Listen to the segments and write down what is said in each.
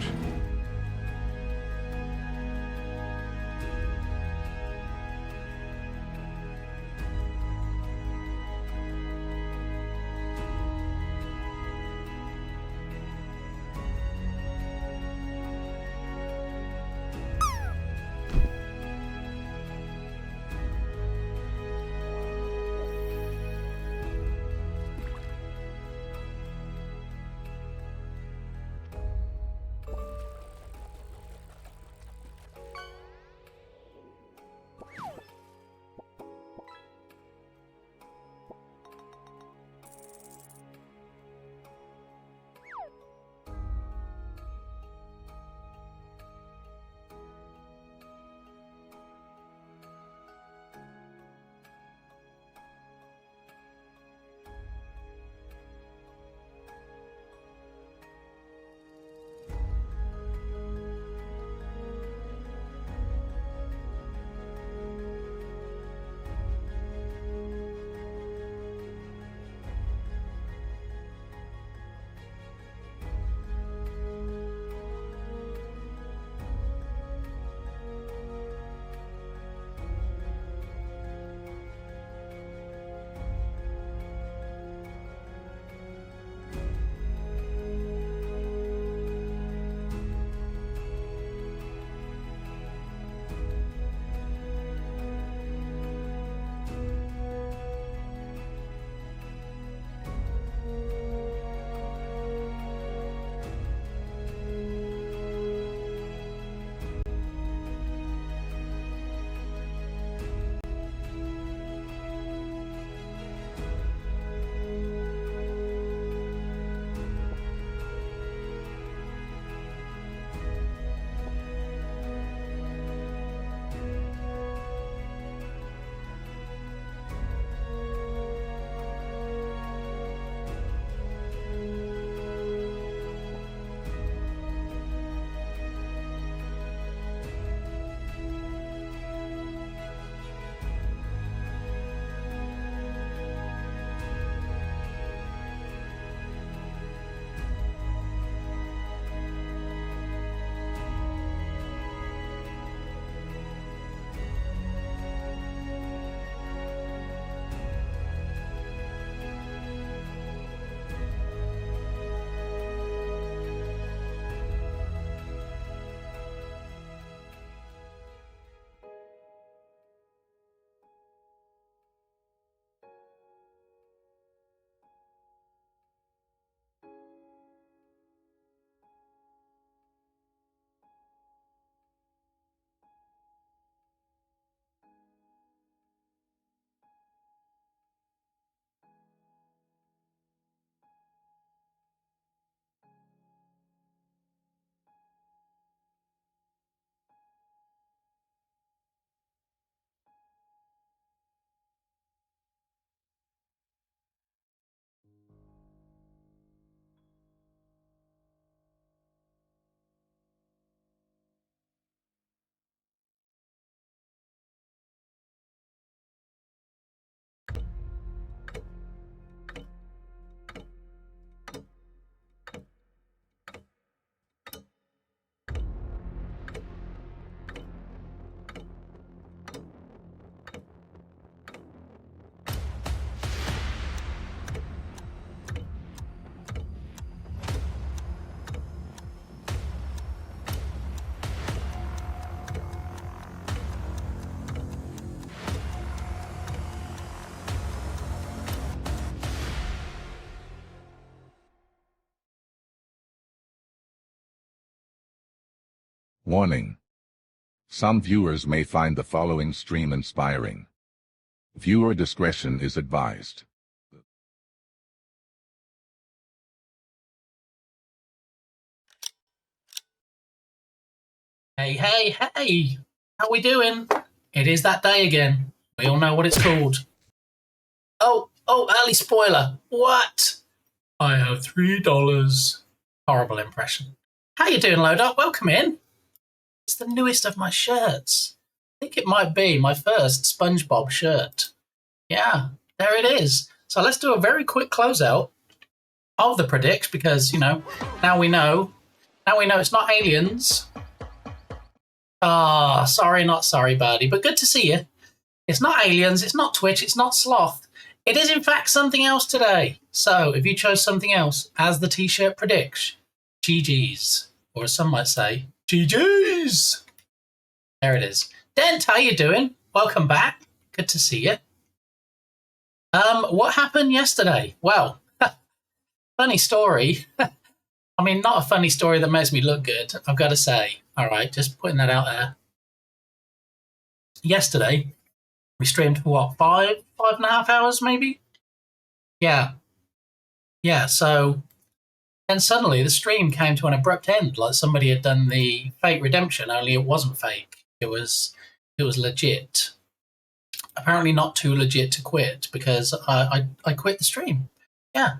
out. Warning. Some viewers may find the following stream inspiring. Viewer discretion is advised. Hey, hey, hey! How we doing? It is that day again. We all know what it's called. Oh, early spoiler. What? I have $3. Horrible impression. How you doing, Load Up? Welcome in. It's the newest of my shirts. I think it might be my first SpongeBob shirt. Yeah, there it is. So let's do a very quick closeout of the predicts because, you know, now we know Now we know it's not aliens. Ah, sorry, not sorry, Birdie, but good to see you. It's not aliens, it's not Twitch, it's not Sloth. It is, in fact, something else today. So, if you chose something else, as the t-shirt predicts, GG's. Or as some might say, GG's. There it is. Dent, how you doing? Welcome back. Good to see you. What happened yesterday? Well, funny story. I mean, not a funny story that makes me look good, I've got to say. All right, just putting that out there. Yesterday, we streamed for what, 5.5 hours maybe? Yeah. Yeah, so then suddenly the stream came to an abrupt end, like somebody had done the fake redemption, only it wasn't fake. It was legit. Apparently not too legit to quit, because I quit the stream. Yeah.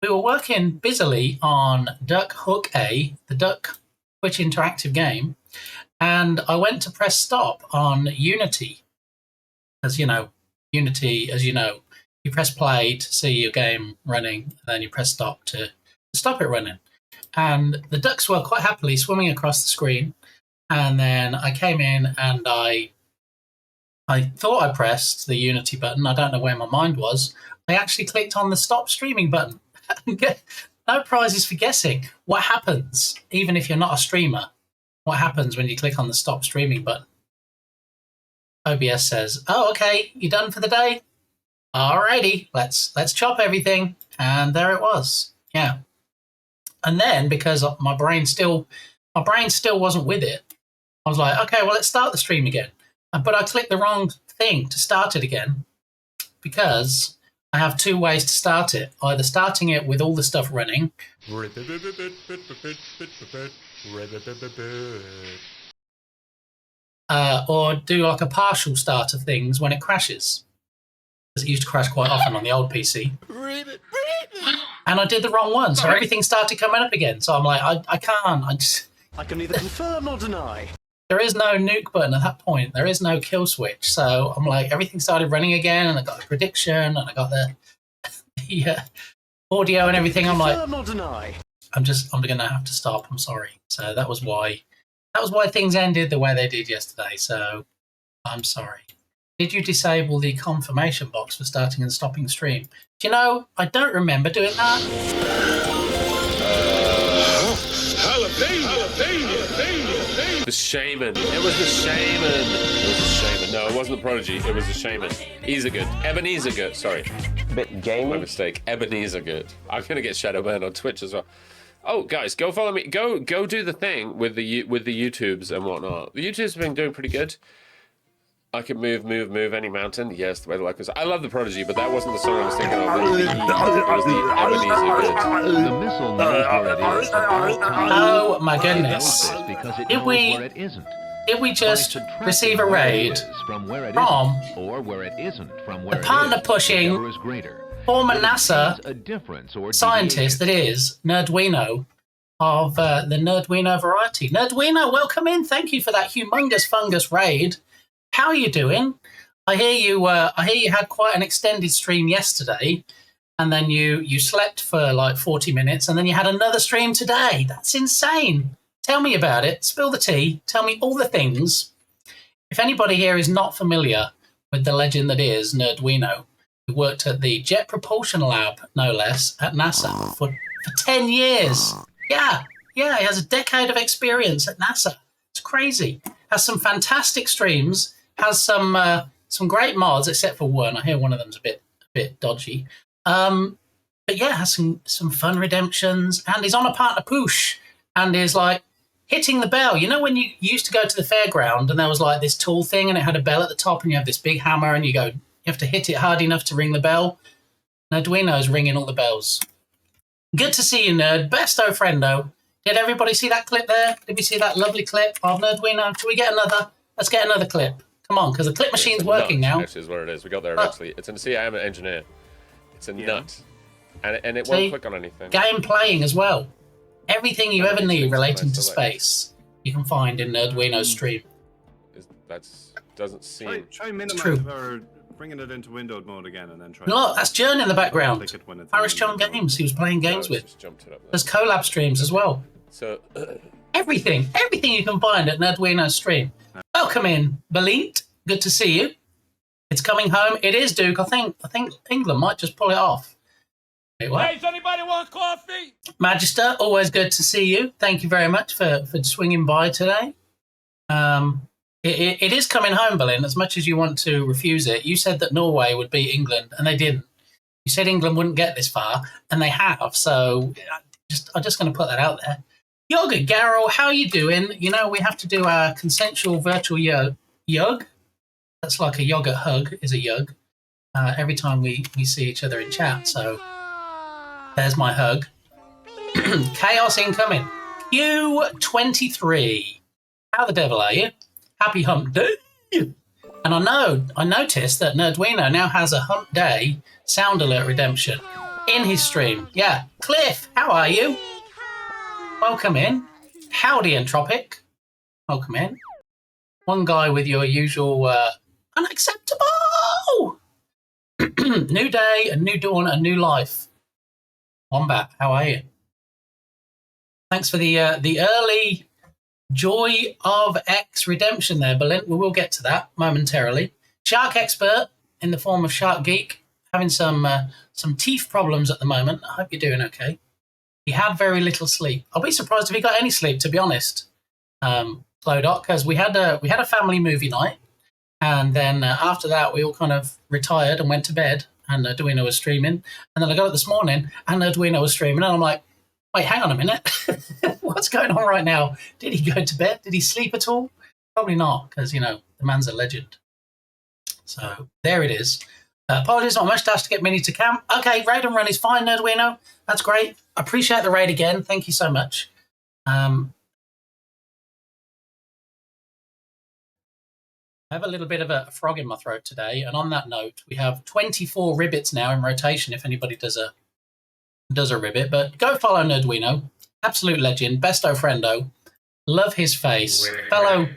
We were working busily on Duck Hook A, the Duck Twitch interactive game, and I went to press stop on Unity. As you know, Unity, you press play to see your game running, and then you press stop to stop it running. And the ducks were quite happily swimming across the screen, and then I came in and I thought I pressed the Unity button. I don't know where my mind was. I actually clicked on the stop streaming button. No prizes for guessing. What happens, even if you're not a streamer, what happens when you click on the stop streaming button? OBS says, oh, okay, you done for the day? Alrighty, let's chop everything. And there it was. Yeah. And then, because my brain still wasn't with it, I was like, okay, well, let's start the stream again. But I clicked the wrong thing to start it again, because I have two ways to start it. Either starting it with all the stuff running, or do like a partial start of things when it crashes. Because it used to crash quite often on the old PC. And I did the wrong one, so everything started coming up again. So I'm like, I can't. I can neither confirm nor deny. There is no nuke button at that point. There is no kill switch. So I'm like, everything started running again, and I got the prediction, and I got the audio and everything. I'm like, I'm going to have to stop. I'm sorry. So that was why things ended the way they did yesterday. So I'm sorry. Did you disable the confirmation box for starting and stopping stream? Do you know, I don't remember doing that. The shaman. It was the shaman. It was the shaman. No, it wasn't the prodigy. It was the shaman. Easergood. Ebenezer Good. Sorry. Bit gamey. My mistake. Ebenezer Good. I'm gonna get shadow banned on Twitch as well. Oh, guys, go follow me. Go do the thing with the YouTubes and whatnot. The YouTubes have been doing pretty good. I can move any mountain. Yes, the way the life is. I love the Prodigy, but that wasn't the song I was thinking of. It was the Ebenezer Good. The missile knows where it is at all times. Oh my goodness. Because it Did knows we- where it isn't. Did we just By receive a subtracting where it raid is from where it from isn't, or where it isn't from where the it partner is, pushing whichever is greater. former There NASA is a difference or scientist that deviation. is Nerdwino of the Nerdwino variety? Nerdwino, welcome in. Thank you for that humongous fungus raid. How are you doing? I hear you had quite an extended stream yesterday, and then you slept for like 40 minutes, and then you had another stream today. That's insane. Tell me about it. Spill the tea. Tell me all the things. If anybody here is not familiar with the legend that is Nerdwino, who worked at the Jet Propulsion Lab, no less, at NASA for 10 years. Yeah, he has a decade of experience at NASA. It's crazy. Has some fantastic streams, has some great mods, except for one. I hear one of them's a bit dodgy. But yeah, has some fun redemptions, and he's on a partner push, and is like hitting the bell. You know when you used to go to the fairground and there was like this tool thing and it had a bell at the top and you have this big hammer and you have to hit it hard enough to ring the bell? Nerdwino's ringing all the bells. Good to see you, Nerd. Besto friendo. Did everybody see that clip there? Did we see that lovely clip of Nerdwino? Should we get another? Let's get another clip. Come on, because the clip machine's working now. Actually, is what it is. We got there eventually. It's see, I am an engineer. It's a nut, and it won't click on anything. Game playing as well. Everything you ever need relating to space, you can find in Nerdwino's stream. That doesn't seem. Try minimize our bringing it into windowed mode again and then try. Look, that's Jern in the background. Click it when it's in Irish John windowed mode. Games. He was playing No, games it's with. just jumped it up there. There's collab streams as well. So, Everything you can find at Nerdwino's stream. Welcome in, Belint. Good to see you. It's coming home. It is, Duke. I think England might just pull it off. Wait, what? Hey, does anybody want coffee? Magister, always good to see you. Thank you very much for swinging by today. It is coming home, Berlin, as much as you want to refuse it. You said that Norway would beat England, and they didn't. You said England wouldn't get this far, and they have. So I'm just going to put that out there. Yoga Garrow, how you doing? You know, we have to do our consensual virtual yug. That's like a yogurt hug is a yug. Every time we see each other in chat. So there's my hug. Chaos incoming. Q23. How the devil are you? Happy hump day. And I noticed that Nerdwino now has a hump day sound alert redemption in his stream. Yeah. Cliff, how are you? Welcome in. Howdy, Entropic. Welcome in. One guy with your usual unacceptable. New day, a new dawn, a new life. Wombat, how are you? Thanks for the early Joy of X redemption there, Berlin. We will get to that momentarily. Shark Expert in the form of Shark Geek, having some teeth problems at the moment. I hope you're doing okay. He had very little sleep. I'll be surprised if he got any sleep, to be honest. Slowdoc, because we had a family movie night, and then after that we all kind of retired and went to bed, and Arduino was streaming, and then I got up this morning and Arduino was streaming, and I'm like, wait, hang on a minute, what's going on right now? Did he go to bed? Did he sleep at all? Probably not, because the man's a legend. So there it is. Apologies, not much dash to get Mini to camp. Okay, raid and run is fine, Nerdwino. That's great. Appreciate the raid again. Thank you so much. I have a little bit of a frog in my throat today, and on that note, we have 24 ribbits now in rotation. If anybody does a ribbit, but go follow Nerdwino, absolute legend, besto friendo, love his face, fellow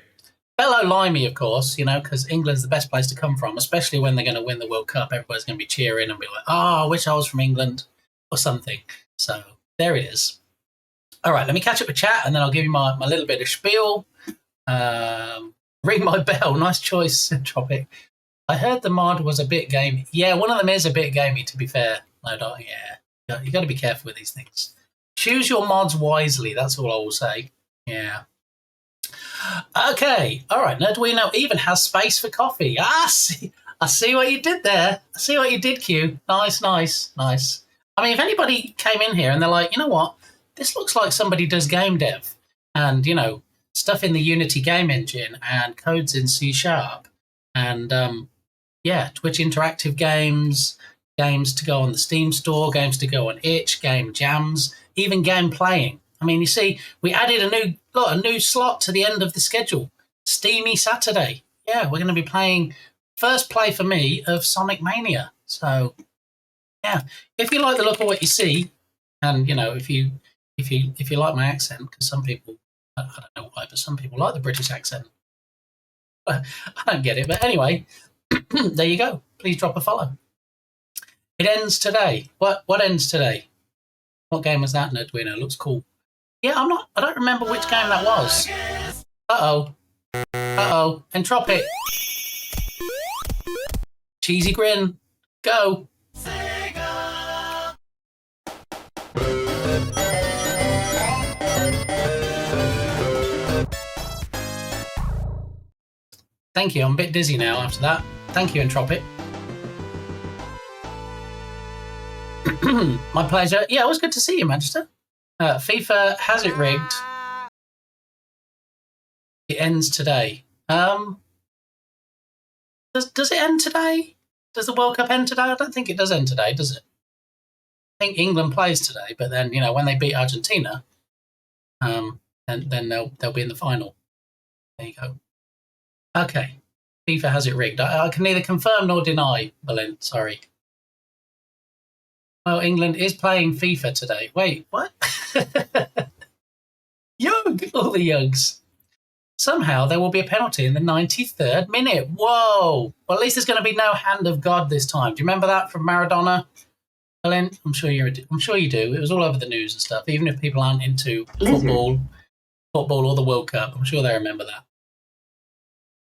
Limey, of course, because England's the best place to come from, especially when they're going to win the World Cup. Everybody's going to be cheering and be like, I wish I was from England or something. So there it is. All right, let me catch up with chat, and then I'll give you my little bit of spiel. Ring my bell. Nice choice, Tropic. I heard the mod was a bit gamey. Yeah, one of them is a bit gamey, to be fair. No doubt, yeah. You got to be careful with these things. Choose your mods wisely. That's all I will say. Yeah. Okay. All right. Nerdwino even has space for coffee. I see what you did there. I see what you did, Q. Nice. I mean, if anybody came in here and they're like, you know what? This looks like somebody does game dev and, stuff in the Unity game engine and codes in C# and, Twitch interactive games to go on the Steam store, games to go on itch, game jams, even game playing. I mean, you see, we added a new slot to the end of the schedule. Steamy Saturday. Yeah, we're going to be playing first play for me of Sonic Mania. So, yeah, if you like the look of what you see, and if you like my accent, because some people, I don't know why, but some people like the British accent. I don't get it, but anyway, there you go. Please drop a follow. It ends today. What ends today? What game was that, Nerdwino? Looks cool. Yeah, I don't remember which game that was. Uh-oh. Entropic. Cheesy grin. Go. Thank you. I'm a bit dizzy now after that. Thank you, Entropic. My pleasure. Yeah, it was good to see you, Manchester. FIFA has it rigged. It ends today. Does it end today? Does the World Cup end today? I don't think it does end today, does it? I think England plays today, but then when they beat Argentina, then they'll be in the final. There you go. Okay, FIFA has it rigged. I can neither confirm nor deny, Berlin. Sorry. Well, England is playing FIFA today. Wait, what? Yug! All the Yugs. somehow there will be a penalty in the 93rd minute. Whoa! Well, at least there's going to be no hand of God this time. Do you remember that from Maradona? Helen, I'm sure you do. It was all over the news and stuff. Even if people aren't into football or the World Cup, I'm sure they remember that.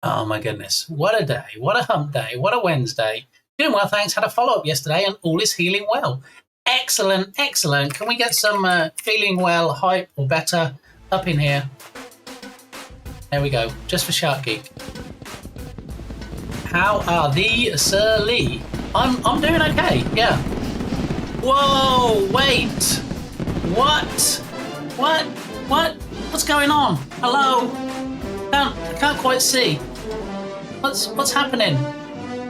Oh my goodness! What a day! What a hump day! What a Wednesday! Doing well, thanks. Had a follow-up yesterday, and all is healing well. Excellent, excellent. Can we get some feeling well hype or better up in here? There we go. Just for Shark Geek. How are thee, Sir Lee? I'm doing okay. Yeah. Whoa! Wait. What? What's going on? Hello? I can't quite see. What's happening?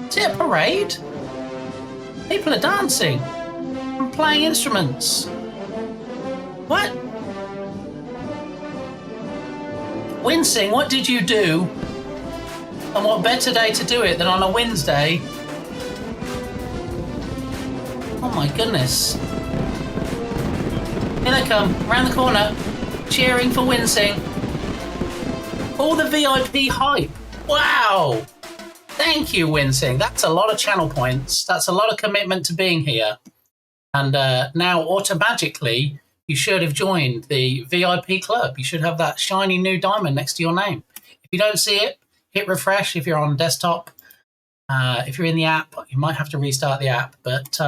Is it a parade? People are dancing and playing instruments. What? Wincing, what did you do? And what better day to do it than on a Wednesday? Oh my goodness. Here they come, around the corner, cheering for Wincing. All the VIP hype. Wow! Thank you, Wincing. That's a lot of channel points. That's a lot of commitment to being here. And now, automatically, you should have joined the VIP club. You should have that shiny new diamond next to your name. If you don't see it, hit refresh if you're on desktop. If you're in the app, you might have to restart the app. But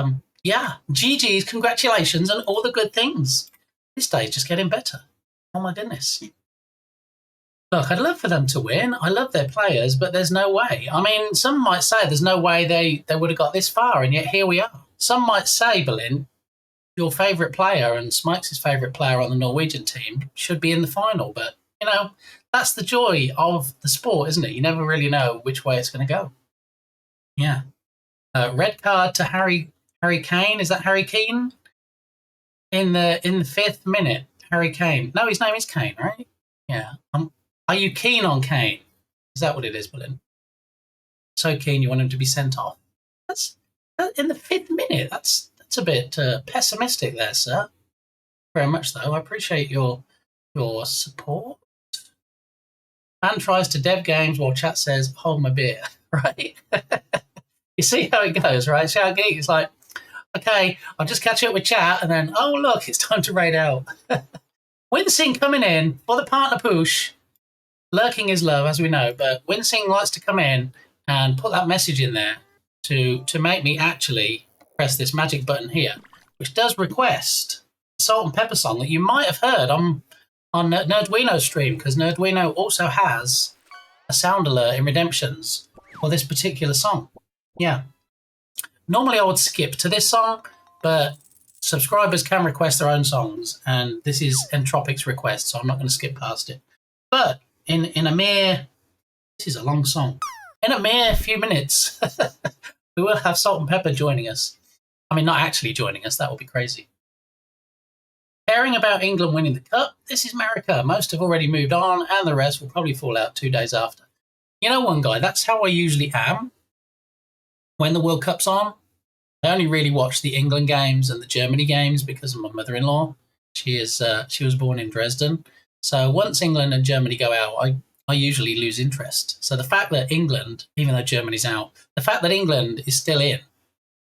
yeah, GG's, congratulations, and all the good things. This day's just getting better. Oh my goodness. Look, I'd love for them to win. I love their players, but there's no way. I mean, some might say there's no way they would have got this far, and yet here we are. Some might say, Berlin, your favourite player and Smikes' favourite player on the Norwegian team should be in the final. But, you know, that's the joy of the sport, isn't it? You never really know which way it's going to go. Yeah. Red card to Harry Kane. Is that Harry Keane? In the 5th minute, Harry Kane. No, his name is Kane, right? Yeah. Are you keen on Kane? Is that what it is, Berlin? So keen you want him to be sent off. That's in the 5th minute. That's a bit pessimistic there, sir. Very much though. I appreciate your support. Man tries to dev games while chat says, hold my beer, right? You see how it goes, right? Shout Geek is like, okay, I'll just catch up with chat and then, oh, look, it's time to raid out. Wincing coming in for the partner push. Lurking is love, as we know, but Wincing likes to come in and put that message in there to make me actually press this magic button here, which does request a Salt and Pepper song that you might have heard on Nerdwino's stream, because Nerdwino also has a sound alert in Redemptions for this particular song. Yeah. Normally I would skip to this song, but subscribers can request their own songs, and this is Entropic's request, so I'm not going to skip past it. But in a mere, this is a long song, in a mere few minutes, we will have Salt and Pepper joining us. I mean, not actually joining us, that would be crazy. Caring about England winning the cup, this is America. Most have already moved on, and the rest will probably fall out 2 days after. You know, one guy, that's how I usually am when the World Cup's on. I only really watch the England games and the Germany games because of my mother-in-law. She was born in Dresden. So once England and Germany go out, I usually lose interest. So the fact that England, even though Germany's out, the fact that England is still in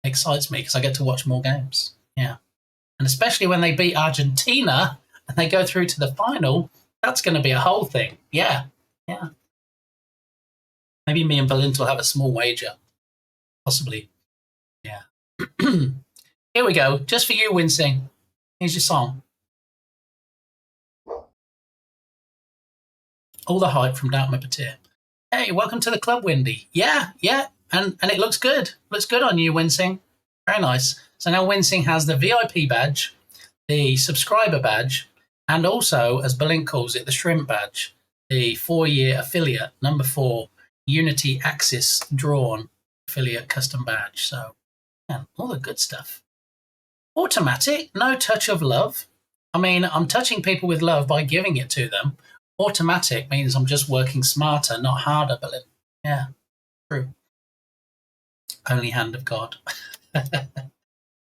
excites me because I get to watch more games. Yeah. And especially when they beat Argentina and they go through to the final, that's going to be a whole thing. Yeah. Yeah. Maybe me and Belinda will have a small wager. Possibly. Yeah. Here we go. Just for you, Wincing. Here's your song. All the hype from Dark Muppeteer. Hey, welcome to the club, Windy. Yeah. And it looks good. Looks good on you, Wincing. Very nice. So now Wincing has the VIP badge, the subscriber badge, and also, as Belink calls it, the shrimp badge, the 4-year affiliate, number 4, Unity Axis drawn affiliate custom badge. So, yeah, all the good stuff. Automatic, no touch of love. I mean, I'm touching people with love by giving it to them. Automatic means I'm just working smarter, not harder, Berlin. Yeah, true. Only hand of God.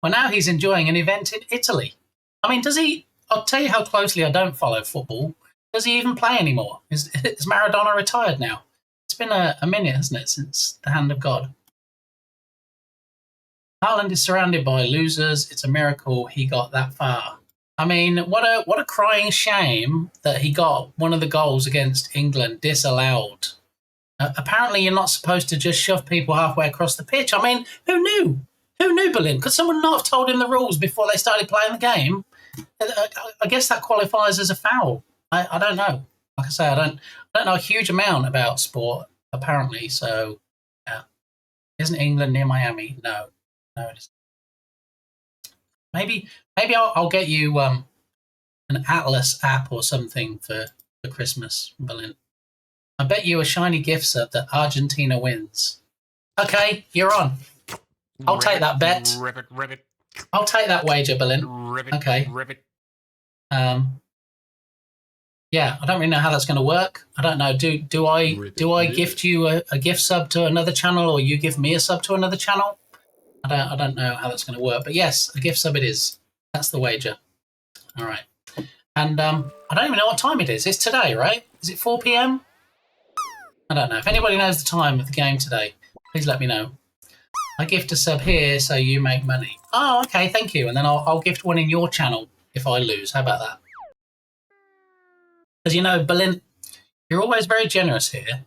Well, now he's enjoying an event in Italy. I mean, does he? I'll tell you how closely I don't follow football. Does he even play anymore? Is Maradona retired now? It's been a minute, hasn't it, since the hand of God? Haaland is surrounded by losers. It's a miracle he got that far. I mean, what a crying shame that he got one of the goals against England disallowed. Apparently, you're not supposed to just shove people halfway across the pitch. I mean, who knew? Who knew, Berlin? Could someone not have told him the rules before they started playing the game? I guess that qualifies as a foul. I don't know. Like I say, I don't know a huge amount about sport, apparently. So, yeah. Isn't England near Miami? No, it isn't. Maybe I'll get you an Atlas app or something for Christmas, Berlin. I bet you a shiny gift sub that Argentina wins. Okay, you're on. I'll take that bet. Ribbit. I'll take that wager, Berlin. Okay. Ribbit. Yeah, I don't really know how that's going to work. I don't know. Do I gift you a gift sub to another channel, or you give me a sub to another channel? I don't know how that's going to work. But yes, a gift sub it is. That's the wager. All right. And I don't even know what time it is. It's today, right? Is it 4 p.m.? I don't know. If anybody knows the time of the game today, please let me know. I gift a sub here so you make money. Oh, okay, thank you. And then I'll gift one in your channel if I lose. How about that? Because, you know, Berlin, you're always very generous here.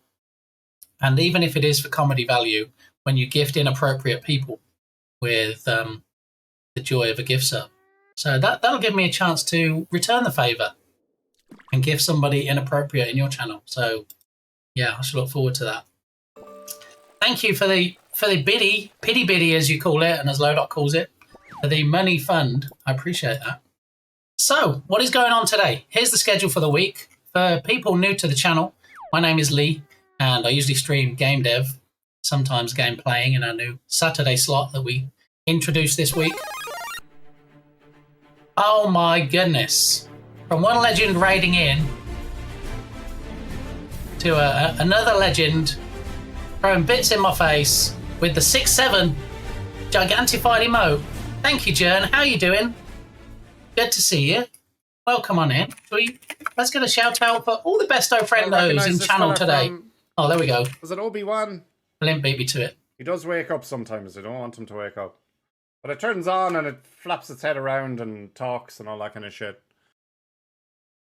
And even if it is for comedy value, when you gift inappropriate people with the joy of a gift sub. So that'll give me a chance to return the favour and give somebody inappropriate in your channel. So, yeah, I should look forward to that. Thank you for the pity biddy, as you call it, and as Lodot calls it, for the money fund. I appreciate that. So, what is going on today? Here's the schedule for the week. For people new to the channel, my name is Lee, and I usually stream game dev, sometimes game playing in our new Saturday slot that we introduced this week. Oh my goodness. From one legend raiding in to another legend throwing bits in my face with the 6'7" gigantified emote. Thank you, Jern. How are you doing? Good to see you. Welcome on in. Let's get a shout out for all the besto friendos in channel today. Oh, there we go. Was it Obi-Wan? Link beat me to it. He does wake up sometimes. I don't want him to wake up. But it turns on and it flaps its head around and talks and all that kind of shit.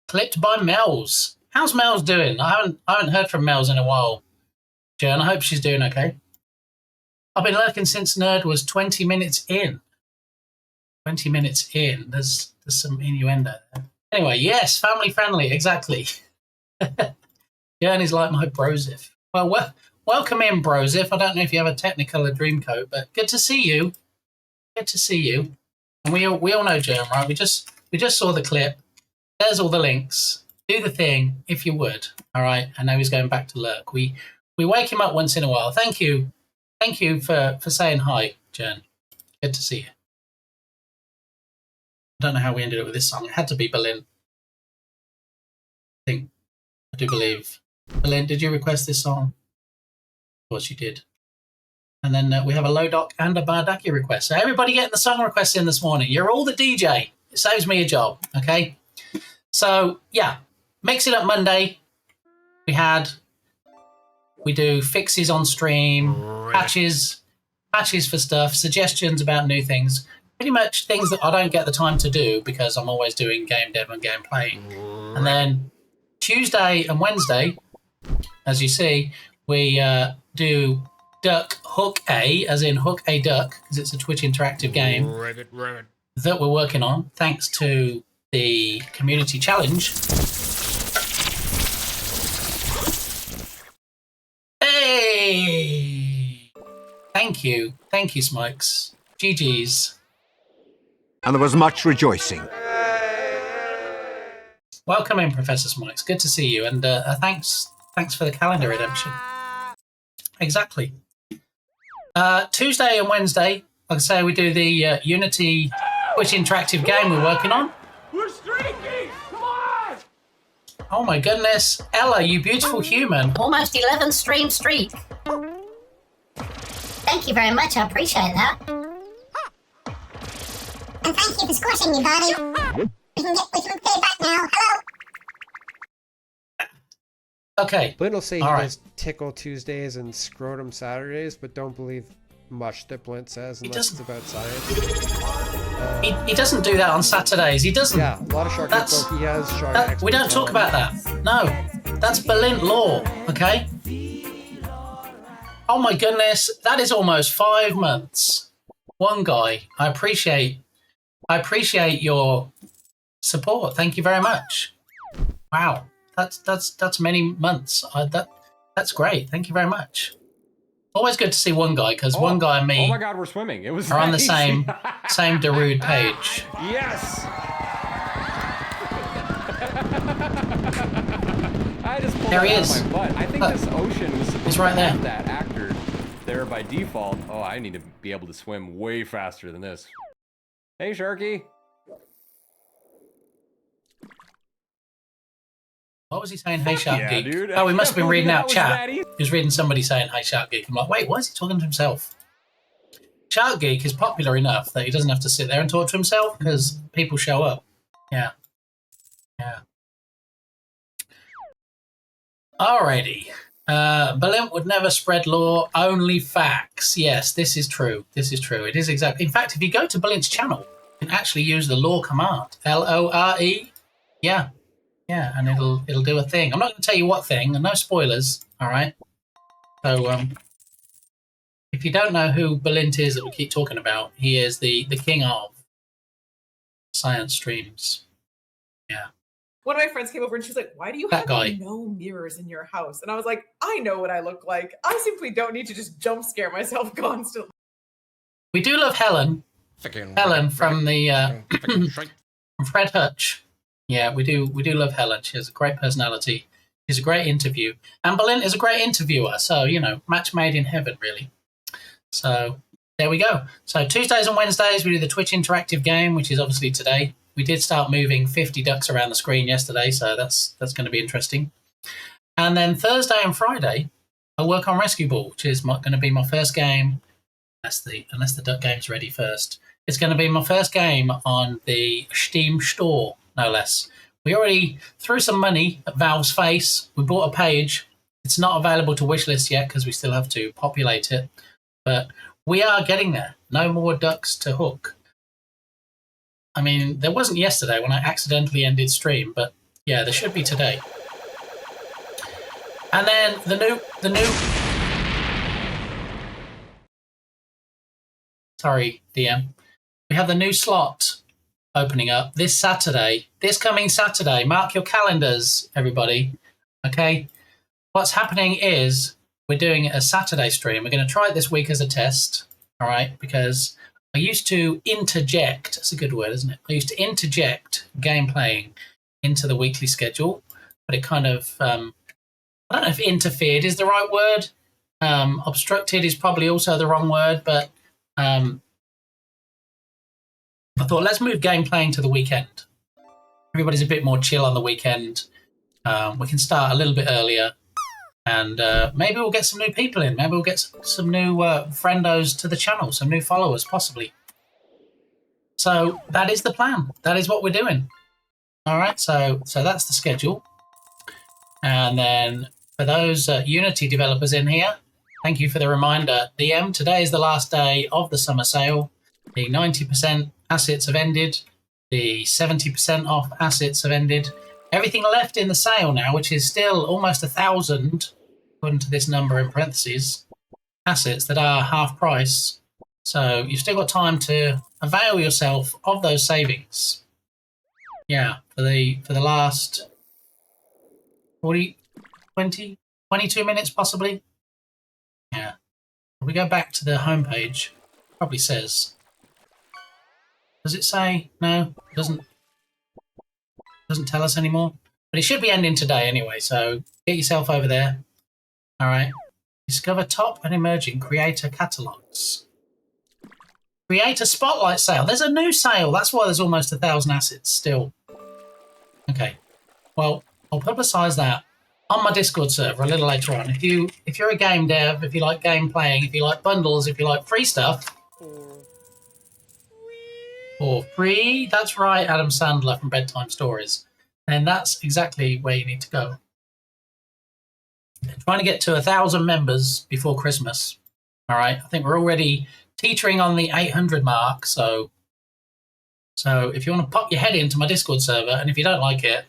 Clipped by Mel's. How's Mel's doing? I haven't heard from Mel's in a while. Jen, I hope she's doing okay. I've been lurking since Nerd was 20 minutes in. 20 minutes in. There's some innuendo there. Anyway, yes, family friendly, exactly. Journey's like my brosif. Well, welcome in, brosif. I don't know if you have a Technicolor Dreamcoat, but good to see you. Good to see you. And we all know Jern, right? We just saw the clip. There's all the links. Do the thing, if you would. All right. And now he's going back to lurk. We wake him up once in a while. Thank you. Thank you for saying hi, Jern. Good to see you. I don't know how we ended up with this song. It had to be Berlin. I do believe. Berlin, did you request this song? Of course you did. And then we have a Lodok and a Bardaki request. So everybody getting the song requests in this morning. You're all the DJ. It saves me a job, okay? So, yeah. Mix It Up Monday. We do fixes on stream, patches for stuff, suggestions about new things. Pretty much things that I don't get the time to do because I'm always doing game dev and game playing. And then Tuesday and Wednesday, as you see, we do Duck Hook A, as in Hook a Duck, because it's a Twitch interactive game that we're working on, thanks to the community challenge. Hey! Thank you, Smokes. GG's. And there was much rejoicing. Welcome in, Professor Smokes. Good to see you, and thanks for the calendar redemption. Exactly. Tuesday and Wednesday, like I say, we do the Unity Twitch interactive game we're working on. We're streaking! Come on! Oh my goodness. Ella, you beautiful human. Almost 11 stream streak. Thank you very much, I appreciate that. And thank you for squashing me, buddy. We can pay back now. Hello? Okay. Blint will say he All right. does Tickle Tuesdays and Scrotum Saturdays, but don't believe much that Blint says unless it's about science. He doesn't do that on Saturdays. He doesn't. Yeah, a lot of Shark info he has. Shark we don't talk about that. No, that's Berlin law, okay? Oh my goodness, that is almost 5 months. One guy. I appreciate your support. Thank you very much. Wow, that's many months. That's great. Thank you very much. Always good to see one guy, because one guy and me Oh my god, we're swimming. It was are on the nice. same Darude page. Yes. I just pulled There he that out is. of my butt. I think this ocean was supposed He's right to there. have that actor there by default. Oh, I need to be able to swim way faster than this. Hey, Sharky. What was he saying? Hey, Shark yeah, Geek. dude. Oh, he must have been reading out That was chat. that easy. He was reading somebody saying, hey, Shark Geek. I'm like, wait, why is he talking to himself? Shark Geek is popular enough that he doesn't have to sit there and talk to himself because people show up. Yeah. Yeah. Alrighty. Berlin would never spread law, only facts. Yes, this is true. This is true. It is exactly. In fact, if you go to Berlin's channel, you can actually use the law command. L-O-R-E. Yeah. Yeah, and it'll do a thing. I'm not going to tell you what thing, and no spoilers, all right? So, if you don't know who Berlint is that we keep talking about, he is the king of science streams. Yeah. One of my friends came over and she's like, why do you That have guy. no mirrors in your house? And I was like, I know what I look like. I simply don't need to just jump scare myself constantly. We do love Helen. Helen from the from Fred Hutch. Yeah, we do love Helen. She has a great personality. She's a great interview. And Berlin is a great interviewer. So, you know, match made in heaven, really. So there we go. So Tuesdays and Wednesdays, we do the Twitch interactive game, which is obviously today. We did start moving 50 ducks around the screen yesterday, so that's going to be interesting. And then Thursday and Friday, I work on Rescue Ball, which is going to be my first game, unless the duck game's ready first. It's going to be my first game on the Steam store, no less. We already threw some money at Valve's face. We bought a page. It's not available to wishlist yet because we still have to populate it. But we are getting there. No more ducks to hook. I mean, there wasn't yesterday when I accidentally ended stream, but yeah, there should be today. And then the new. Sorry, DM. We have the new slot opening up this Saturday, this coming Saturday. Mark your calendars, everybody. Okay. What's happening is we're doing a Saturday stream. We're going to try it this week as a test. All right, because I used to interject. That's a good word, isn't it? I used to interject game playing into the weekly schedule, but it kind of, I don't know if interfered is the right word. Obstructed is probably also the wrong word, but I thought let's move game playing to the weekend. Everybody's a bit more chill on the weekend. We can start a little bit earlier. And maybe we'll get some new people in. Maybe we'll get some new friendos to the channel, some new followers, possibly. So that is the plan. That is what we're doing. All right, so that's the schedule. And then for those Unity developers in here, thank you for the reminder. DM, today is the last day of the summer sale. The 90% assets have ended. The 70% off assets have ended. Everything left in the sale now, which is still almost 1,000, according to this number in parentheses, assets that are half price. So you've still got time to avail yourself of those savings. Yeah, for the last 40, 20, 22 minutes possibly. Yeah. If we go back to the homepage, it probably says. Does it say? No, it doesn't tell us anymore. But it should be ending today anyway, so get yourself over there. All right. Discover top and emerging creator catalogs. Create a spotlight sale. There's a new sale. That's why there's almost 1,000 assets still. Okay. Well, I'll publicize that on my Discord server a little later on. If you're a game dev, if you like game playing, if you like bundles, if you like free stuff. For free, that's right, Adam Sandler from Bedtime Stories. And that's exactly where you need to go. trying to get to 1,000 members before Christmas. All right, I think we're already teetering on the 800 mark. So if you want to pop your head into my Discord server, and if you don't like it,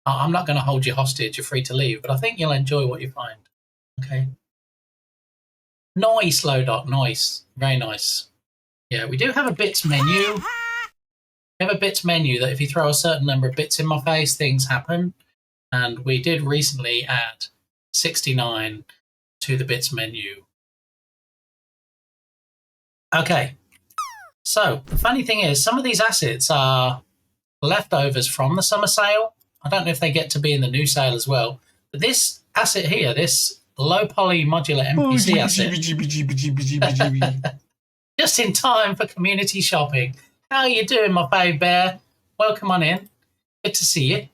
I'm not going to hold you hostage. You're free to leave, but I think you'll enjoy what you find. Okay. Nice, Lodot. Nice. Very nice. Yeah, we do have a bits menu. We have a bits menu that if you throw a certain number of bits in my face, things happen. And we did recently add 69 to the bits menu. Okay. So the funny thing is, some of these assets are leftovers from the summer sale. I don't know if they get to be in the new sale as well. But this asset here, this low poly modular MPC asset, just in time for community shopping. How are you doing, my fave bear? Welcome on in. Good to see you.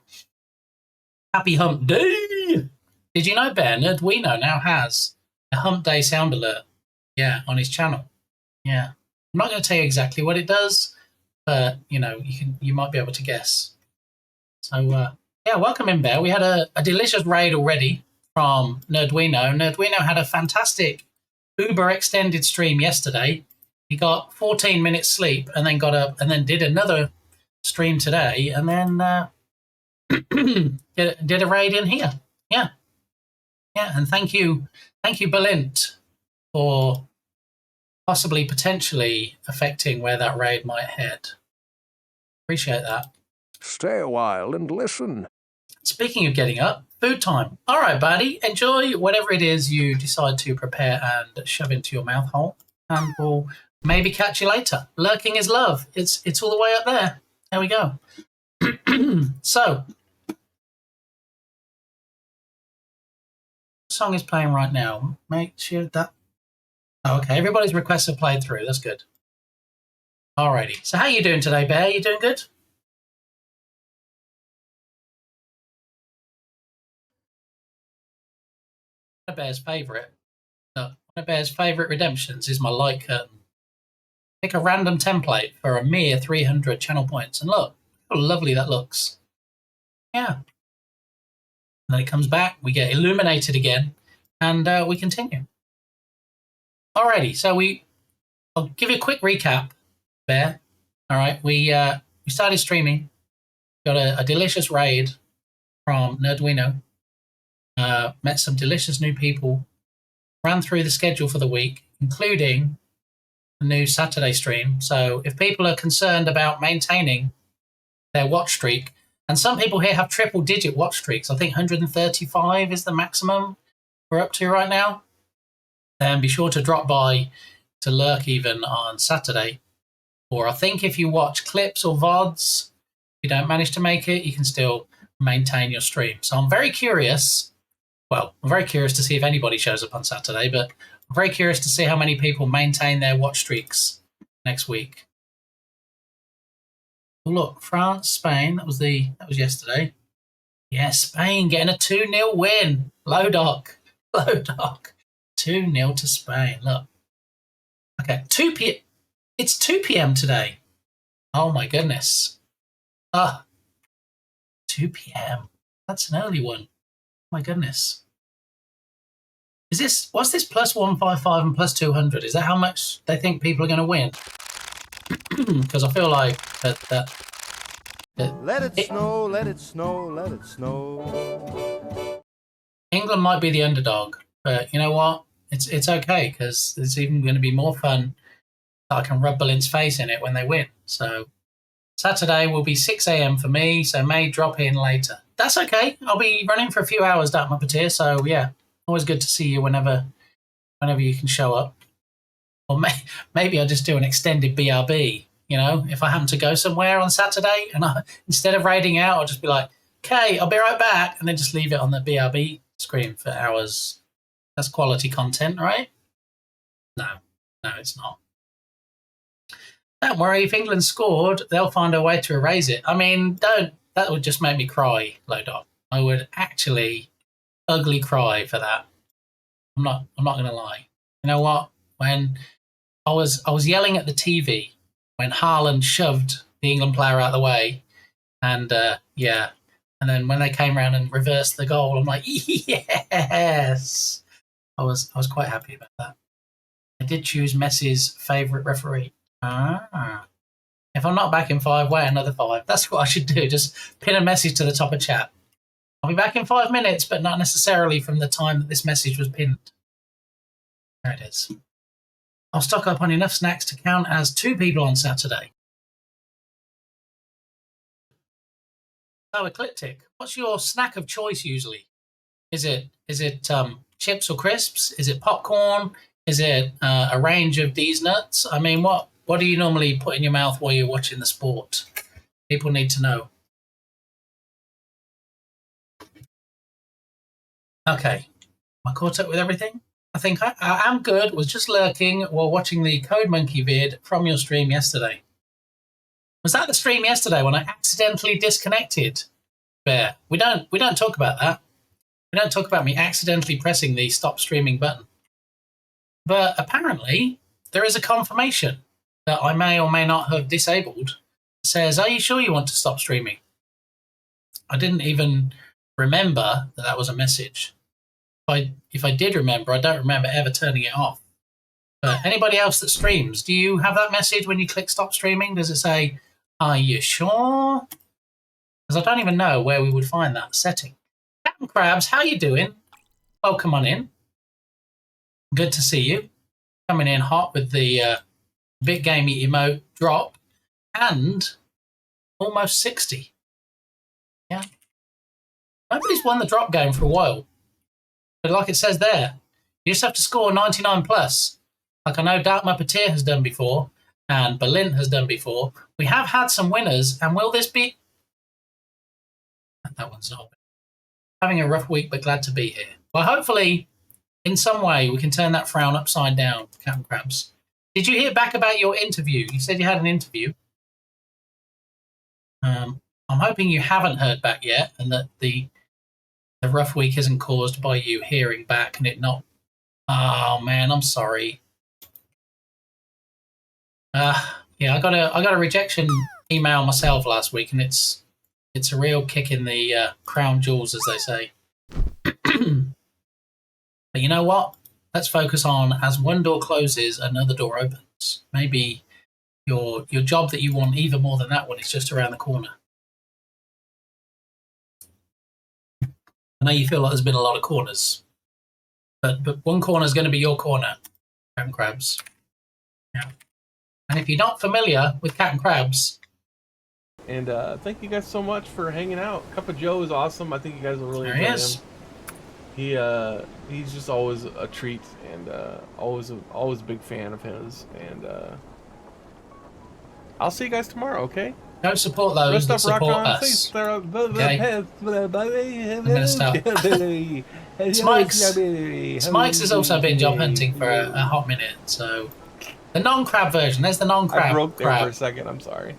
Happy Hump Day! Did you know, Bear, Nerdwino now has a Hump Day sound alert? Yeah, on his channel. Yeah. I'm not going to tell you exactly what it does, but, you might be able to guess. So, yeah, welcome in, Bear. We had a delicious raid already from Nerdwino. Nerdwino had a fantastic Uber extended stream yesterday. He got 14 minutes sleep and then did another stream today, and then did a raid in here. Yeah. And thank you, Belint, for possibly potentially affecting where that raid might head. Appreciate that. Stay a while and listen. Speaking of getting up, food time. All right, buddy. Enjoy whatever it is you decide to prepare and shove into your mouth hole, and we'll maybe catch you later. Lurking is love. It's all the way up there. There we go. So, song is playing right now. Make sure that... Oh, okay, everybody's requests are played through. That's good. Alrighty. So how you doing today, Bear? You doing good? One of Bear's favourite redemptions is my light curtain. Pick a random template for a mere 300 channel points, and look how lovely that looks. Yeah. And then it comes back, we get illuminated again, and we continue. Alrighty, so I'll give you a quick recap, Bear. All right, we started streaming, got a delicious raid from Nerdwino, met some delicious new people, ran through the schedule for the week, including the new Saturday stream. So if people are concerned about maintaining their watch streak, and some people here have triple-digit watch streaks, I think 135 is the maximum we're up to right now, then be sure to drop by to lurk even on Saturday. Or I think if you watch clips or VODs, if you don't manage to make it, you can still maintain your stream. So I'm very curious. Well, I'm very curious to see if anybody shows up on Saturday, but I'm very curious to see how many people maintain their watch streaks next week. Look, France, Spain, that was yesterday. Yeah, Spain getting a 2-0 win. Lodok. 2-0 to Spain. Look. Okay, it's 2 p.m. today. Oh my goodness. 2 p.m. That's an early one. My goodness. What's this plus 155 and plus 200? Is that how much they think people are going to win? Because I feel like that let it snow, let it snow, let it snow. England might be the underdog, but you know what? It's okay, because there's even going to be more fun that I can rub Berlin's face in it when they win. So Saturday will be 6 a.m. for me, so may drop in later. That's okay. I'll be running for a few hours, Dark Muppeteer, so yeah, always good to see you whenever you can show up. Or maybe I'll just do an extended BRB, if I happen to go somewhere on Saturday, and instead of raiding out, I'll just be like, okay, I'll be right back, and then just leave it on the BRB screen for hours. That's quality content, right? No, it's not. Don't worry, if England scored, they'll find a way to erase it. I mean, that would just make me cry, Lodot. I would actually ugly cry for that. I'm not going to lie. You know what? When I was yelling at the TV when Haaland shoved the England player out of the way, and And then when they came around and reversed the goal, I'm like, yes. I was quite happy about that. I did choose Messi's favourite referee. If I'm not back in 5, wait another 5. That's what I should do. Just pin a message to the top of chat. I'll be back in 5 minutes, but not necessarily from the time that this message was pinned. There it is. I'll stock up on enough snacks to count as 2 people on Saturday. So, Ecliptic, what's your snack of choice usually? Is it chips or crisps? Is it popcorn? Is it a range of these nuts? I mean, what do you normally put in your mouth while you're watching the sport? People need to know. Okay, am I caught up with everything? I think I am good. Was just lurking while watching the Code Monkey vid from your stream yesterday. Was that the stream yesterday when I accidentally disconnected? Bear, we don't talk about that. We don't talk about me accidentally pressing the stop streaming button. But apparently, there is a confirmation that I may or may not have disabled. It says, are you sure you want to stop streaming? I didn't even remember that was a message. If I did remember, I don't remember ever turning it off. But anybody else that streams, do you have that message when you click stop streaming? Does it say, are you sure? Because I don't even know where we would find that setting. Captain Krabs, how you doing? Welcome on in. Good to see you. Coming in hot with the big gamey emote drop and almost 60. Yeah. Nobody's won the drop game for a while. But like it says there, you just have to score 99 plus. Like I know Dark Muppeteer has done before and Berlin has done before. We have had some winners, and will this be... That one's not. Having a rough week, but glad to be here. Well, hopefully, in some way, we can turn that frown upside down, Captain Krabs. Did you hear back about your interview? You said you had an interview. I'm hoping you haven't heard back yet, and that the rough week isn't caused by you hearing back and it not... Oh, man, I'm sorry. Yeah, I got a rejection email myself last week, and it's a real kick in the crown jewels, as they say. But you know what? Let's focus on, as one door closes, another door opens. Maybe your job that you want even more than that one is just around the corner. I know you feel like there's been a lot of corners, but one corner is going to be your corner, Captain Krabs. Yeah. And if you're not familiar with Captain Krabs... And thank you guys so much for hanging out. Cup of Joe is awesome. I think you guys will really enjoy him. He's just always a treat, and always a big fan of his. And I'll see you guys tomorrow, okay? Don't support those that support us. Okay? I'm going to stop. Smikes has also been job hunting for a hot minute, so... The non-crab version. There's the non-crab. I broke there for a second. I'm sorry.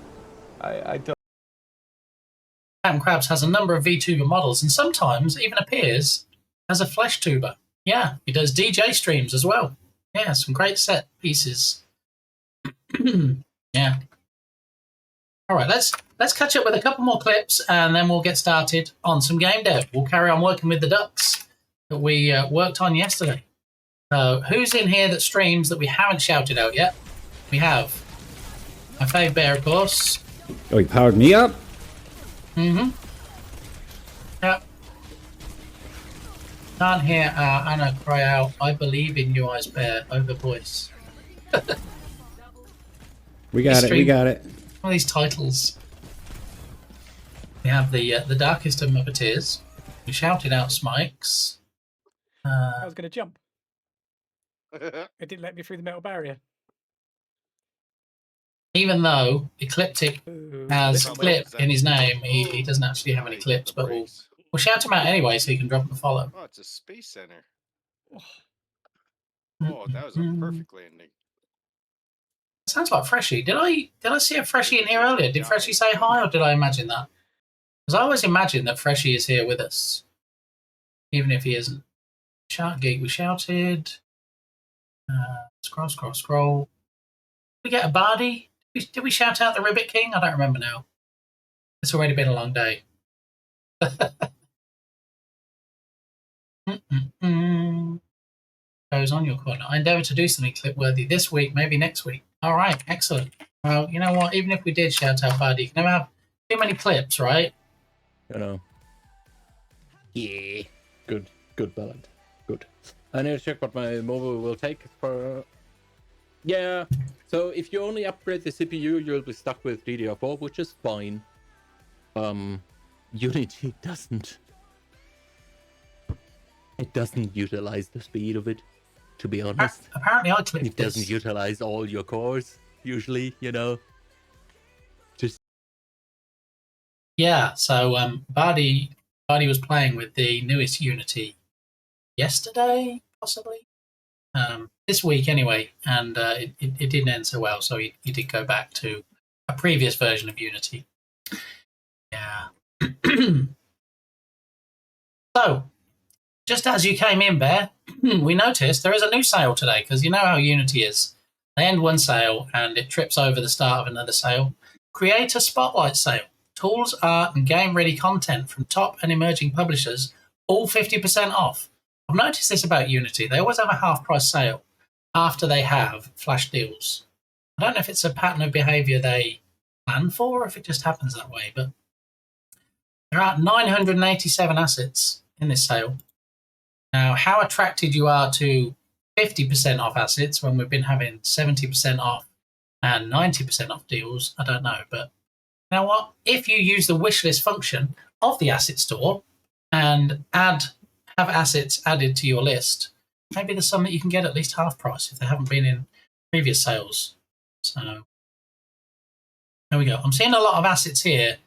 I don't... Captain Krabs has a number of VTuber models, and sometimes even appears as a flesh tuber. Yeah, he does DJ streams as well. Yeah, some great set pieces. Yeah. All right, let's catch up with a couple more clips, and then we'll get started on some game dev. We'll carry on working with the ducks that we worked on yesterday. So, who's in here that streams that we haven't shouted out yet? We have my fave bear, of course. Oh, he powered me up? Mm-hmm. Yep. Can't hear Anna cry out, I believe in you, Ice Bear, over voice. We got it. All these titles. We have the darkest of Muppeteers. We shouted out Smikes. I was going to jump. It didn't let me through the metal barrier. Even though Ecliptic has clip in his name, he doesn't actually have any clips, but we'll shout him out anyway so he can drop him a follow. Oh, it's a space center. Oh, that was a perfect landing. Sounds like Freshie. Did I see a Freshie in here earlier? Did Freshie say hi, or did I imagine that? Because I always imagine that Freshie is here with us, even if he isn't. Shout Geek, we shouted. Scroll. Did we get a Bardi? Did we shout out the Ribbit King? I don't remember now. It's already been a long day. Goes on your corner. I endeavour to do something clip-worthy this week, maybe next week. All right, excellent. Well, you know what? Even if we did shout out Buddy, you can never have too many clips, right? You know. Yeah. Good balance. Good. I need to check what my mobile will take for... Yeah. So if you only upgrade the CPU, you'll be stuck with DDR4, which is fine. Unity doesn't. It doesn't utilize the speed of it, to be honest. Apparently I clipped It doesn't utilize all your cores, usually, you know. Just... Yeah, so Bardi was playing with the newest Unity yesterday, possibly? This week anyway, and it didn't end so well, so he did go back to a previous version of Unity. Yeah. So, just as you came in, Bear, we noticed there is a new sale today, because you know how Unity is. They end one sale and it trips over the start of another sale. Create a spotlight sale. Tools, art, and game-ready content from top and emerging publishers, all 50% off. I've noticed this about Unity. They always have a half-price sale after they have flash deals. I don't know if it's a pattern of behaviour they plan for or if it just happens that way, but there are 987 assets in this sale. Now, how attracted you are to 50% off assets when we've been having 70% off and 90% off deals, I don't know. But you know what? If you use the wishlist function of the asset store and have assets added to your list, maybe there's some that you can get at least half price if they haven't been in previous sales. So there we go. I'm seeing a lot of assets here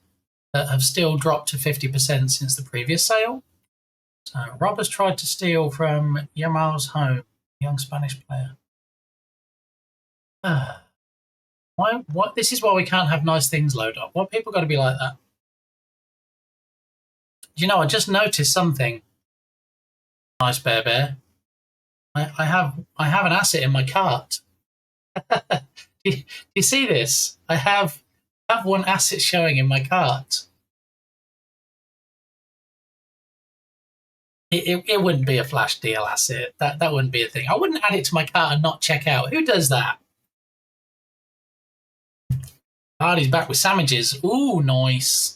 that have still dropped to 50% since the previous sale. So Rob has tried to steal from Yamal's home, young Spanish player. What? This is why we can't have nice things load up. Why people got to be like that? You know, I just noticed something. Nice Bear. I have an asset in my cart. do you see this? I have one asset showing in my cart. It wouldn't be a flash deal asset. That wouldn't be a thing. I wouldn't add it to my cart and not check out. Who does that? Hardy's back with sandwiches. Ooh, nice.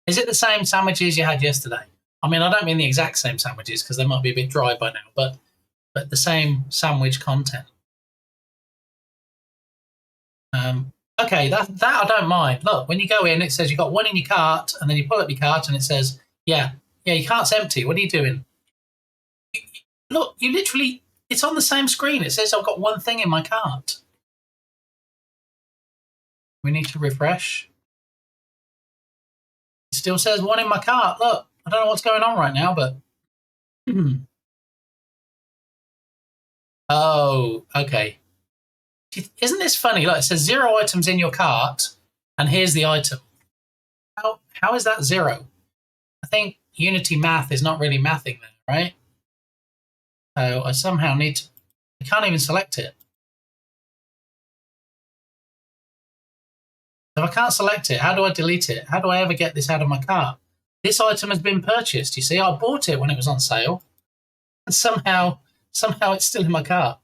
Is it the same sandwiches you had yesterday? I mean, I don't mean the exact same sandwiches because they might be a bit dry by now, but the same sandwich content. Okay, that I don't mind. Look, when you go in, it says you've got one in your cart, and then you pull up your cart, and it says, yeah, your cart's empty. What are you doing? Look, you literally, it's on the same screen. It says I've got one thing in my cart. We need to refresh. It still says one in my cart. Look, I don't know what's going on right now, but... Oh, okay. Isn't this funny? Like, it says 0 items in your cart, and here's the item. How is that 0? I think Unity math is not really mathing there, right? So I somehow need to... I can't even select it. If I can't select it, how do I delete it? How do I ever get this out of my cart? This item has been purchased. You see, I bought it when it was on sale, and somehow it's still in my cart.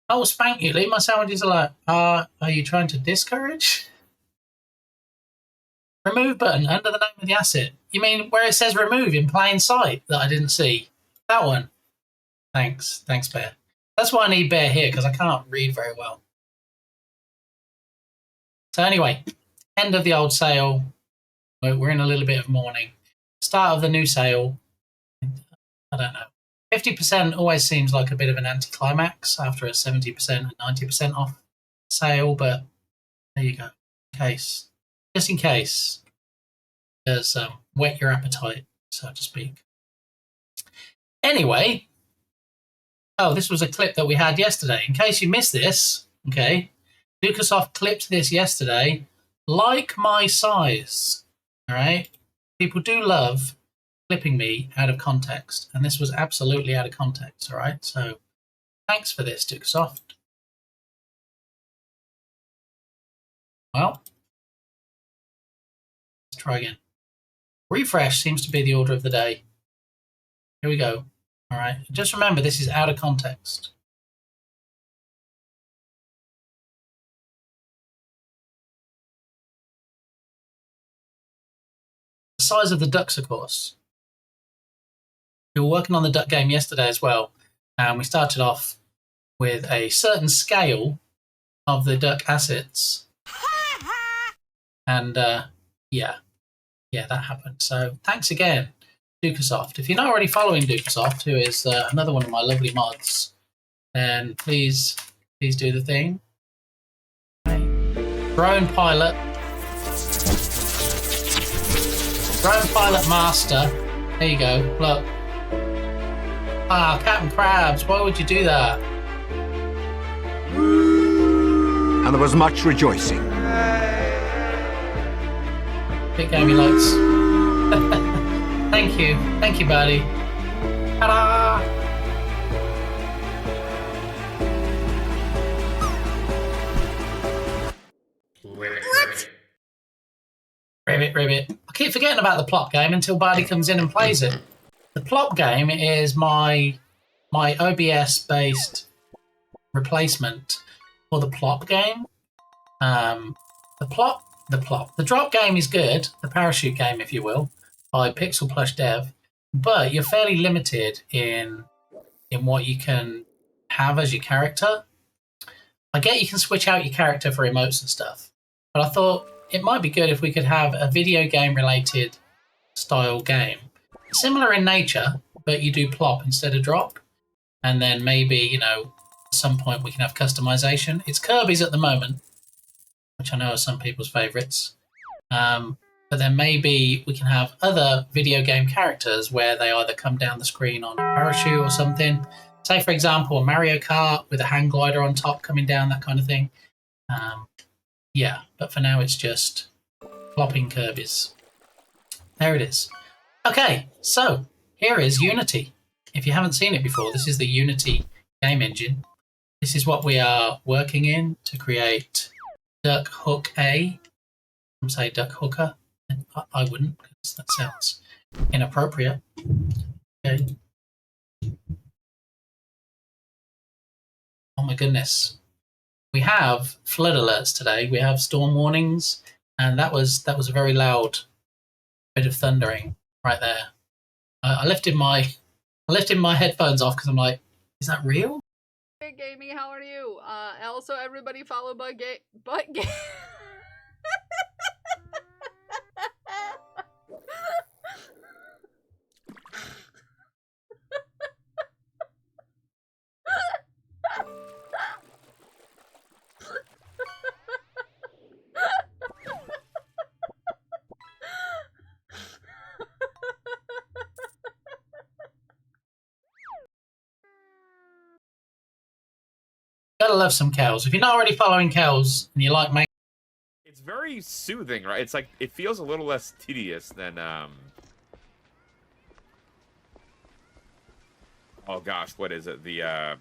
I will spank you. Leave my sandwiches alone. Are you trying to discourage? Remove button under the name of the asset. You mean where it says remove in plain sight that I didn't see? That one. Thanks, Bear. That's why I need Bear here, because I can't read very well. So anyway, end of the old sale. We're in a little bit of mourning. Start of the new sale. I don't know. 50% always seems like a bit of an anticlimax after a 70% and 90% off sale, but there you go. Just in case there's whet your appetite, so to speak. Anyway, this was a clip that we had yesterday. In case you missed this, okay, Lucasoft clipped this yesterday, like my size, all right? People do love clipping me out of context, and this was absolutely out of context, all right? So thanks for this, Lucasoft. Well, try again. Refresh seems to be the order of the day. Here we go. All right. Just remember, this is out of context. The size of the ducks, of course. We were working on the duck game yesterday as well, and we started off with a certain scale of the duck assets. And yeah, that happened. So thanks again, Dukasoft. If you're not already following Dukasoft, who is another one of my lovely mods, then please do the thing. Drone pilot master. There you go. Look. Ah, Captain Krabs. Why would you do that? And there was much rejoicing. Big game he likes. Thank you, buddy. Ta-da! Ribbit. I keep forgetting about the plot game until Bardi comes in and plays it. The plot game is my OBS-based replacement for the plot game. The drop game is good, the parachute game, if you will, by Pixel Plush Dev, but you're fairly limited in what you can have as your character. I get you can switch out your character for emotes and stuff, but I thought it might be good if we could have a video game related style game. Similar in nature, but you do plop instead of drop. And then maybe, at some point we can have customization. It's Kirby's at the moment, which I know are some people's favorites. But then maybe we can have other video game characters where they either come down the screen on a parachute or something. Say, for example, a Mario Kart with a hang glider on top coming down, that kind of thing. Yeah, but for now it's just plopping Kirby's. There it is. Okay, so here is Unity. If you haven't seen it before, this is the Unity game engine. This is what we are working in to create Duck Hook A. Some say Duck Hooker. I wouldn't, because that sounds inappropriate. Okay. Oh my goodness. We have flood alerts today. We have storm warnings, and that was a very loud bit of thundering right there. I lifted my headphones off because I'm like, is that real? Hey, Gamey, how are you? Also, everybody follow Butt Game. Gotta love some Kells. If you're not already following Kells and you like making, it's very soothing, right? It's like it feels a little less tedious than oh gosh, what is it? The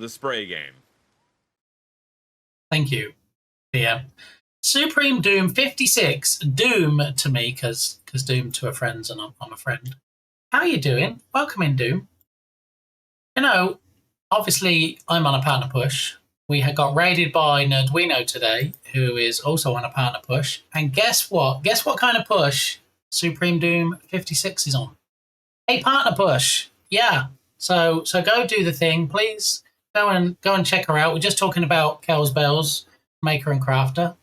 spray game. Thank you. Yeah. Supreme Doom 56. Doom to me, because Doom to a friend's and I'm a friend. How are you doing? Welcome in, Doom. Obviously, I'm on a partner push. We had got raided by Nerdwino today, who is also on a partner push. And guess what? Guess what kind of push Supreme Doom 56 is on? A partner push. Yeah. So go do the thing, please. Go and check her out. We're just talking about Kells Bells, Maker and Crafter.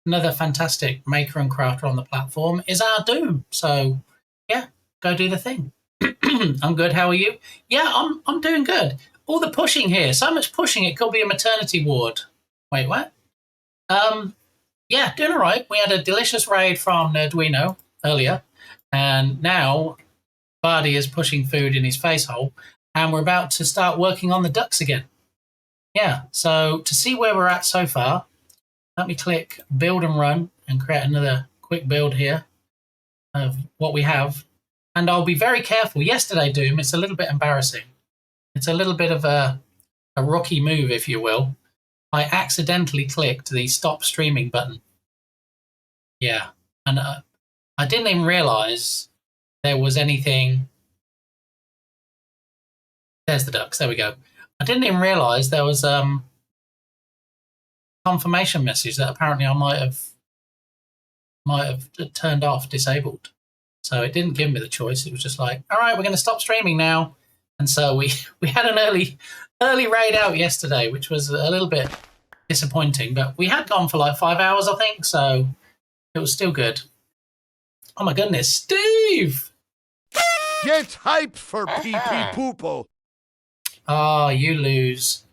Another fantastic Maker and Crafter on the platform is our Doom. So yeah, go do the thing. I'm good. How are you? Yeah, I'm doing good. All the pushing here, so much pushing. It could be a maternity ward. Wait, what? Yeah, doing all right. We had a delicious raid from Nerdwino earlier, and now Bardi is pushing food in his face hole, and we're about to start working on the ducks again. Yeah. So to see where we're at so far, let me click build and run and create another quick build here of what we have. And I'll be very careful. Yesterday, Doom, it's a little bit embarrassing. It's a little bit of a rookie move, if you will. I accidentally clicked the stop streaming button. Yeah, and I didn't even realise there was anything. There's the ducks. There we go. I didn't even realise there was confirmation message that apparently I might have turned off, disabled. So it didn't give me the choice. It was just like, all right, we're going to stop streaming now. And so we had an early raid out yesterday, which was a little bit disappointing. But we had gone for like 5 hours, I think. So it was still good. Oh my goodness, Steve! Get hyped for PP Poople. Oh, you lose.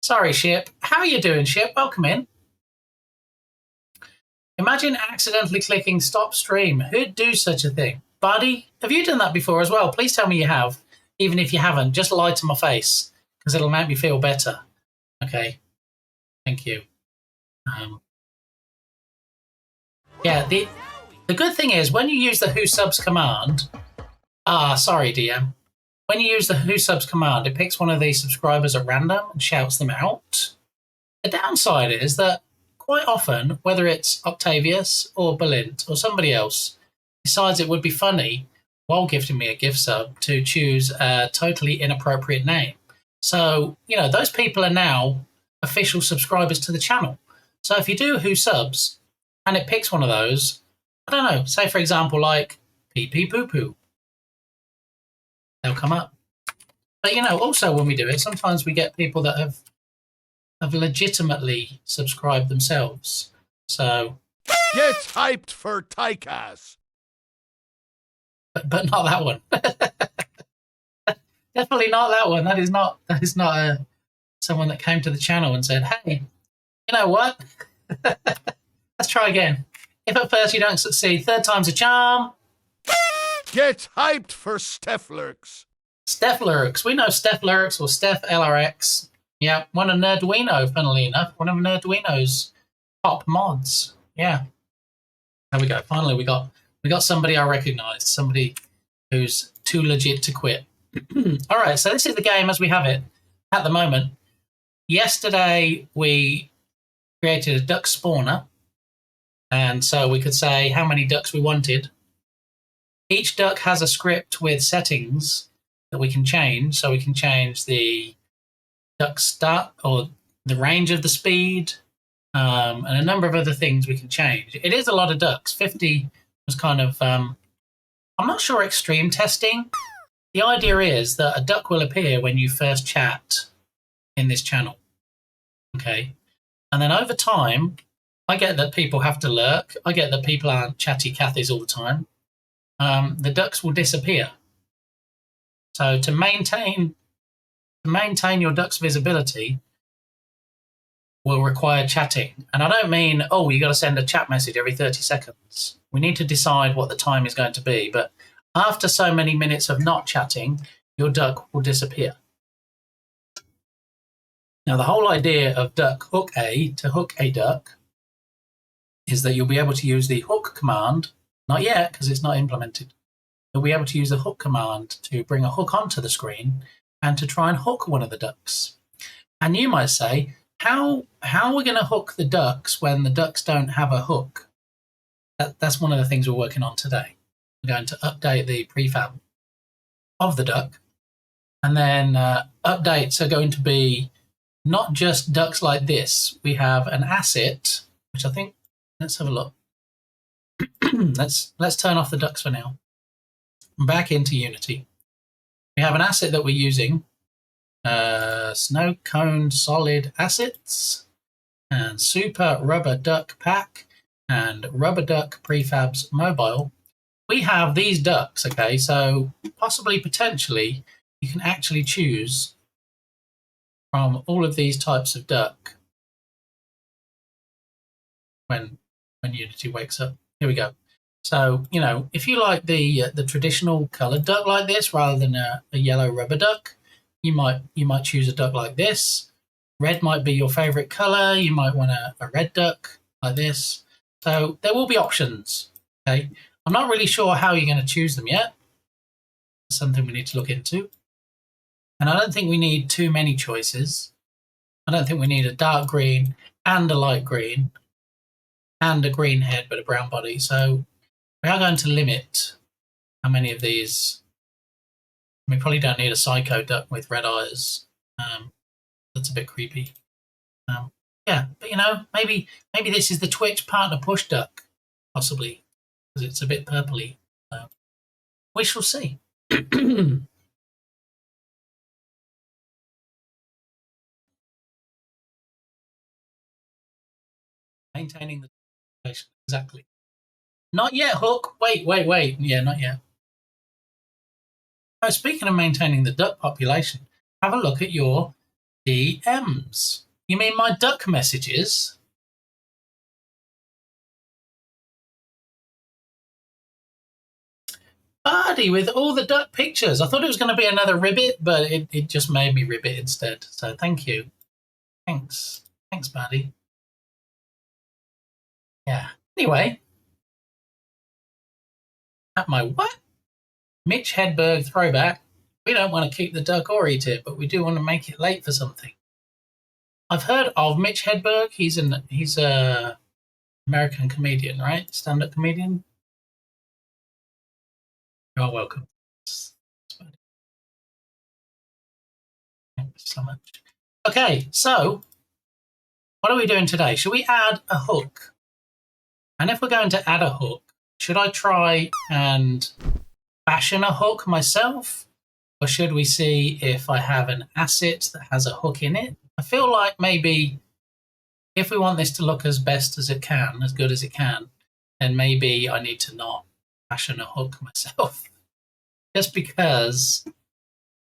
Sorry, Ship. How are you doing, Ship? Welcome in. Imagine accidentally clicking stop stream. Who'd do such a thing? Buddy, have you done that before as well? Please tell me you have. Even if you haven't, just lie to my face, because it'll make me feel better. Okay. Thank you. Yeah, the good thing is when you use the who subs command... sorry, DM. When you use the who subs command, it picks one of these subscribers at random and shouts them out. The downside is that quite often, whether it's Octavius or Balint or somebody else, decides it would be funny, while gifting me a gift sub, to choose a totally inappropriate name. So, those people are now official subscribers to the channel. So if you do who subs, and it picks one of those, I don't know, say for example, like Pee Pee Poo Poo, they'll come up. But, also when we do it, sometimes we get people that have legitimately subscribed themselves. So get hyped for Tykas. But not that one. Definitely not that one. That is not someone that came to the channel and said, "Hey, you know what? Let's try again. If at first you don't succeed, third time's a charm." Get hyped for Stephlurks. Stephlurks. We know Stephlurks or Steph LRX. Yeah, one of Nerduino, funnily enough. One of Nerduino's top mods. Yeah. There we go. Finally, we got somebody I recognise. Somebody who's too legit to quit. All right, so this is the game as we have it at the moment. Yesterday, we created a duck spawner. And so we could say how many ducks we wanted. Each duck has a script with settings that we can change. So we can change the duck start or the range of the speed and a number of other things we can change. It is a lot of ducks. 50 was kind of, I'm not sure, extreme testing. The idea is that a duck will appear when you first chat in this channel. Okay. And then over time, I get that people have to lurk. I get that people aren't chatty Cathys all the time. The ducks will disappear. So to maintain your duck's visibility will require chatting. And I don't mean, you got to send a chat message every 30 seconds. We need to decide what the time is going to be. But after so many minutes of not chatting, your duck will disappear. Now, the whole idea of duck hook A to hook a duck is that you'll be able to use the hook command, not yet because it's not implemented. You'll be able to use the hook command to bring a hook onto the screen and to try and hook one of the ducks. And you might say, how are we going to hook the ducks when the ducks don't have a hook? That's one of the things we're working on today. We're going to update the prefab of the duck. And then updates are going to be not just ducks like this. We have an asset, which I think, let's have a look. Let's turn off the ducks for now. Back into Unity. We have an asset that we're using. Snow Cone Solid Assets and Super Rubber Duck Pack and Rubber Duck Prefabs Mobile. We have these ducks, okay, so potentially, you can actually choose from all of these types of duck when Unity wakes up. Here we go. So, if you like the traditional coloured duck like this rather than a yellow rubber duck, you might choose a duck like this. Red might be your favourite colour. You might want a red duck like this. So there will be options. Okay, I'm not really sure how you're going to choose them yet. It's something we need to look into. And I don't think we need too many choices. I don't think we need a dark green and a light green and a green head but a brown body. So we are going to limit how many of these. We probably don't need a psycho duck with red eyes. That's a bit creepy. Yeah, but maybe this is the Twitch partner push duck, possibly, because it's a bit purpley. So we shall see. Maintaining the population, exactly. Not yet, Hook. Wait. Yeah, not yet. Oh, speaking of maintaining the duck population, have a look at your DMs. You mean my duck messages? Party with all the duck pictures. I thought it was going to be another ribbit, but it just made me ribbit instead. So thank you. Thanks, buddy. Yeah. Anyway, at my what? Mitch Hedberg throwback. We don't want to keep the duck or eat it, but we do want to make it late for something. I've heard of Mitch Hedberg. He's a American comedian, right? Stand-up comedian. You're welcome. Thanks so much. Okay, so what are we doing today? Should we add a hook? And if we're going to add a hook, should I try and fashion a hook myself? Or should we see if I have an asset that has a hook in it? I feel like maybe if we want this to look as best as it can, as good as it can, then maybe I need to not fashion a hook myself. Just because,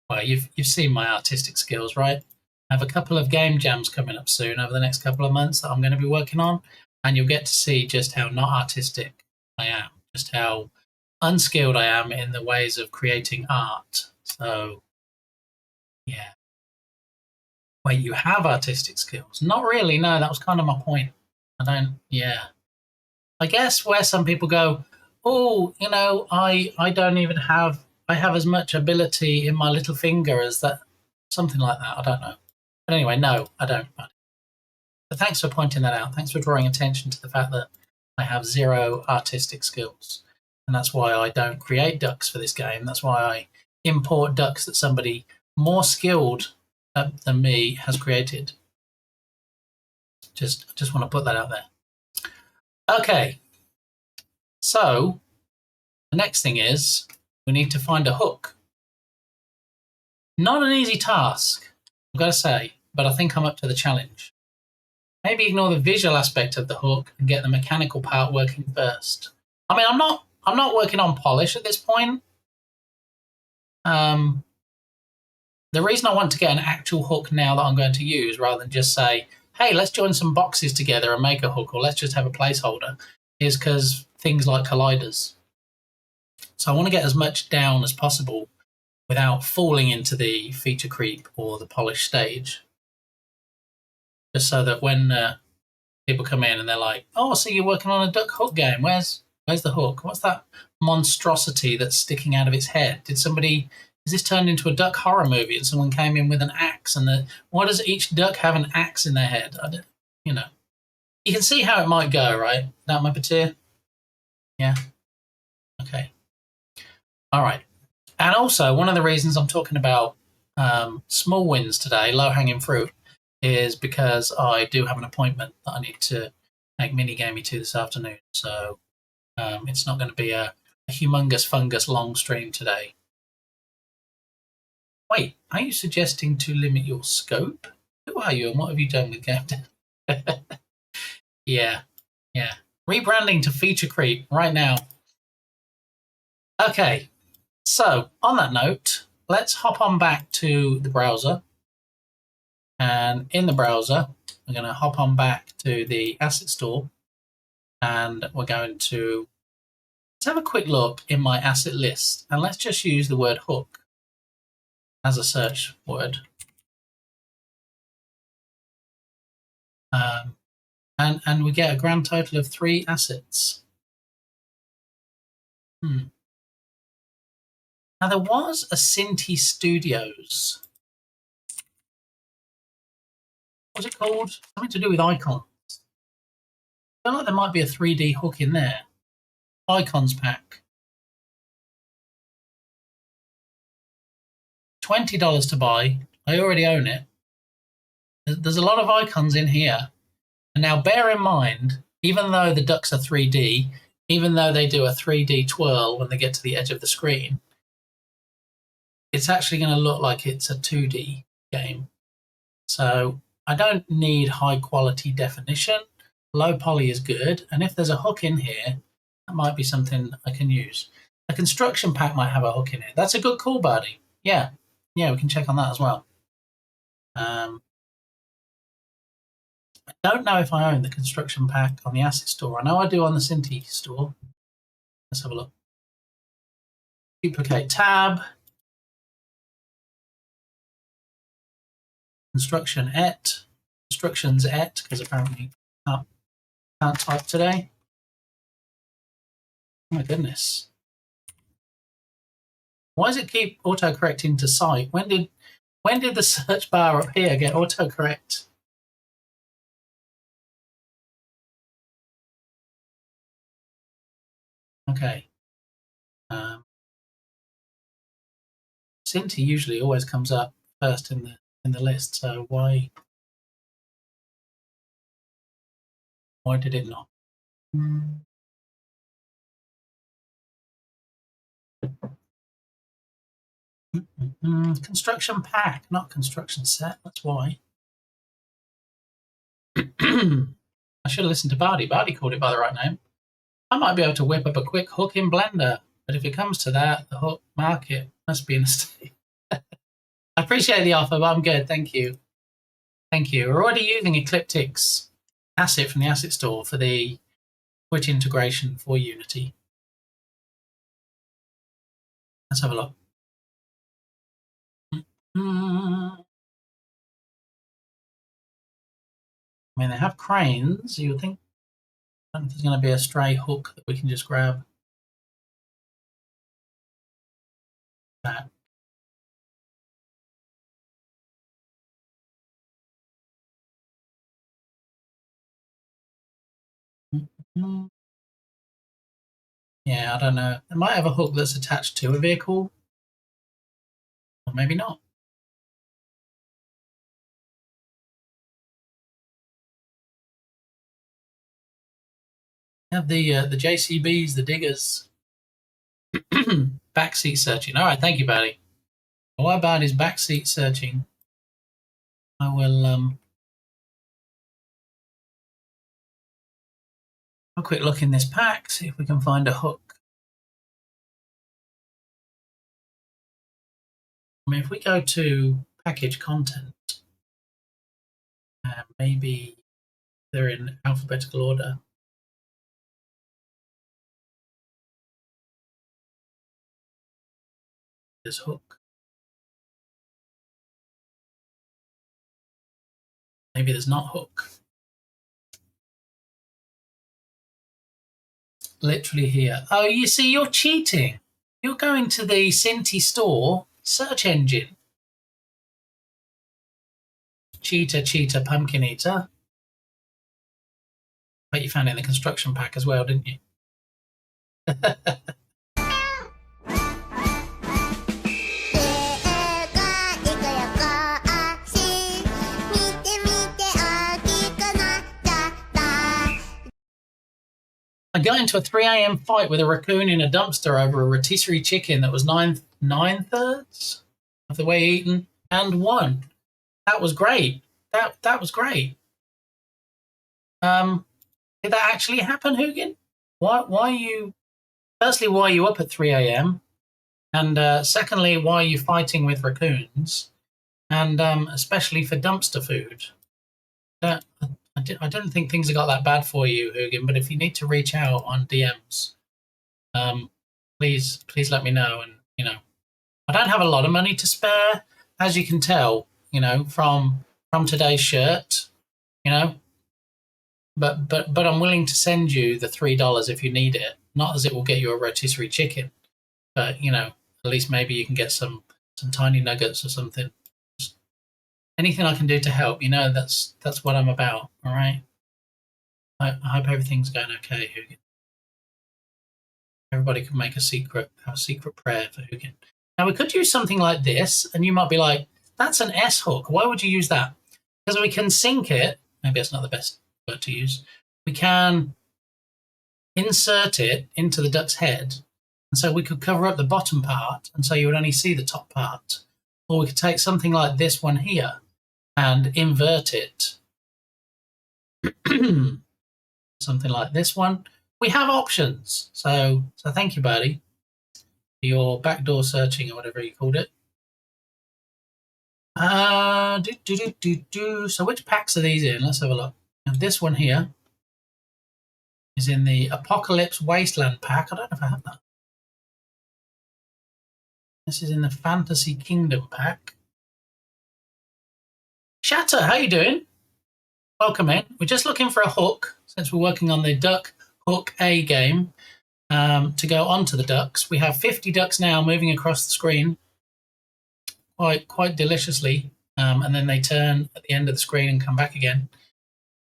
well, you've seen my artistic skills, right? I have a couple of game jams coming up soon over the next couple of months that I'm going to be working on, and you'll get to see just how not artistic I am, just how unskilled I am in the ways of creating art. So, yeah. Wait, you have artistic skills? Not really, no, that was kind of my point. Yeah. I guess where some people go, oh, I don't even have, I have as much ability in my little finger as that, something like that, I don't know. But anyway, no, I don't. But thanks for pointing that out. Thanks for drawing attention to the fact that I have zero artistic skills. And that's why I don't create ducks for this game. That's why I import ducks that somebody more skilled than me has created. Just want to put that out there. Okay. So the next thing is we need to find a hook. Not an easy task, I've got to say, but I think I'm up to the challenge. Maybe ignore the visual aspect of the hook and get the mechanical part working first. I mean, I'm not working on polish at this point. The reason I want to get an actual hook now that I'm going to use, rather than just say, hey, let's join some boxes together and make a hook, or let's just have a placeholder, is because things like colliders. So I want to get as much down as possible without falling into the feature creep or the polish stage. Just so that when people come in and they're like, oh, so you're working on a duck hook game. Where's the hook? What's that monstrosity that's sticking out of its head? Is this turned into a duck horror movie and someone came in with an axe? And why does each duck have an axe in their head? You can see how it might go, right? That my patir? Yeah. Okay. All right. And also, one of the reasons I'm talking about small wins today, low-hanging fruit, is because I do have an appointment that I need to make minigamey to this afternoon. So it's not going to be a humongous fungus long stream today. Wait, are you suggesting to limit your scope? Who are you and what have you done with game? Yeah. Rebranding to feature creep right now. Okay, so on that note, let's hop on back to the browser. And in the browser, we're going to hop on back to the asset store. And we're going to let's have a quick look in my asset list. And let's just use the word hook as a search word. And we get a grand total of 3 assets. Now, there was a Cinti Studios. What's it called? Something to do with icons. I feel like there might be a 3D hook in there. Icons pack. $20 to buy. I already own it. There's a lot of icons in here. And now bear in mind, even though the ducks are 3D, even though they do a 3D twirl when they get to the edge of the screen, it's actually going to look like it's a 2D game. So I don't need high quality definition. Low poly is good. And if there's a hook in here, that might be something I can use. A construction pack might have a hook in it. That's a good call, Birdie. Yeah. Yeah, we can check on that as well. I don't know if I own the construction pack on the Asset Store. I know I do on the Cinti Store. Let's have a look. Duplicate tab. Constructions et, because apparently I can't type today. Oh my goodness. Why does it keep autocorrecting to site? When did the search bar up here get autocorrect? Okay. Cinti usually always comes up first in the list, so why did it not? Construction pack, not construction set. That's why. I should have listened to Bardi. Bardi called it by the right name. I might be able to whip up a quick hook in Blender, but if it comes to that, the hook market must be in a state. I appreciate the offer, but I'm good. Thank you. Thank you. We're already using Ecliptic's asset from the Asset Store for the Twitch integration for Unity. Let's have a look. I mean, they have cranes. You would think there's going to be a stray hook that we can just grab. That. Yeah, I don't know. It might have a hook that's attached to a vehicle, or maybe not. Have the JCBs, the diggers, backseat searching. All right, thank you, Barry. What about his backseat searching? I will have a quick look in this pack, see if we can find a hook. I mean, if we go to package content, maybe they're in alphabetical order. There's hook. Maybe there's not hook. Literally here. Oh, you see, you're cheating. You're going to the Cinti Store search engine. Cheater, pumpkin eater. But you found it in the construction pack as well, didn't you? I got into a 3 a.m. fight with a raccoon in a dumpster over a rotisserie chicken that was nine-thirds of the way eaten and won. That was great. That was great. Did that actually happen, Hugin? Why are you? Firstly, why are you up at 3 a.m.? And secondly, why are you fighting with raccoons? And especially for dumpster food. I don't think things have got that bad for you, Hugin. But if you need to reach out on DMs, please let me know. And I don't have a lot of money to spare, as you can tell. From today's shirt. But I'm willing to send you the $3 if you need it. Not as it will get you a rotisserie chicken, but at least maybe you can get some tiny nuggets or something. Just anything I can do to help, you know, that's what I'm about. All right. I hope everything's going okay, Hugin. Everybody can have a secret prayer for Hugin. Now we could use something like this, and you might be like, "That's an S hook. Why would you use that?" Because we can sink it. Maybe that's not the best word to use. We can insert it into the duck's head, and so we could cover up the bottom part, and so you would only see the top part. Or we could take something like this one here and invert it. Something like this one. We have options. So thank you, buddy, for your backdoor searching or whatever you called it. So which packs are these in? Let's have a look. Now, this one here is in the Apocalypse Wasteland pack. I don't know if I have that. This is in the Fantasy Kingdom pack. Shatter, how you doing? Welcome in. We're just looking for a hook, since we're working on the Duck Hook A game, to go onto the ducks. We have 50 ducks now moving across the screen quite deliciously, and then they turn at the end of the screen and come back again.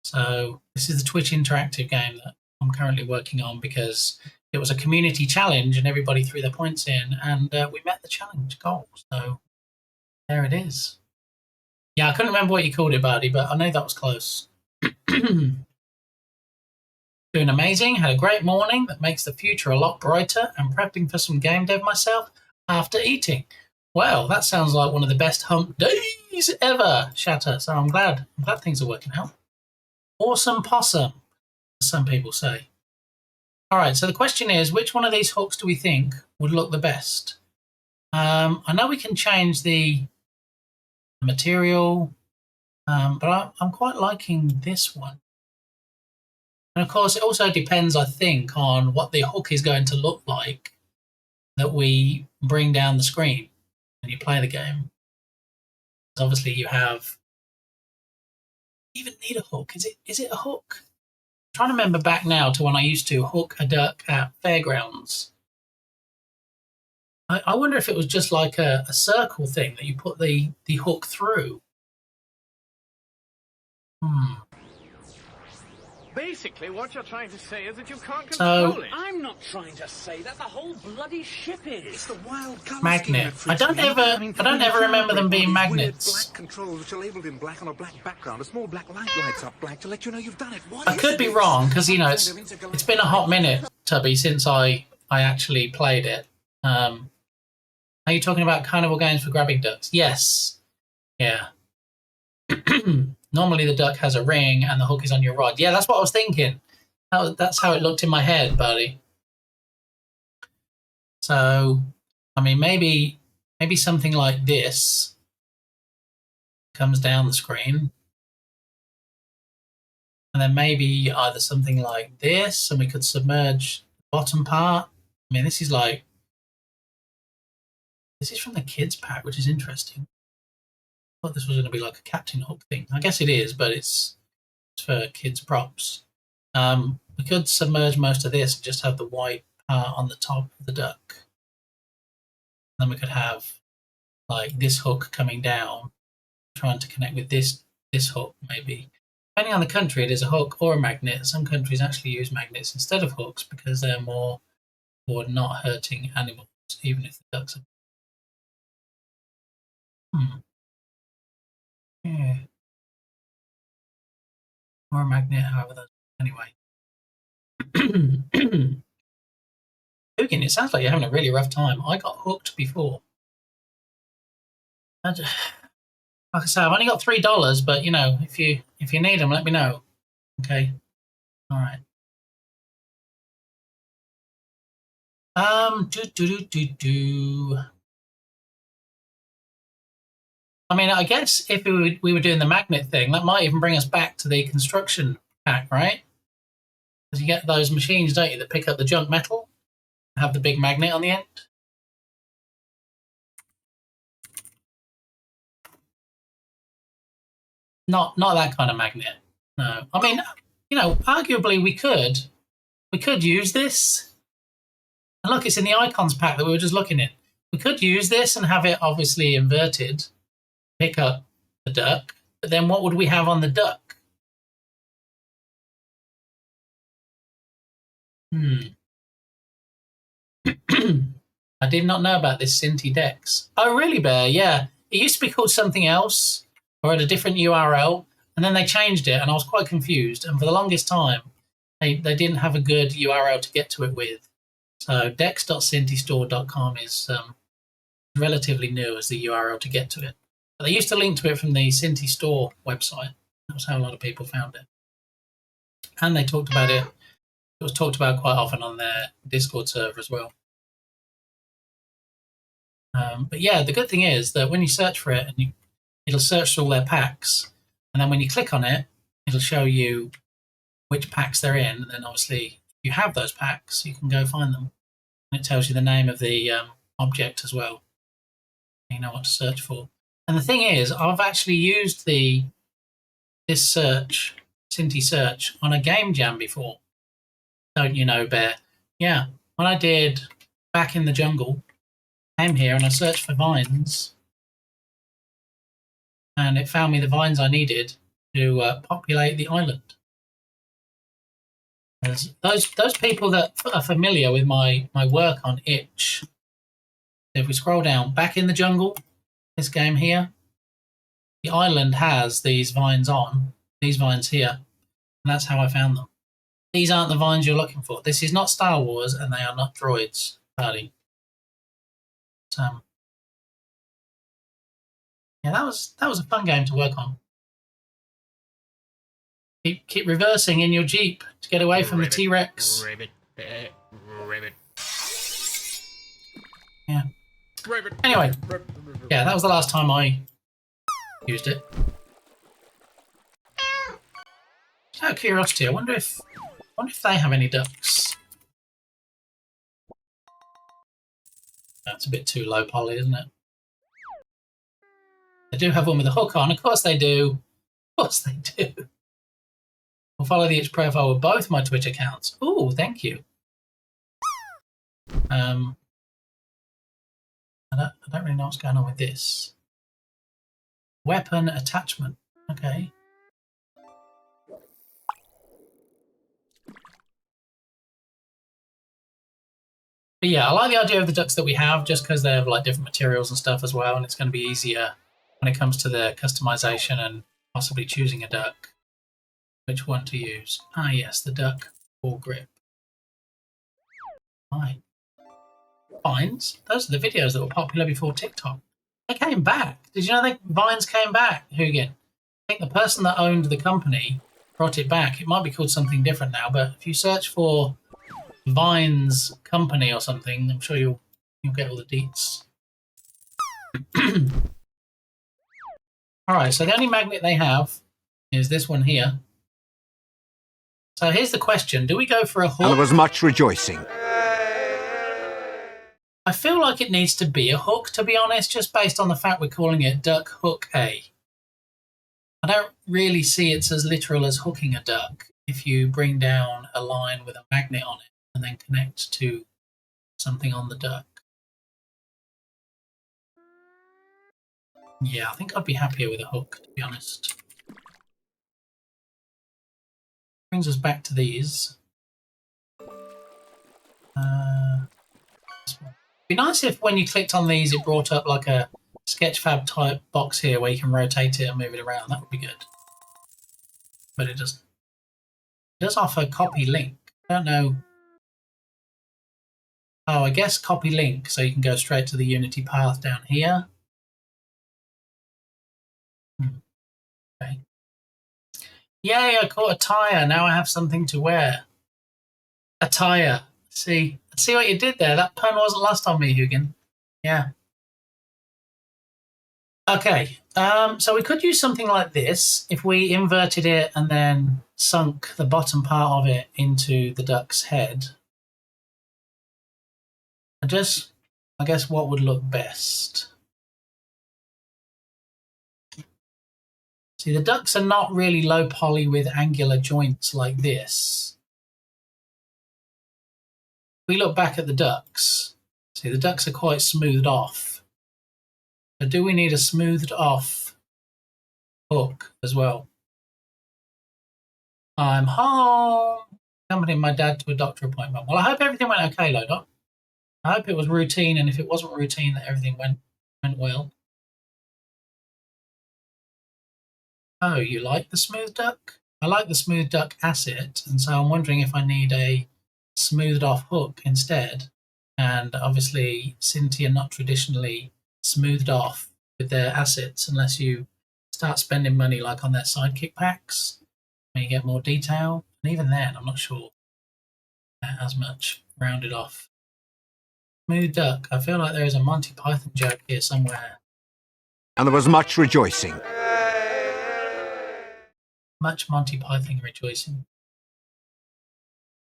So this is the Twitch interactive game that I'm currently working on because it was a community challenge and everybody threw their points in, and we met the challenge goal. So there it is. Yeah, I couldn't remember what you called it, buddy, but I know that was close. Doing amazing. Had a great morning that makes the future a lot brighter, and prepping for some game dev myself after eating. Well, that sounds like one of the best hump days ever, Shatter. So I'm glad things are working out. Awesome possum, as some people say. All right, so the question is, which one of these hooks do we think would look the best? I know we can change the material, but I'm quite liking this one. And of course, it also depends, I think, on what the hook is going to look like that we bring down the screen when you play the game. Obviously, you have. You even need a hook. Is it a hook? I'm trying to remember back now to when I used to hook a duck at fairgrounds. I wonder if it was just like a circle thing that you put the hook through. Basically, what you're trying to say is that you can't So- control it. I'm not trying to say that. The whole bloody ship is. It's the wild colour Magnet. I don't ever remember them being magnets. Black controls which are labelled in black on a black background. A small black light lights up black to let you know you've done it. What I is could be this? wrong because it's been a hot minute, Tubby, since I actually played it. Are you talking about carnival games for grabbing ducks? Yes. Yeah. Normally the duck has a ring and the hook is on your rod. Yeah, that's what I was thinking. That's how it looked in my head, buddy. So, I mean, maybe something like this comes down the screen. And then maybe either something like this, and we could submerge the bottom part. I mean, this is from the kids pack, which is interesting. I thought this was going to be like a Captain Hook thing. I guess it is, but it's for kids props. We could submerge most of this and just have the white part on the top of the duck. Then we could have like this hook coming down, trying to connect with this hook maybe. Depending on the country, it is a hook or a magnet. Some countries actually use magnets instead of hooks because they're more for not hurting animals, even if the ducks are. Yeah. Or a magnet, however that. Anyway. Hugin, it sounds like you're having a really rough time. I got hooked before. Like I say, I've only got $3, but you know, if you need them, let me know. Okay. All right. I mean, I guess if we were doing the magnet thing, that might even bring us back to the construction pack, right? Because you get those machines, don't you, that pick up the junk metal, have the big magnet on the end. Not that kind of magnet. No. I mean, you know, arguably we could use this. And look, it's in the icons pack that we were just looking at. We could use this and have it obviously inverted, pick up the duck, but then what would we have on the duck? I did not know about this Cinti Dex. Oh, really, Bear? Yeah. It used to be called something else or at a different URL, and then they changed it, and I was quite confused. And for the longest time, they didn't have a good URL to get to it with. So dex.cintistore.com is relatively new as the URL to get to it. But they used to link to it from the Cinti Store website. That was how a lot of people found it. And they talked about it. It was talked about quite often on their Discord server as well. But yeah, the good thing is that when you search for it, and it'll search all their packs, and then when you click on it, it'll show you which packs they're in. And then obviously, if you have those packs, you can go find them. And it tells you the name of the object as well. You know what to search for. And the thing is, I've actually used this search, Cinti search, on a game jam before. Don't you know, Bear? Yeah, when I did Back in the Jungle, I came here and I searched for vines, and it found me the vines I needed to populate the island. Those people that are familiar with my work on Itch, if we scroll down, Back in the Jungle, this game here, the island has these vines on, these vines here, and that's how I found them. These aren't the vines you're looking for. This is not Star Wars, and they are not droids, buddy. Yeah, that was a fun game to work on. Keep reversing in your Jeep to get away from the T-Rex. Ribbit. Yeah. Anyway, yeah, that was the last time I used it. Out of curiosity, I wonder if they have any ducks. That's a bit too low poly, isn't it? They do have one with a hook on. Of course they do. Of course they do. I'll follow the Itch profile with both my Twitch accounts. Ooh, thank you. I don't really know what's going on with this. Weapon attachment. Okay. But yeah, I like the idea of the ducks that we have, just because they have like different materials and stuff as well, and it's going to be easier when it comes to the customization and possibly choosing a duck. Which one to use? Ah, yes, the duck ball grip. Right. Vines? Those are the videos that were popular before TikTok. They came back. Did you know that Vines came back, Hugin? I think the person that owned the company brought it back. It might be called something different now, but if you search for Vines Company or something, I'm sure you'll get all the deets. Alright, so the only magnet they have is this one here. So here's the question. Do we go for a hook? And there was much rejoicing. I feel like it needs to be a hook, to be honest, just based on the fact we're calling it Duck Hook A. I don't really see it as literal as hooking a duck if you bring down a line with a magnet on it and then connect to something on the duck. Yeah, I think I'd be happier with a hook, to be honest. Brings us back to these. It'd be nice if when you clicked on these, it brought up like a Sketchfab type box here where you can rotate it and move it around. That would be good. But it doesn't. It does offer copy link. I don't know. Oh, I guess copy link, so you can go straight to the Unity path down here. Okay. Yay, I caught a tire. Now I have something to wear. A tire. See what you did there? That pun wasn't lost on me, Hugin. Yeah. Okay, so we could use something like this if we inverted it and then sunk the bottom part of it into the duck's head. I guess what would look best? See, the ducks are not really low poly with angular joints like this. If we look back at the ducks, see, the ducks are quite smoothed off. So do we need a smoothed off hook as well. I'm home. Accompanying my dad to a doctor appointment. Well, I hope everything went okay, Lodot. I hope it was routine, and if it wasn't routine, that everything went well. Oh, you like the smooth duck? I like the smooth duck asset, and so I'm wondering if I need a smoothed off hook instead. And obviously, Cynthia not traditionally smoothed off with their assets unless you start spending money like on their sidekick packs, where you get more detail. And even then, I'm not sure as much rounded off. Smooth duck. I feel like there is a Monty Python joke here somewhere. And there was much rejoicing. Much Monty Python rejoicing.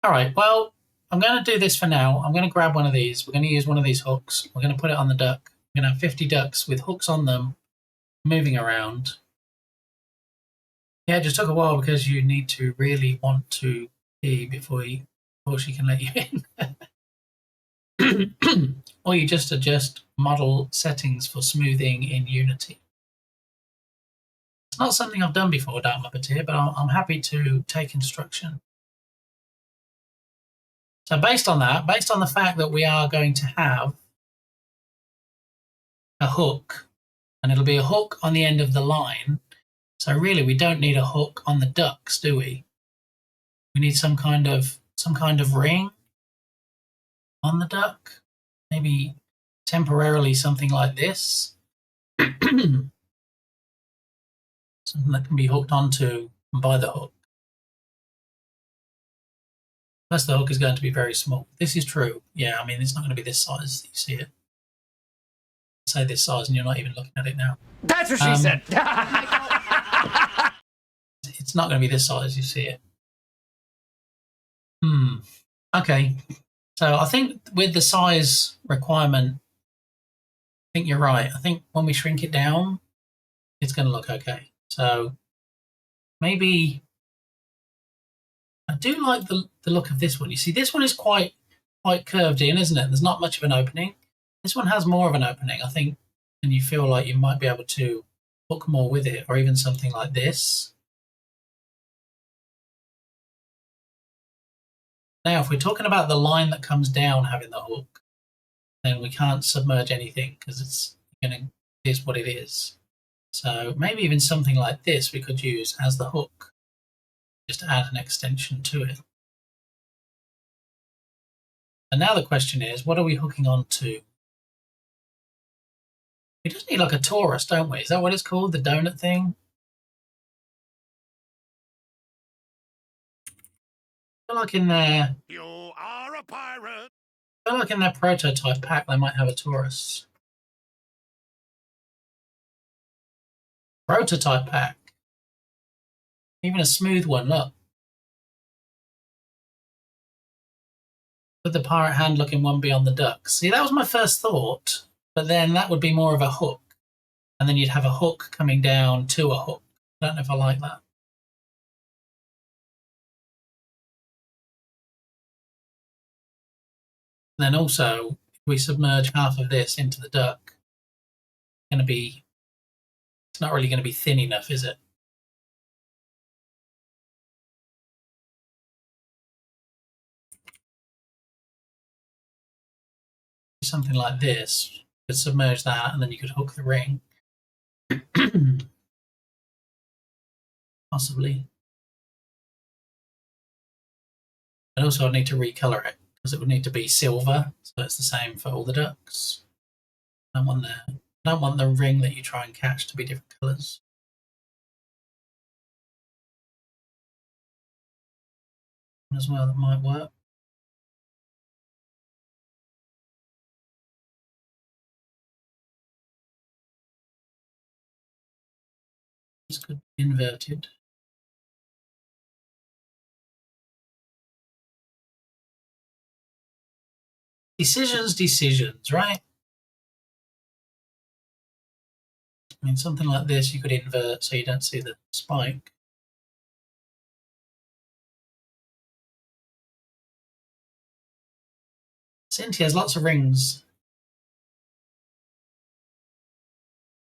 All right, well, I'm going to do this for now. I'm going to grab one of these. We're going to use one of these hooks. We're going to put it on the duck. We're going to have 50 ducks with hooks on them, moving around. Yeah, it just took a while because you need to really want to pee before she can let you in. Or you just adjust model settings for smoothing in Unity. It's not something I've done before, Dark Muppeteer, but I'm happy to take instruction. So based on that, based on the fact that we are going to have a hook, and it'll be a hook on the end of the line, so really we don't need a hook on the ducks, do we? We need some kind of ring on the duck, maybe temporarily something like this. Something that can be hooked onto by the hook. Unless the hook is going to be very small. This is true. Yeah, I mean, it's not going to be this size. You see it. Say this size and you're not even looking at it now. That's what she said. It's not going to be this size. You see it. Okay. So I think with the size requirement, I think you're right. I think when we shrink it down, it's going to look okay. So maybe... I do like the look of this one. You see, this one is quite curved in, isn't it? There's not much of an opening. This one has more of an opening, I think, and you feel like you might be able to hook more with it, or even something like this. Now, if we're talking about the line that comes down having the hook, then we can't submerge anything because it is what it is. So maybe even something like this we could use as the hook. Just add an extension to it. And now the question is, what are we hooking on to? We just need like a torus, don't we? Is that what it's called? The donut thing? I feel like in their... You are a pirate! I feel like in their prototype pack they might have a torus. Prototype pack. Even a smooth one, look. With the pirate hand looking one beyond the duck. See, that was my first thought, but then that would be more of a hook. And then you'd have a hook coming down to a hook. I don't know if I like that. And then also, if we submerge half of this into the duck, it's not really going to be thin enough, is it? Something like this, you could submerge that and then you could hook the ring. Possibly. And also I'd need to recolor it because it would need to be silver, so it's the same for all the ducks. I don't want the ring that you try and catch to be different colours. As well, that might work. This could be inverted. Decisions, right? I mean, something like this you could invert so you don't see the spike. Cynthia has lots of rings.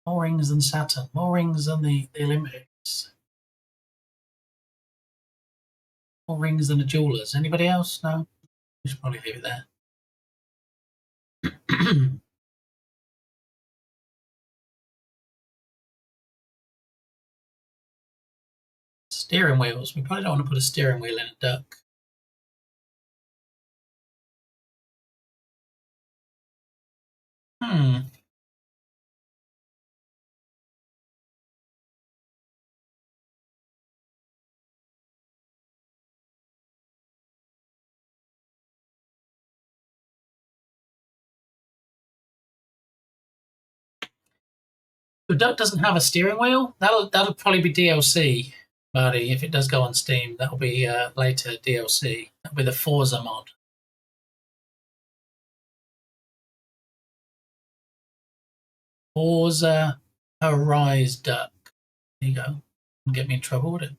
More rings than Saturn. More rings than the Olympic. More rings than a jeweler's. Anybody else? No? We should probably leave it there. Steering wheels. We probably don't want to put a steering wheel in a duck. The duck doesn't have a steering wheel. That'll probably be DLC, Marty. If it does go on Steam, that'll be later DLC. That'll be the Forza mod. Forza Horizon Duck. There you go. Don't get me in trouble with it.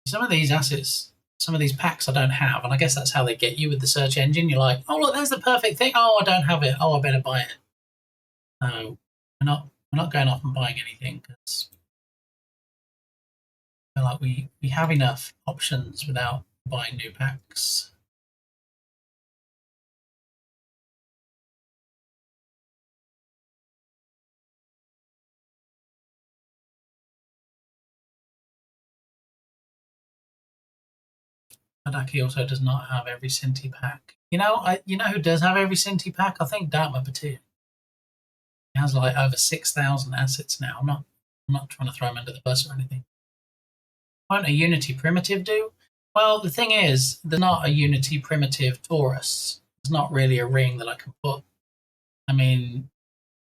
Some of these assets, some of these packs I don't have, and I guess that's how they get you with the search engine. You're like, oh look, there's the perfect thing. Oh, I don't have it. Oh, I better buy it. No, we're not going off and buying anything because I feel like we have enough options without buying new packs. Hadaki also does not have every Cinti pack. You know who does have every Cinti pack? I think Dartma Batu. He has like over 6,000 assets now. I'm not trying to throw him under the bus or anything. Won't a Unity primitive do? Well, the thing is, there's not a Unity primitive Taurus. There's not really a ring that I can put. I mean,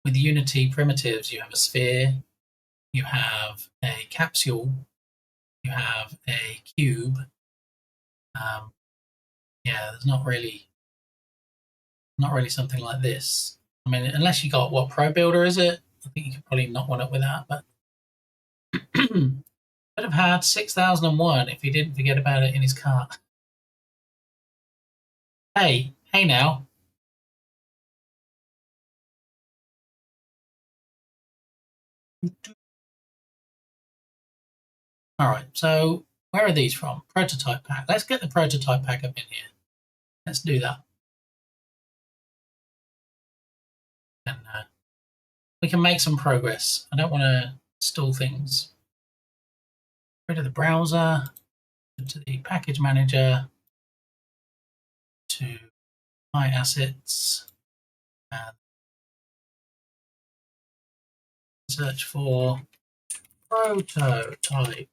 with Unity primitives, you have a sphere, you have a capsule, you have a cube. Yeah, there's not really something like this. I mean, unless you got what Pro Builder is it? I think you could probably knock one up with that. But could have had 6001 if he didn't forget about it in his cart. Hey now. All right, so where are these from? Prototype pack. Let's get the prototype pack up in here. Let's do that. And we can make some progress. I don't want to stall things. Go to the browser, go to the package manager, to my assets, and search for prototype.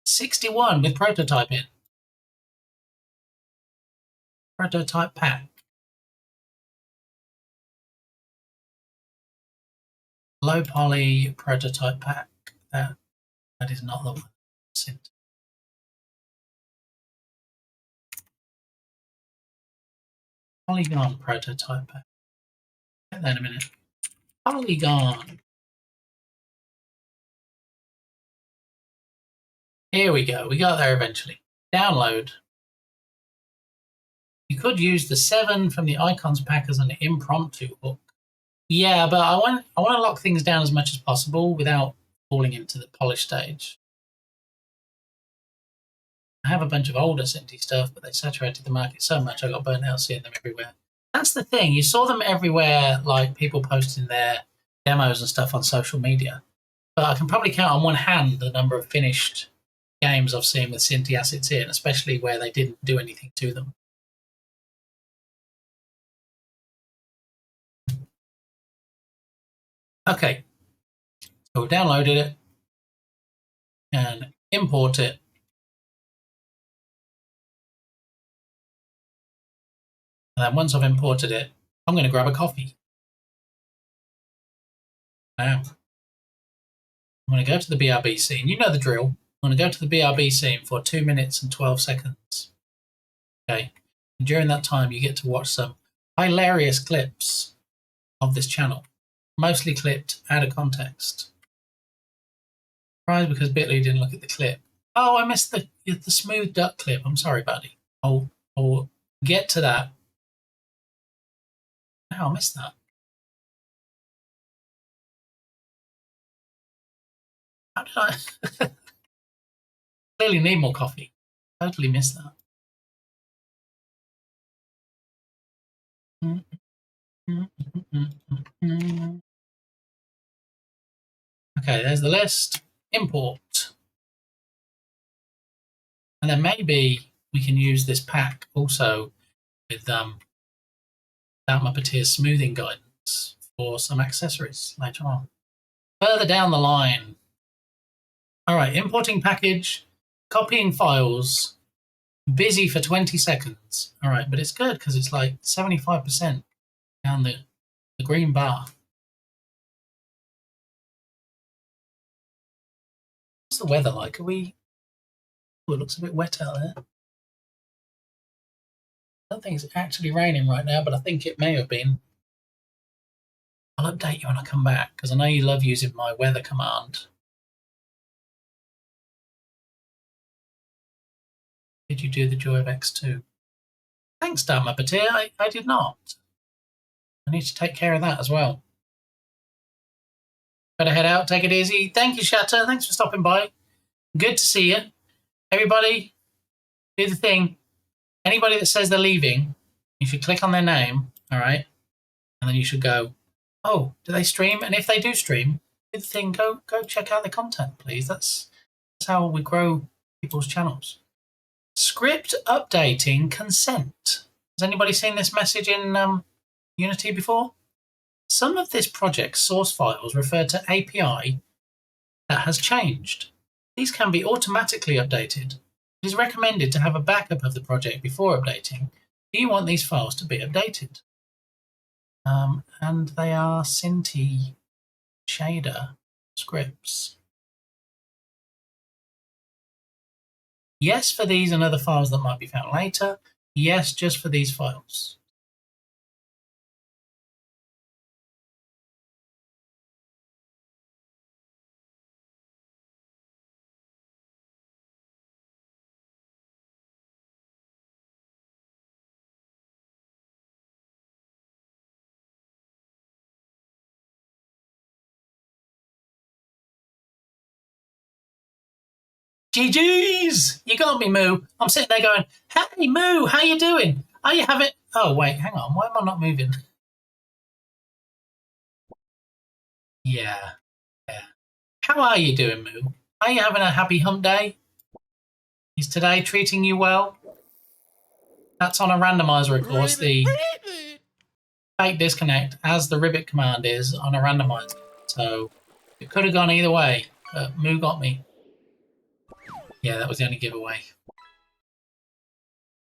$61 with prototype in. Prototype pack. Low poly prototype pack. That is not the one. Polygon prototype pack. Get that in a minute. Polygon. Here we go. We got there eventually. Download. You could use the 7 from the icons pack as an impromptu hook. Yeah, but I want to lock things down as much as possible without falling into the polish stage. I have a bunch of older Cinti stuff, but they saturated the market so much I got burnt out seeing them everywhere. That's the thing. You saw them everywhere, like people posting their demos and stuff on social media. But I can probably count on one hand the number of finished games I've seen with Cinti assets in, especially where they didn't do anything to them. Okay, so we've downloaded it and import it. And then once I've imported it, I'm going to grab a coffee. Now, I'm going to go to the BRB scene. You know the drill. I'm going to go to the BRB scene for 2 minutes and 12 seconds. Okay, and during that time, you get to watch some hilarious clips of this channel, mostly clipped out of context. Surprised because Bitly didn't look at the clip. Oh, I missed the smooth duck clip. I'm sorry, buddy. I'll get to that. Oh, I missed that. How did I? Clearly need more coffee. Totally missed that. Okay, there's the list. Import. And then maybe we can use this pack also with Muppeteer's smoothing guidance for some accessories later on. Further down the line. All right, importing package, copying files, busy for 20 seconds. All right, but it's good because it's like 75% down the green bar. What's the weather like? Are we... Oh, it looks a bit wet out there. I don't think it's actually raining right now, but I think it may have been. I'll update you when I come back, because I know you love using my weather command. Did you do the Joy of X2? Thanks, Dan Muppeteer. I did not. I need to take care of that as well. Better head out, take it easy. Thank you, Shatter. Thanks for stopping by. Good to see you. Everybody, do the thing. Anybody that says they're leaving, you should click on their name, all right? And then you should go, oh, do they stream? And if they do stream, do the thing, go check out the content, please. That's how we grow people's channels. Script updating consent. Has anybody seen this message in Unity before? Some of this project's source files refer to API that has changed. These can be automatically updated. It is recommended to have a backup of the project before updating. Do you want these files to be updated? And they are Cinti shader scripts. Yes for these and other files that might be found later. Yes, just for these files. GG's! You got me, Moo. I'm sitting there going, hey, Moo, how you doing? Are you having... Oh, wait, hang on. Why am I not moving? Yeah. How are you doing, Moo? Are you having a happy hump day? Is today treating you well? That's on a randomizer, of course. The fake disconnect, as the ribbit command is, on a randomizer. So it could have gone either way, but Moo got me. Yeah, that was the only giveaway.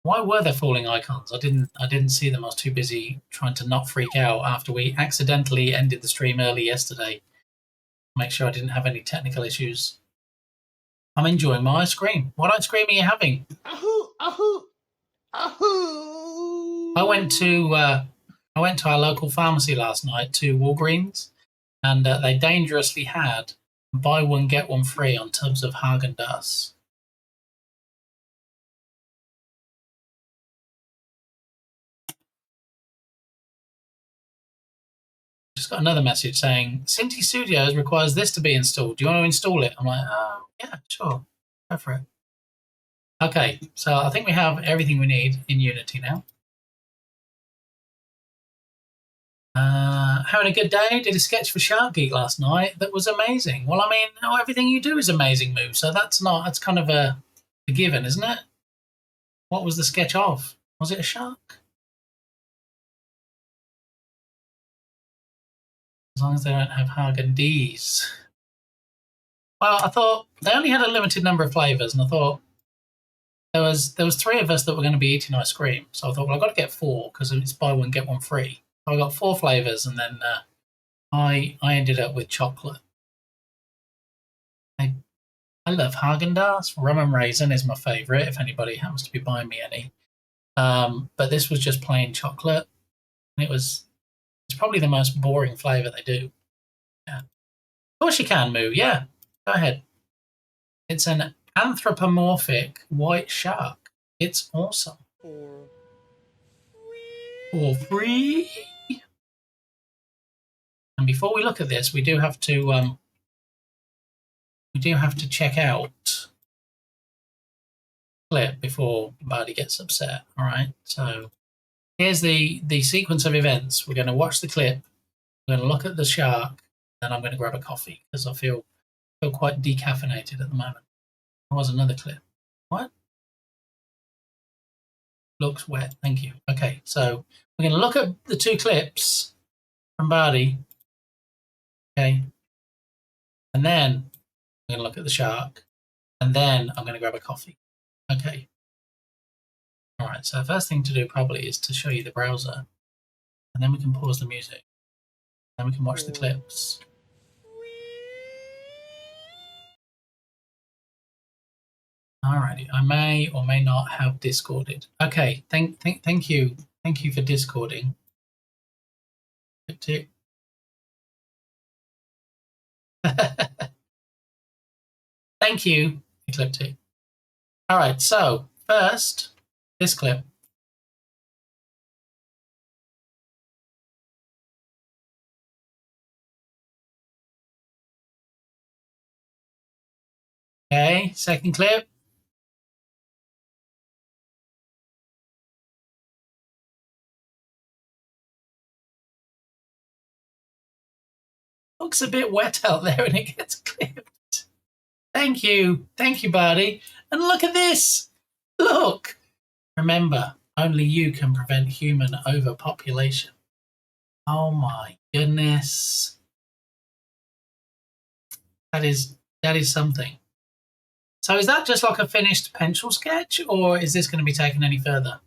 Why were there falling icons? I didn't see them. I was too busy trying to not freak out after we accidentally ended the stream early yesterday. Make sure I didn't have any technical issues. I'm enjoying my ice cream. What ice cream are you having? Ahoo, ahoo, ahoo. I went to our local pharmacy last night, to Walgreens, and they dangerously had buy one get one free on tubs of Haagen-Dazs. Just got another message saying, Cinti Studios requires this to be installed. Do you want to install it? I'm like, oh, yeah, sure. Go for it. Okay, so I think we have everything we need in Unity now. Having a good day. Did a sketch for Shark Geek last night that was amazing. Well, I mean, everything you do is amazing, Moo. So that's kind of a given, isn't it? What was the sketch of? Was it a shark? As long as they don't have Haagen-Dazs. Well, I thought they only had a limited number of flavours, and I thought there was 3 of us that were going to be eating ice cream. So I thought, well, I've got to get 4 because it's buy one get one free. So I got 4 flavours, and then I ended up with chocolate. I love Haagen-Dazs. Rum and raisin is my favourite. If anybody happens to be buying me any, but this was just plain chocolate, and it's probably the most boring flavour they do. Yeah, of course you can, Moo. Yeah, go ahead. It's an anthropomorphic white shark. It's awesome. For free. And before we look at this, we do have to check out clip before Bardi gets upset. All right. So here's the sequence of events. We're going to watch the clip. We're going to look at the shark. Then I'm going to grab a coffee because I feel quite decaffeinated at the moment. There was another clip. What? Looks wet. Thank you. Okay, so we're going to look at the two clips from Bardi. Okay. And then I'm going to look at the shark. And then I'm going to grab a coffee. Okay. All right, so the first thing to do probably is to show you the browser. And then we can pause the music. Then we can watch the clips. Alrighty, I may or may not have discorded. Okay, thank you for discording. Tick. Thank you, Ecliptic. All right, so first, this clip. Okay, second clip. Looks a bit wet out there when it gets clipped. Thank you, Bardi. And look at this. Look. Remember, only you can prevent human overpopulation. Oh my goodness. That is something. So is that just like a finished pencil sketch, or is this going to be taken any further?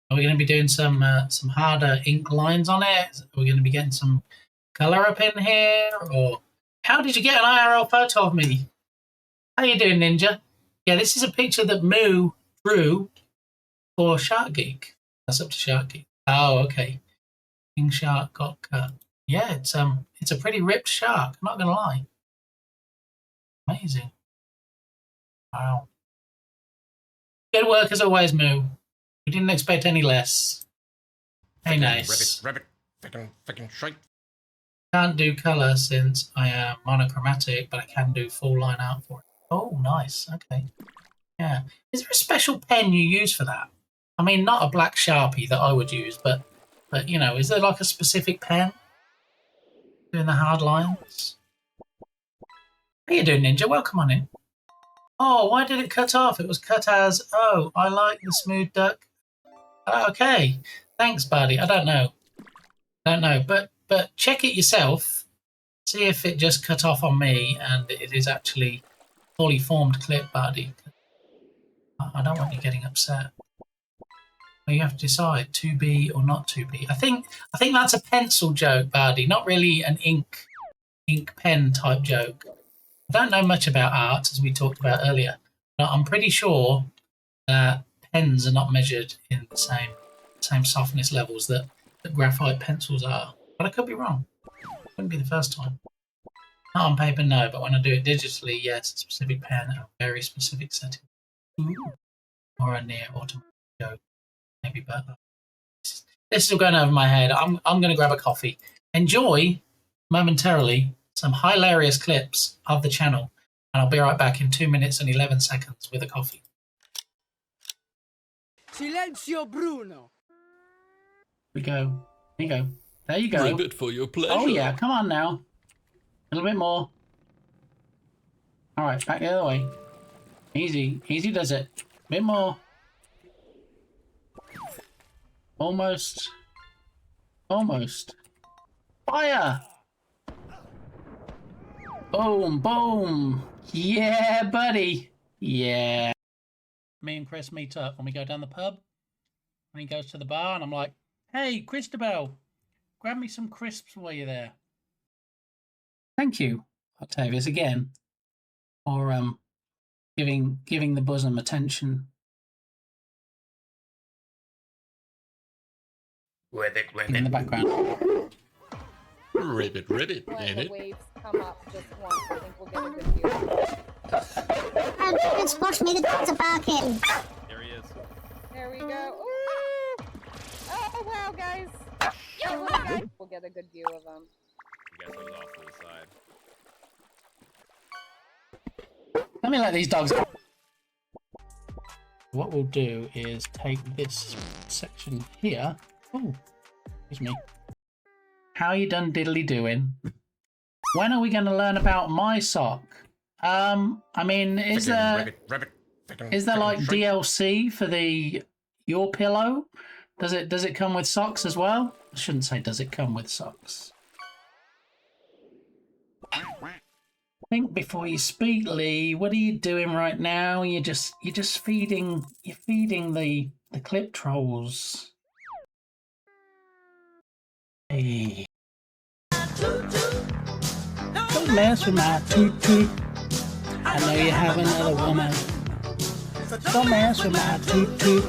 Are we going to be doing some harder ink lines on it? Are we going to be getting some color up in here? Or how did you get an IRL photo of me? How you doing, Ninja? Yeah, this is a picture that Moo drew for Shark Geek. That's up to Shark Geek. Oh, okay. King Shark got cut. Yeah, it's a pretty ripped shark. I'm not gonna lie. Amazing. Wow. Good work as always, Moo. We didn't expect any less. Hey, nice. Ribbit. Fucking shite. Can't do color since I am monochromatic, but I can do full line art for it. Oh, nice. Okay. Yeah. Is there a special pen you use for that? I mean, not a black Sharpie that I would use, but you know, is there like a specific pen doing the hard lines? How you doing, Ninja? Welcome on in. Oh, why did it cut off? It was cut as, oh, I like the smooth duck. Okay. Thanks, buddy. I don't know. But check it yourself. See if it just cut off on me and it is actually fully formed clip, buddy. I don't want you getting upset. Well, you have to decide 2B or not 2B. I think that's a pencil joke, Bardi, not really an ink pen type joke. I don't know much about art, as we talked about earlier, but I'm pretty sure that pens are not measured in the same softness levels that graphite pencils are. But I could be wrong. Wouldn't be the first time. Not on paper, no, but when I do it digitally, yes, a specific pen and a very specific setting. Ooh. Or a near automatic joke. Maybe better. This is all going over my head. I'm going to grab a coffee. Enjoy, momentarily, some hilarious clips of the channel. And I'll be right back in 2 minutes and 11 seconds with a coffee. Silenzio, Bruno. Here we go. There you go. There you go. Ribbit for your pleasure. Oh, yeah. Come on now. A little bit more. All right. Back the other way. Easy. Easy does it. A bit more. Almost. Almost. Fire! Boom, boom. Yeah, buddy. Yeah. Me and Chris meet up when we go down the pub. And he goes to the bar and I'm like, hey, Christabel, grab me some crisps while you're there. Thank you, Octavius, again, for giving the bosom attention. Ribbit. In the background. Ribbit. When the waves come up just once, I think we'll get a good view. It's push me, the dogs are barking. There he is. There we go. Ooh! Oh, wow, guys. We'll get a good view of them. I guess I was off to the side. Let me let these dogs out. What we'll do is take this section here. Oh, excuse me. How you done diddly doing? When are we going to learn about my sock? I mean, is there like DLC for the your pillow? Does it come with socks as well? I shouldn't say does it come with socks. Think before you speak, Lee. What are you doing right now? You're just feeding the clip trolls. Hey. Don't mess with my toot toot. I know you have another woman. Don't mess with my toot toot.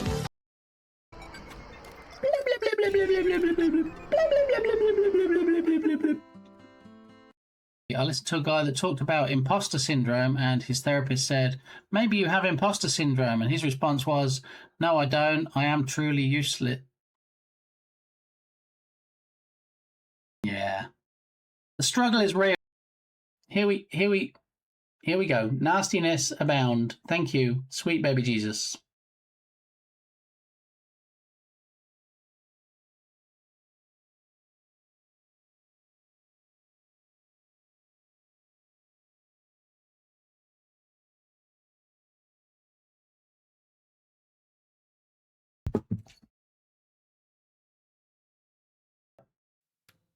I listened to a guy that talked about imposter syndrome, and his therapist said, maybe you have imposter syndrome, and his response was, no, I don't. I am truly useless. Yeah. The struggle is real. Here we go. Nastiness abound. Thank you, sweet baby Jesus.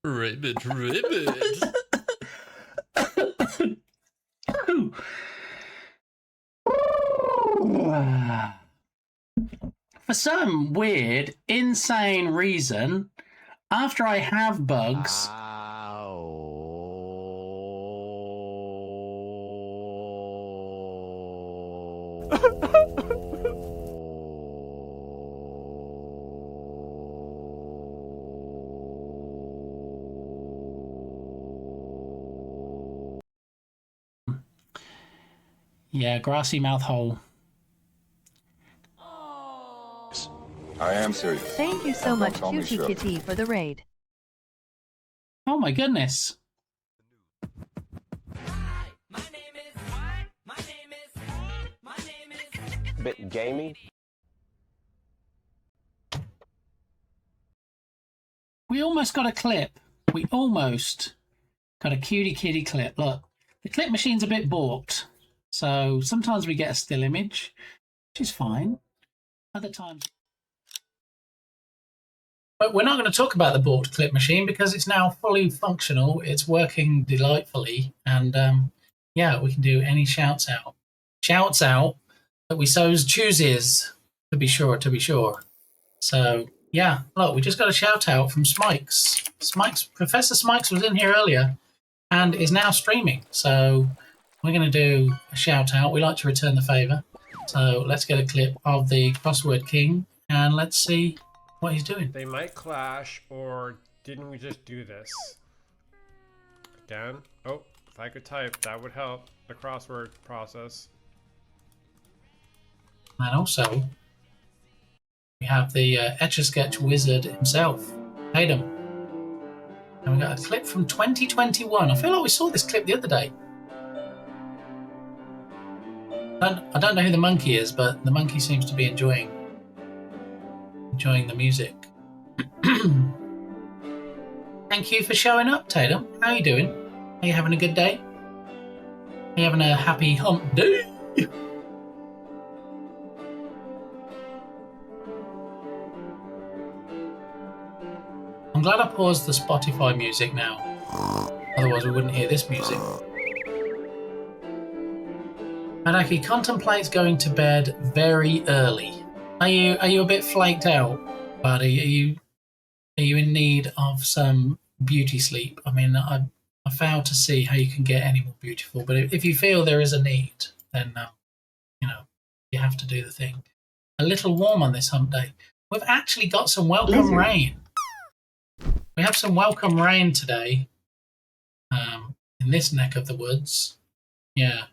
Ribbit. For some weird, insane reason, after I have bugs, yeah, grassy mouth hole. I am serious. Thank you so much, Cutie Kitty, for the raid. Oh my goodness. Bit gamey. We almost got a clip. We almost got a cutie kitty clip. Look, the clip machine's a bit balked. So sometimes we get a still image, which is fine. Other times... But we're not going to talk about the balked clip machine because it's now fully functional. It's working delightfully. And yeah, we can do any shouts out. Shouts out that we so chooses, to be sure. So yeah, look, we just got a shout out from Smikes. Professor Smikes was in here earlier and is now streaming. So we're going to do a shout out. We like to return the favour. So let's get a clip of the Crossword King and let's see what he's doing. They might clash, or didn't we just do this? Again? Oh, if I could type, that would help the crossword process. And also, we have the Etch-a-Sketch wizard himself, Tatum. And we got a clip from 2021. I feel like we saw this clip the other day. I don't know who the monkey is, but the monkey seems to be enjoying the music. Thank you for showing up, Tatum. How are you doing? Are you having a good day? Are you having a happy hump day? I'm glad I paused the Spotify music now. Otherwise we wouldn't hear this music. Manaki contemplates going to bed very early. Are you a bit flaked out, buddy? Are you in need of some beauty sleep? I mean, I fail to see how you can get any more beautiful. But if you feel there is a need, then you know, you have to do the thing. A little warm on this hump day. We've actually got some welcome rain. We have some welcome rain today. In this neck of the woods, yeah.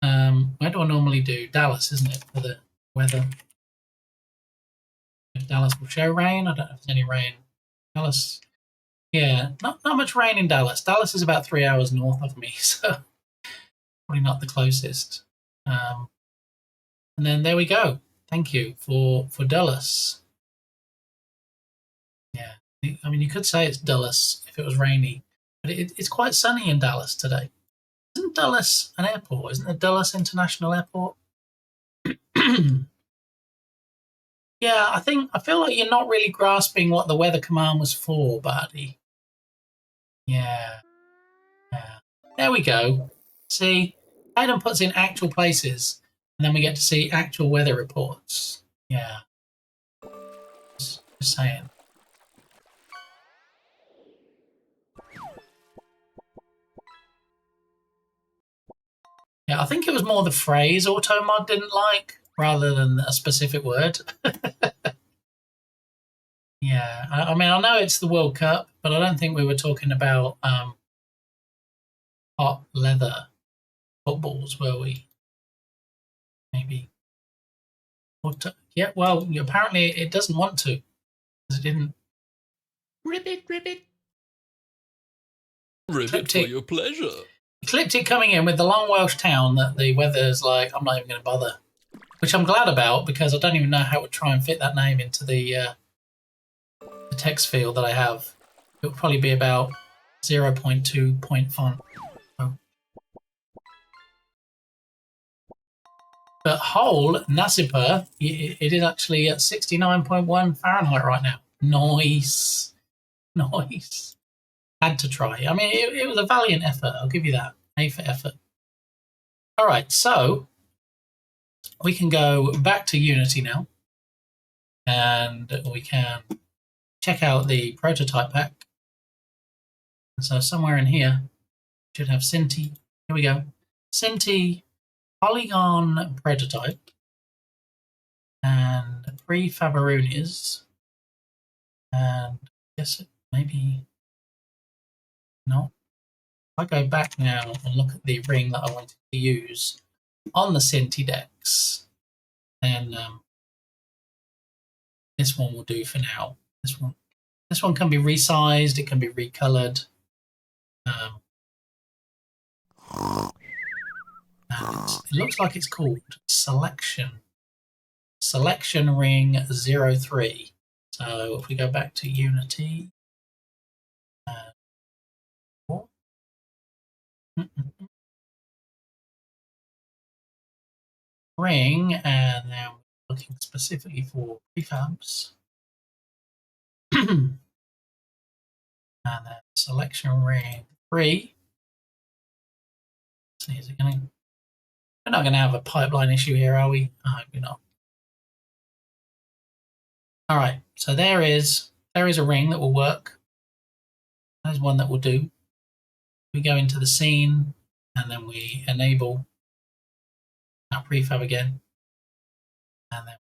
Where do I normally do? Dallas, isn't it, for the weather? If Dallas will show rain. I don't know if there's any rain. Dallas, yeah, not much rain in Dallas. Dallas is about 3 hours north of me, so probably not the closest. And then there we go. Thank you for Dallas. Yeah, I mean, you could say it's Dulles if it was rainy, but it's quite sunny in Dallas today. Isn't Dulles an airport? Isn't it Dulles International Airport? Yeah, I feel like you're not really grasping what the weather command was for, buddy. Yeah. There we go. See, Hayden puts in actual places, and then we get to see actual weather reports. Yeah. Just saying. Yeah, I think it was more the phrase Automod didn't like rather than a specific word. Yeah, I mean, I know it's the World Cup, but I don't think we were talking about hot leather footballs, were we? Maybe. Yeah, well, apparently it doesn't want to, because it didn't. Ribbit. Ribbit for your pleasure. Clipped it coming in with the long Welsh town that the weather's like, I'm not even going to bother. Which I'm glad about, because I don't even know how to try and fit that name into the text field that I have. It would probably be about 0.2 point font. So. But whole Nasipa, it is actually at 69.1 Fahrenheit right now. Nice. Had to try. I mean, it was a valiant effort. I'll give you that. A for effort. All right, so we can go back to Unity now, and we can check out the prototype pack. So somewhere in here, should have Cinti. Here we go. Cinti Polygon prototype and pre-Fabaroonies. And I guess maybe no. If I go back now and look at the ring that I wanted to use on the Cinti decks, then this one will do for now. This one can be resized. It can be recolored. It looks like it's called Selection Ring 03. So if we go back to Unity, ring, and now we're looking specifically for prefabs. And then Selection Ring 3. See, is it going to? We're not going to have a pipeline issue here, are we? I hope we're not. All right, so there is a ring that will work. There's one that will do. We go into the scene, and then we enable our prefab again, and then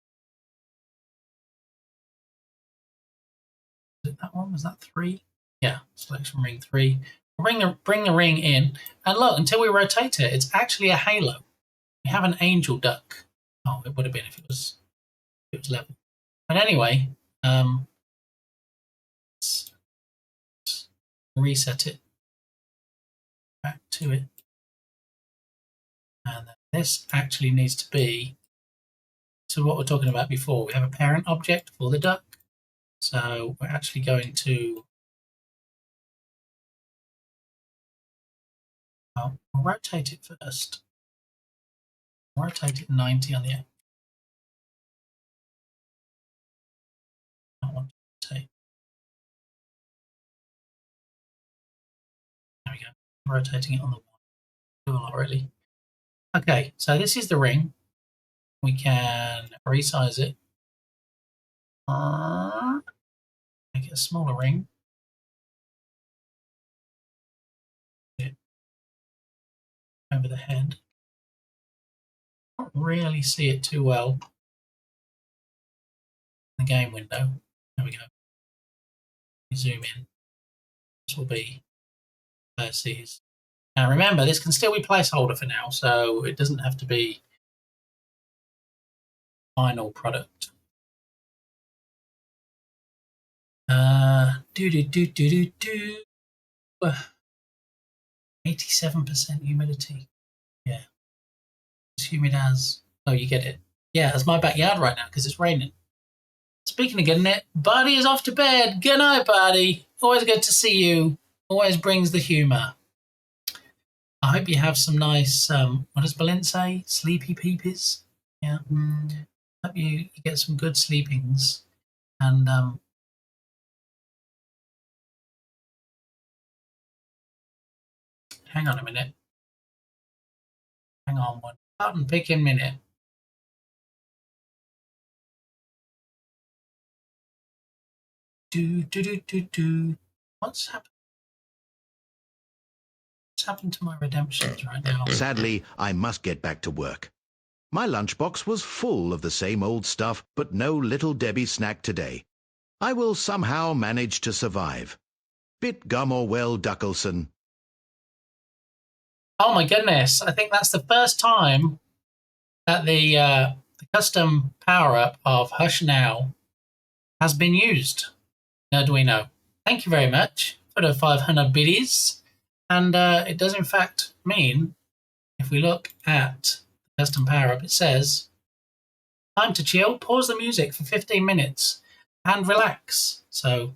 is it that one? Was that 3? Yeah, Selection Ring 3. Bring the ring in, and look, until we rotate it, it's actually a halo. We have an angel duck. Oh, it would have been if it was level. But anyway, let's reset it back to it. And this actually needs to be to what we're talking about before. We have a parent object for the duck. So we're actually going to we'll rotate it first. Rotate it 90 on the end. I want to rotate. There we go. Rotating it on the one. Do a lot really. Okay, so this is the ring. We can resize it. Make it a smaller ring. Over the head. Can't really see it too well in the game window. There we go. We zoom in. This will be versus Now remember, this can still be placeholder for now, so it doesn't have to be final product. 87% humidity. Yeah. As humid as... Oh, you get it. Yeah, it's my backyard right now because it's raining. Speaking of getting it, Buddy is off to bed. Good night, Buddy. Always good to see you. Always brings the humour. I hope you have some nice, what does Balint say? Sleepy peepies? Yeah. Hope you get some good sleepings. And, hang on a minute. Hang on one button picking minute. What's happened? What's happened to my redemptions right now? Sadly, I must get back to work. My lunchbox was full of the same old stuff, but no Little Debbie snack today. I will somehow manage to survive. Bit gum or well, Duckleson. Oh my goodness, I think that's the first time that the custom power-up of Hush Now has been used. Now do we know? Thank you very much for the 500 biddies. And it does in fact mean, if we look at the custom power-up, it says, time to chill, pause the music for 15 minutes and relax. So,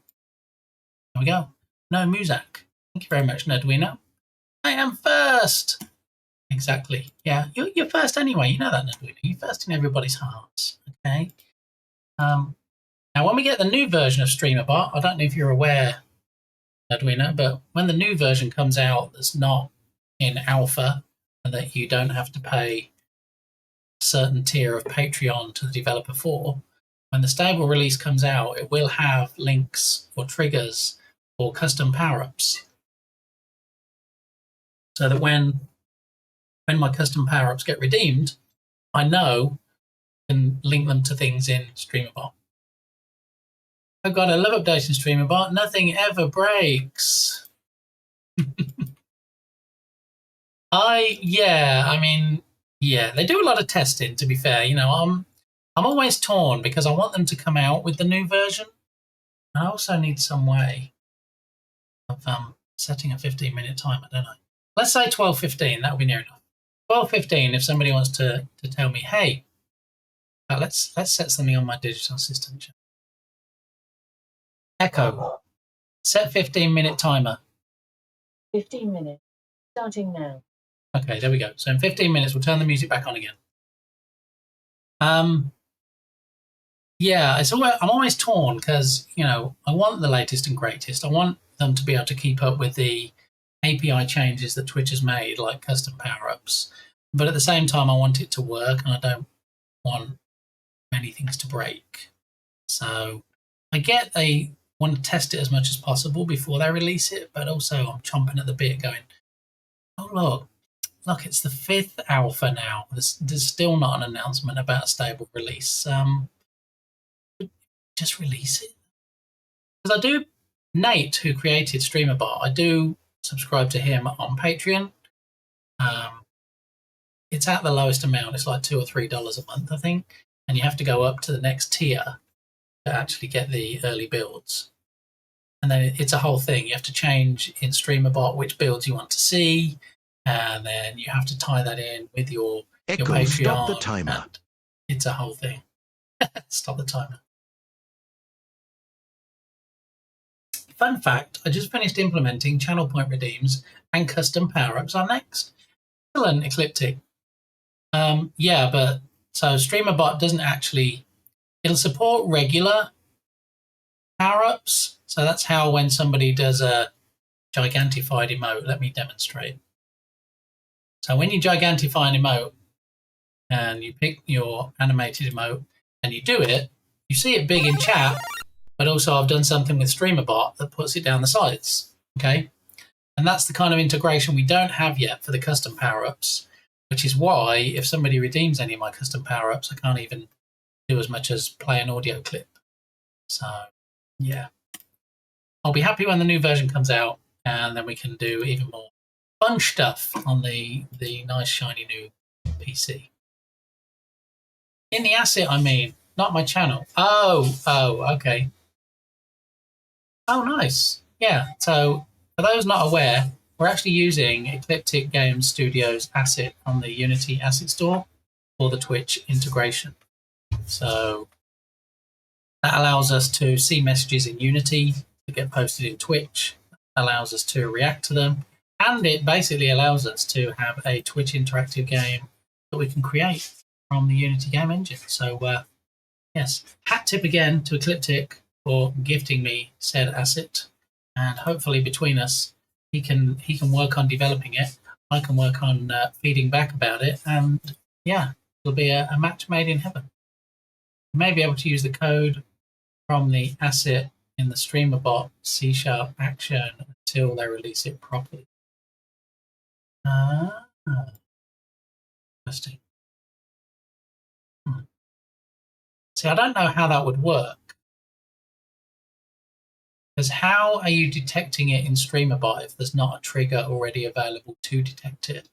there we go. No music. Thank you very much, Nerdwino. I am first. Exactly. Yeah, you're first anyway. You know that, Nerdwino. You're first in everybody's hearts. Okay. Now, when we get the new version of StreamerBot, I don't know if you're aware, Nerdwino, but when the new version comes out that's not in alpha and that you don't have to pay a certain tier of Patreon to the developer for, when the stable release comes out, it will have links or triggers for custom power-ups. So that when my custom power-ups get redeemed, I know I can link them to things in StreamerBot. Oh God, I love updating StreamerBot. Nothing ever breaks. Yeah, they do a lot of testing, to be fair. You know, I'm always torn because I want them to come out with the new version. I also need some way of setting a 15-minute timer, don't I? Let's say 12:15. That'll be near enough. 12:15. If somebody wants to tell me, hey, let's set something on my digital system. Echo. Set 15-minute timer. 15 minutes. Starting now. Okay, there we go. So in 15 minutes, we'll turn the music back on again. Yeah, I'm always torn because, you know, I want the latest and greatest. I want them to be able to keep up with the API changes that Twitch has made, like custom power-ups. But at the same time, I want it to work, and I don't want many things to break. So I get they want to test it as much as possible before they release it, but also I'm chomping at the bit going, oh, look, it's the 5th alpha now. There's still not an announcement about a stable release. Just release it. Because I do, Nate, who created StreamerBot, I do subscribe to him on Patreon. It's at the lowest amount. It's like $2 or $3 a month, I think. And you have to go up to the next tier to actually get the early builds. And then it's a whole thing. You have to change in StreamerBot which builds you want to see. And then you have to tie that in with your Patreon. Stop the timer. It's a whole thing. Stop the timer. Fun fact, I just finished implementing channel point redeems and custom power-ups on Next. Excellent, Ecliptic. Yeah, but so StreamerBot doesn't actually, it'll support regular power-ups. So that's how when somebody does a gigantified emote, let me demonstrate. So when you gigantify an emote and you pick your animated emote and you do it, you see it big in chat, but also I've done something with StreamerBot that puts it down the sides, okay? And that's the kind of integration we don't have yet for the custom power-ups, which is why if somebody redeems any of my custom power-ups, I can't even do as much as play an audio clip. So, yeah. I'll be happy when the new version comes out, and then we can do even more fun stuff on the nice shiny new PC. In the asset, I mean, not my channel. Oh, okay. Oh, nice. Yeah. So for those not aware, we're actually using Ecliptic Games Studios asset on the Unity Asset Store for the Twitch integration. So that allows us to see messages in Unity that get posted in Twitch, allows us to react to them, and it basically allows us to have a Twitch interactive game that we can create from the Unity game engine. So yes, hat tip again to Ecliptic for gifting me said asset, and hopefully between us he can work on developing it. I can work on feeding back about it, and yeah, it'll be a match made in heaven. You may be able to use the code from the asset in the streamer bot C# action until they release it properly. Interesting. See, I don't know how that would work. Because how are you detecting it in StreamerBot if there's not a trigger already available to detect it?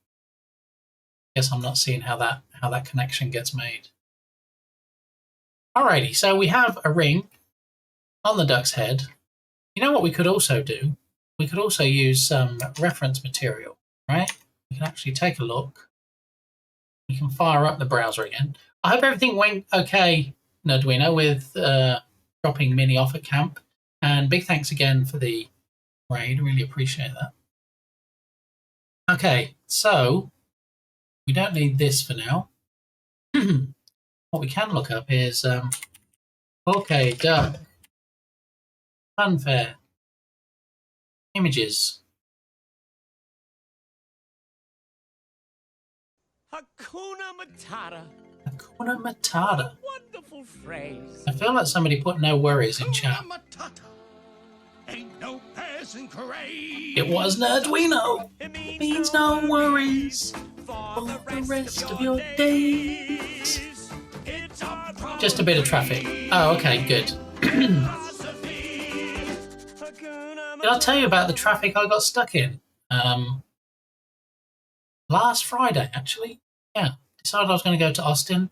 I guess I'm not seeing how that connection gets made. Alrighty, so we have a ring on the duck's head. You know what we could also do? We could also use some reference material, right? We can actually take a look. We can fire up the browser again. I hope everything went okay, Nerdwino, with dropping Mini off at camp. And big thanks again for the raid. Really appreciate that. Okay, so we don't need this for now. What we can look up is okay, duck, funfair, images. Hakuna Matata. Hakuna Matata. Wonderful phrase. I feel like somebody put no worries in chat. Ain't no passing craze. It was Nerdwino. It means no worries for the rest of your days. Just a bit of traffic. Oh, okay, good. Did I tell you about the traffic I got stuck in? Last Friday, actually. Yeah, decided I was going to go to Austin.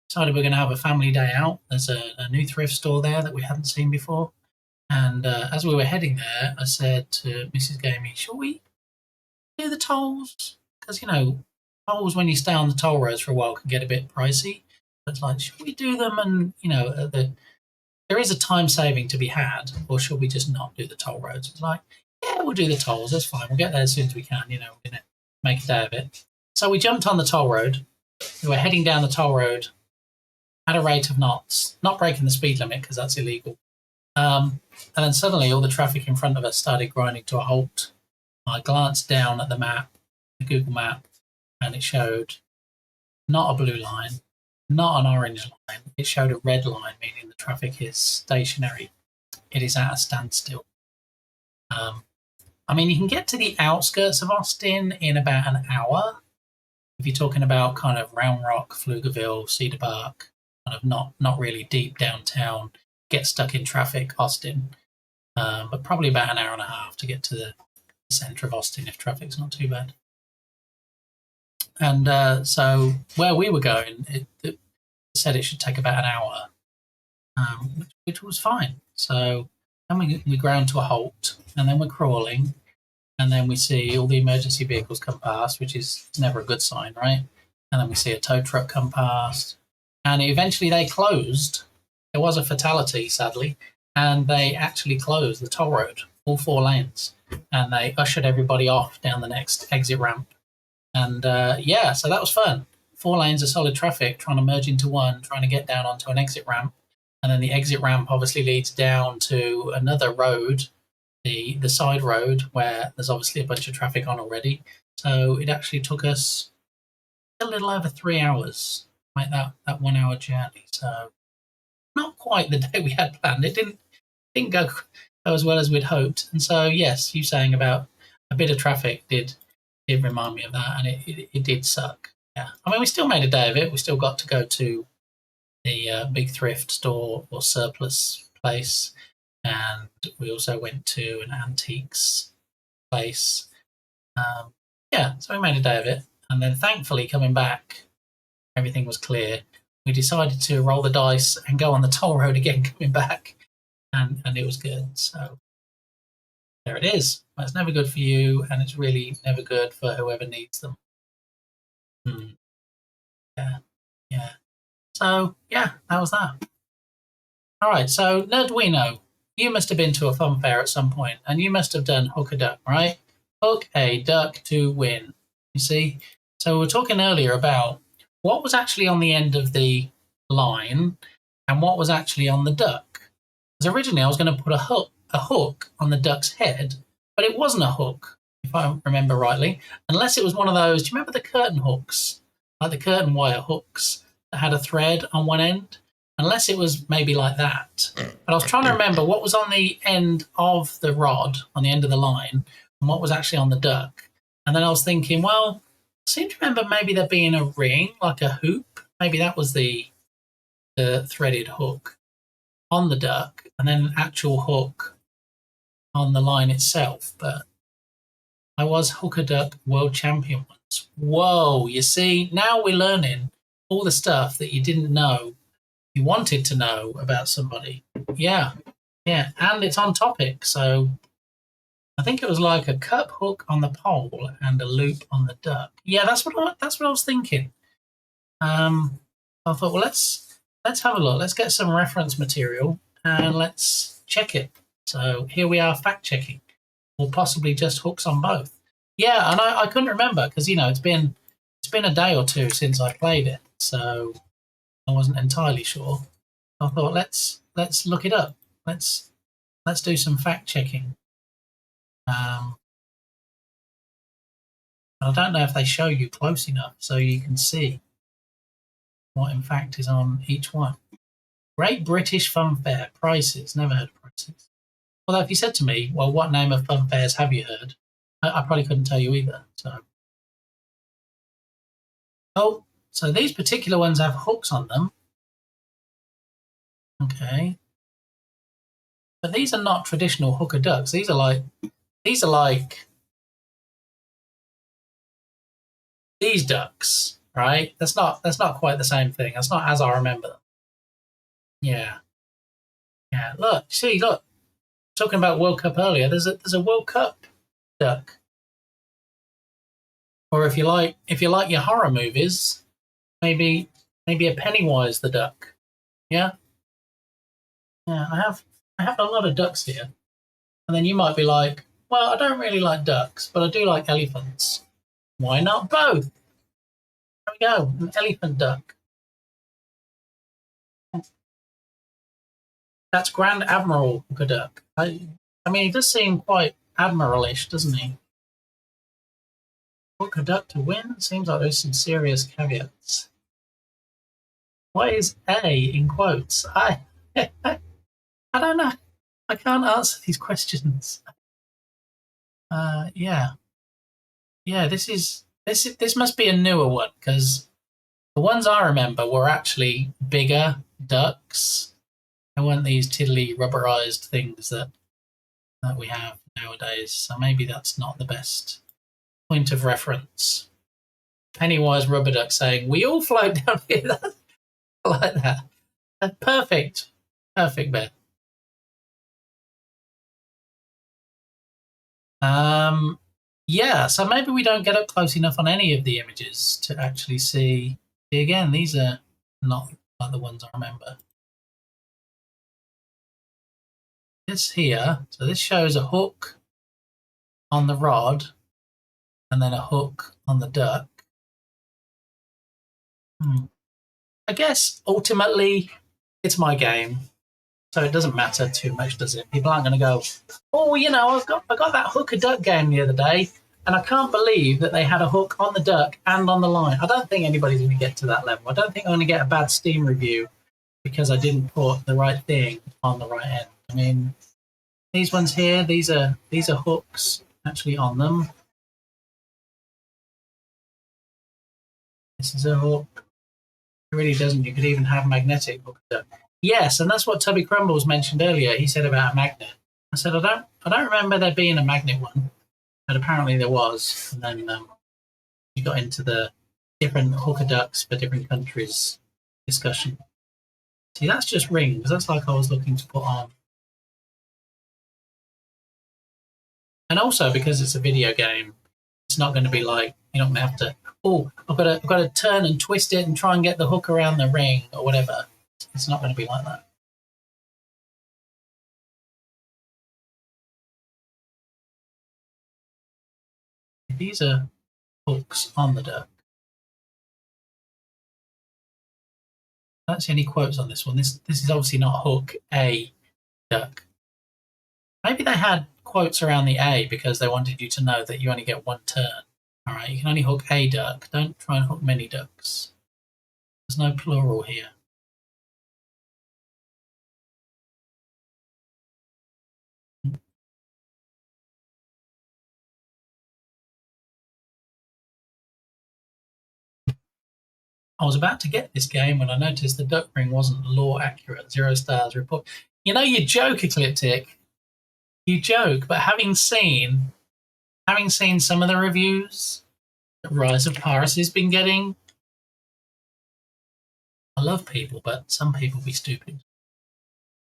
Decided we're going to have a family day out. There's a new thrift store there that we hadn't seen before. And as we were heading there, I said to Mrs. Gamey, shall we do the tolls? Because, you know, tolls when you stay on the toll roads for a while can get a bit pricey. It's like, should we do them? And, you know, there is a time saving to be had, or should we just not do the toll roads? It's like, yeah, we'll do the tolls. That's fine. We'll get there as soon as we can. You know, we're going to make a day of it. So we jumped on the toll road. We were heading down the toll road at a rate of knots, not breaking the speed limit because that's illegal. And then suddenly all the traffic in front of us started grinding to a halt. I glanced down at the map, the Google map, and it showed not a blue line, not an orange line. It showed a red line, meaning the traffic is stationary. It is at a standstill. I mean, you can get to the outskirts of Austin in about an hour. If you're talking about kind of Round Rock, Pflugerville, Cedar Park, kind of not really deep downtown, get stuck in traffic, Austin. But probably about an hour and a half to get to the centre of Austin if traffic's not too bad. And so where we were going, it said it should take about an hour, which was fine. So then we ground to a halt, and then we're crawling, and then we see all the emergency vehicles come past, which is never a good sign, right? And then we see a tow truck come past, and eventually they closed. There was a fatality, sadly, and they actually closed the toll road, all 4 lanes, and they ushered everybody off down the next exit ramp. And yeah, so that was fun. 4 lanes of solid traffic trying to merge into one, trying to get down onto an exit ramp. And then the exit ramp obviously leads down to another road, the side road, where there's obviously a bunch of traffic on already. So it actually took us a little over 3 hours to make that 1 hour journey. So not quite the day we had planned. It didn't go as well as we'd hoped. And so, yes, you saying about a bit of traffic did remind me of that, and it did suck. Yeah, I mean, we still made a day of it. We still got to go to the big thrift store or surplus place, and we also went to an antiques place. yeah, so we made a day of it. And then thankfully coming back, everything was clear. We decided to roll the dice and go on the toll road again coming back. And it was good. So there it is. Well, it's never good for you, and it's really never good for whoever needs them. Yeah. So, yeah, that was that. All right, so Nerdwino, you must have been to a fun fair at some point, and you must have done hook a duck, right? Hook a duck to win. You see? So we were talking earlier about what was actually on the end of the line and what was actually on the duck. Because originally I was going to put a hook on the duck's head, but it wasn't a hook, if I remember rightly, unless it was one of those, do you remember the curtain hooks? Like the curtain wire hooks that had a thread on one end? Unless it was maybe like that. But I was trying to remember what was on the end of the rod, on the end of the line, and what was actually on the duck. And then I was thinking, well, I seem to remember maybe there being a ring, like a hoop. Maybe that was the threaded hook on the duck, and then an actual hook on the line itself. But I was hook a duck world champion once. Whoa, you see, now we're learning all the stuff that you didn't know, you wanted to know about somebody. Yeah, and it's on topic. So I think it was like a cup hook on the pole and a loop on the duck. Yeah, that's what I was thinking. I thought, well, let's have a look. Let's get some reference material and let's check it. So here we are, fact checking, or possibly just hooks on both. Yeah, and I couldn't remember because it's been a day or two since I played it, so I wasn't entirely sure. I thought let's look it up. Let's do some fact checking. I don't know if they show you close enough so you can see what in fact is on each one. Great British Fun Fair prices. Never heard of prices. Although if you said to me, well, what name of fun fairs have you heard? I probably couldn't tell you either. So these particular ones have hooks on them. Okay. But these are not traditional hooker ducks. These are like these ducks, right? That's not quite the same thing. That's not as I remember them. Yeah. Look. Talking about World Cup earlier. There's a World Cup duck. Or if you like your horror movies, maybe a Pennywise the duck. Yeah. I have a lot of ducks here, and then you might be like, well, I don't really like ducks, but I do like elephants. Why not both? There we go, an elephant duck. That's Grand Admiral Hooker Duck. I mean, he does seem quite admiral-ish, doesn't he? Hooker Duck to win? Seems like there's some serious caveats. What is A in quotes? I don't know. I can't answer these questions. Yeah. This must be a newer one because the ones I remember were actually bigger ducks. They weren't these tiddly rubberized things that we have nowadays. So maybe that's not the best point of reference. Pennywise rubber duck saying, "We all float down here." I like that. Perfect bit. Yeah, so maybe we don't get up close enough on any of the images to actually see. Again, these are not like the ones I remember. This here, so this shows a hook on the rod and then a hook on the duck. I guess ultimately it's my game, so it doesn't matter too much, does it? People aren't going to go, oh, I got that hook a duck game the other day, and I can't believe that they had a hook on the duck and on the line. I don't think anybody's going to get to that level. I don't think I'm going to get a bad Steam review because I didn't put the right thing on the right end. I mean, these ones here, these are hooks actually on them. This is a hook. It really doesn't. You could even have magnetic hook duck. Yes, and that's what Tubby Crumbles mentioned earlier. He said about a magnet. I said I don't remember there being a magnet one, but apparently there was. And then You got into the different hooker ducks for different countries discussion. See, that's just rings. That's like I was looking to put on. And also because it's a video game, it's not going to be like you're not going to have to. Oh, I've got to turn and twist it and try and get the hook around the ring or whatever. It's not going to be like that. These are hooks on the duck. I don't see any quotes on this one. This is obviously not hook a duck. Maybe they had quotes around the A because they wanted you to know that you only get one turn. All right, you can only hook a duck. Don't try and hook many ducks. There's no plural here. I was about to get this game when I noticed the duck ring wasn't law accurate. 0 stars report. You know, you joke, Ecliptic. You joke, but having seen some of the reviews that Rise of Piracy's been getting, I love people, but some people be stupid.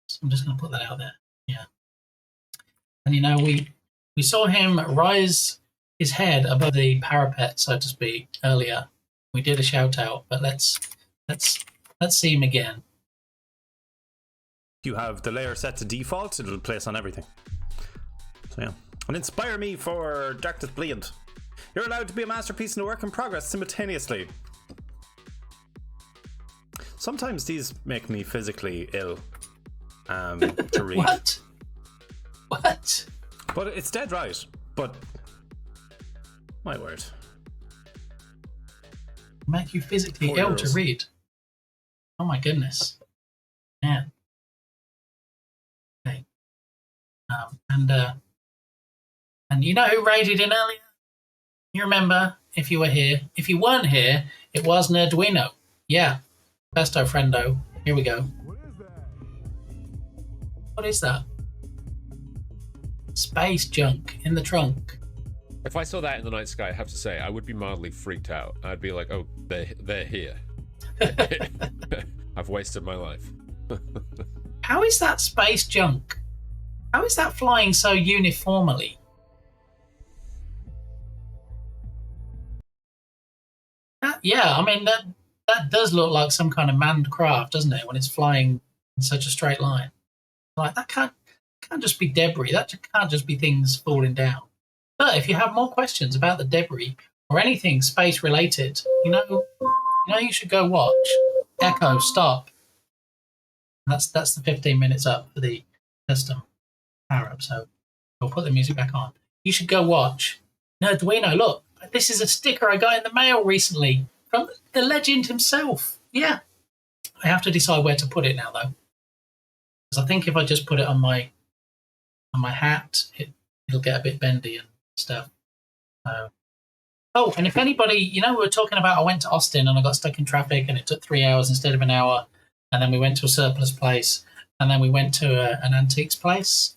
So I'm just going to put that out there. Yeah. And you know, we saw him rise his head above the parapet, so to speak, earlier. We did a shout out, but let's see him again. You have the layer set to default, it'll place on everything. So yeah. And inspire me for Darkness Brilliant. You're allowed to be a masterpiece and a work in progress simultaneously. Sometimes these make me physically ill to read. What? But it's dead right. But my word. Make you physically ill to read. Oh my goodness. Yeah. Okay. And you know who raided in earlier? You remember, if you were here. If you weren't here, it was Nerduino. Yeah. Besto friendo. Here we go. What is that? Space junk in the trunk. If I saw that in the night sky, I have to say, I would be mildly freaked out. I'd be like, oh, they're here. I've wasted my life. How is that space junk? How is that flying so uniformly? Yeah, I mean, that does look like some kind of manned craft, doesn't it, when it's flying in such a straight line? Like, that can't just be debris. That can't just be things falling down. But if you have more questions about the debris or anything space related, you know you should go watch Echo Stop. That's the 15 minutes up for the custom power up. So I'll put the music back on. You should go watch. Nerduino, look, this is a sticker I got in the mail recently from the legend himself. Yeah, I have to decide where to put it now though, because I think if I just put it on my hat, it'll get a bit bendy and stuff. Oh, and if anybody, we were talking about I went to Austin and I got stuck in traffic and it took 3 hours instead of an hour, and then we went to a surplus place, and then we went to an antiques place.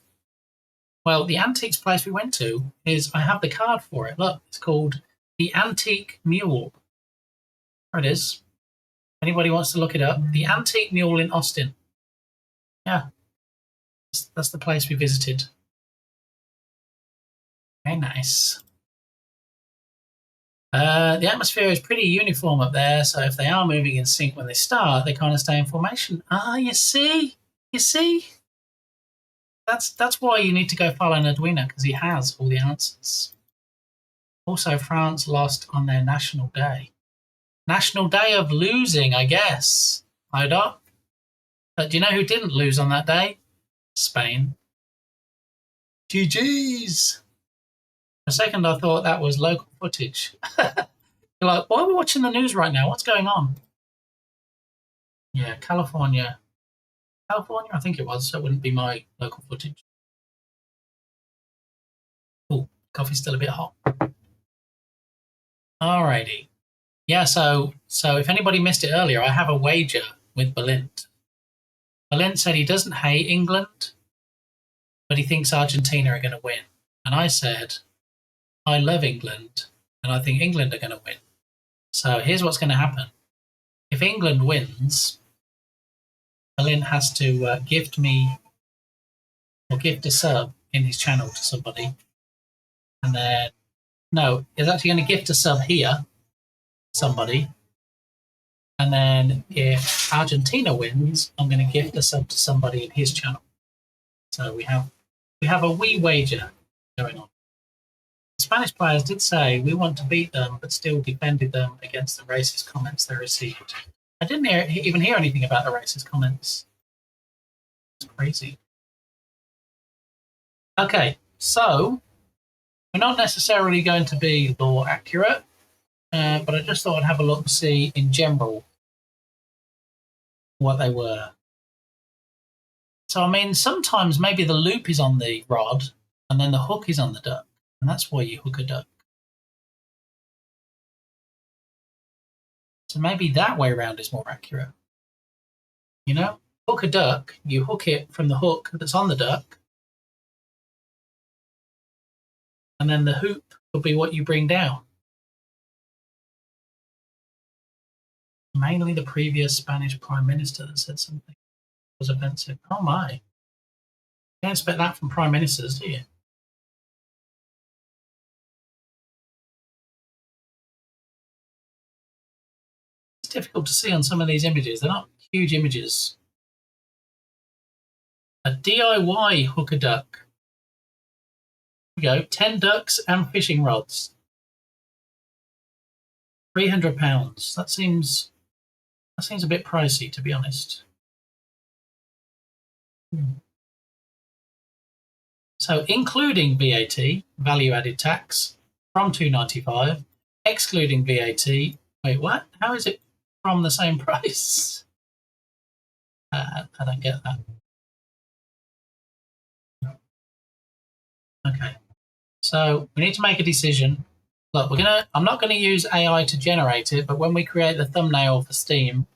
Well, the antiques place we went to I have the card for it. Look, it's called the Antique Mule. There it is. Anybody wants to look it up? The Antique Mule in Austin. Yeah, that's the place we visited. Very nice. The atmosphere is pretty uniform up there, so if they are moving in sync when they start, they kind of stay in formation. Ah, you see? That's why you need to go follow Nerduino, because he has all the answers. Also, France lost on their National Day. National Day of losing, I guess. Hold up. But do you know who didn't lose on that day? Spain. GG's. For a second, I thought that was local footage. You're like, why are we watching the news right now? What's going on? Yeah, California, I think it was, so it wouldn't be my local footage. Oh, coffee's still a bit hot. Alrighty. Yeah, so if anybody missed it earlier, I have a wager with Balint. Balint said he doesn't hate England, but he thinks Argentina are going to win. And I said, I love England, and I think England are going to win. So here's what's going to happen. If England wins, Berlin has to gift me or gift a sub in his channel to somebody. And then, no, he's actually going to gift a sub here, somebody. And then if Argentina wins, I'm going to gift a sub to somebody in his channel. So we have a wee wager going on. The Spanish players did say we want to beat them, but still defended them against the racist comments they received. I didn't even hear anything about the racist comments. It's crazy. Okay, so we're not necessarily going to be law accurate, but I just thought I'd have a look, see in general what they were. So, I mean, sometimes maybe the loop is on the rod and then the hook is on the duck, and that's why you hook a duck. So maybe that way around is more accurate. You know, hook a duck, you hook it from the hook that's on the duck, and then the hoop will be what you bring down. Mainly the previous Spanish Prime Minister that said something was offensive. Oh my. You can't expect that from Prime Ministers, do you? It's difficult to see on some of these images. They're not huge images. A DIY hook a duck. Here we go. 10 ducks and fishing rods. £300. That seems a bit pricey, to be honest. So including VAT, value added tax, from $2.95, excluding VAT. Wait, what? How is it from the same price? I don't get that. Okay. So we need to make a decision. Look, I'm not gonna use AI to generate it, but when we create the thumbnail for Steam,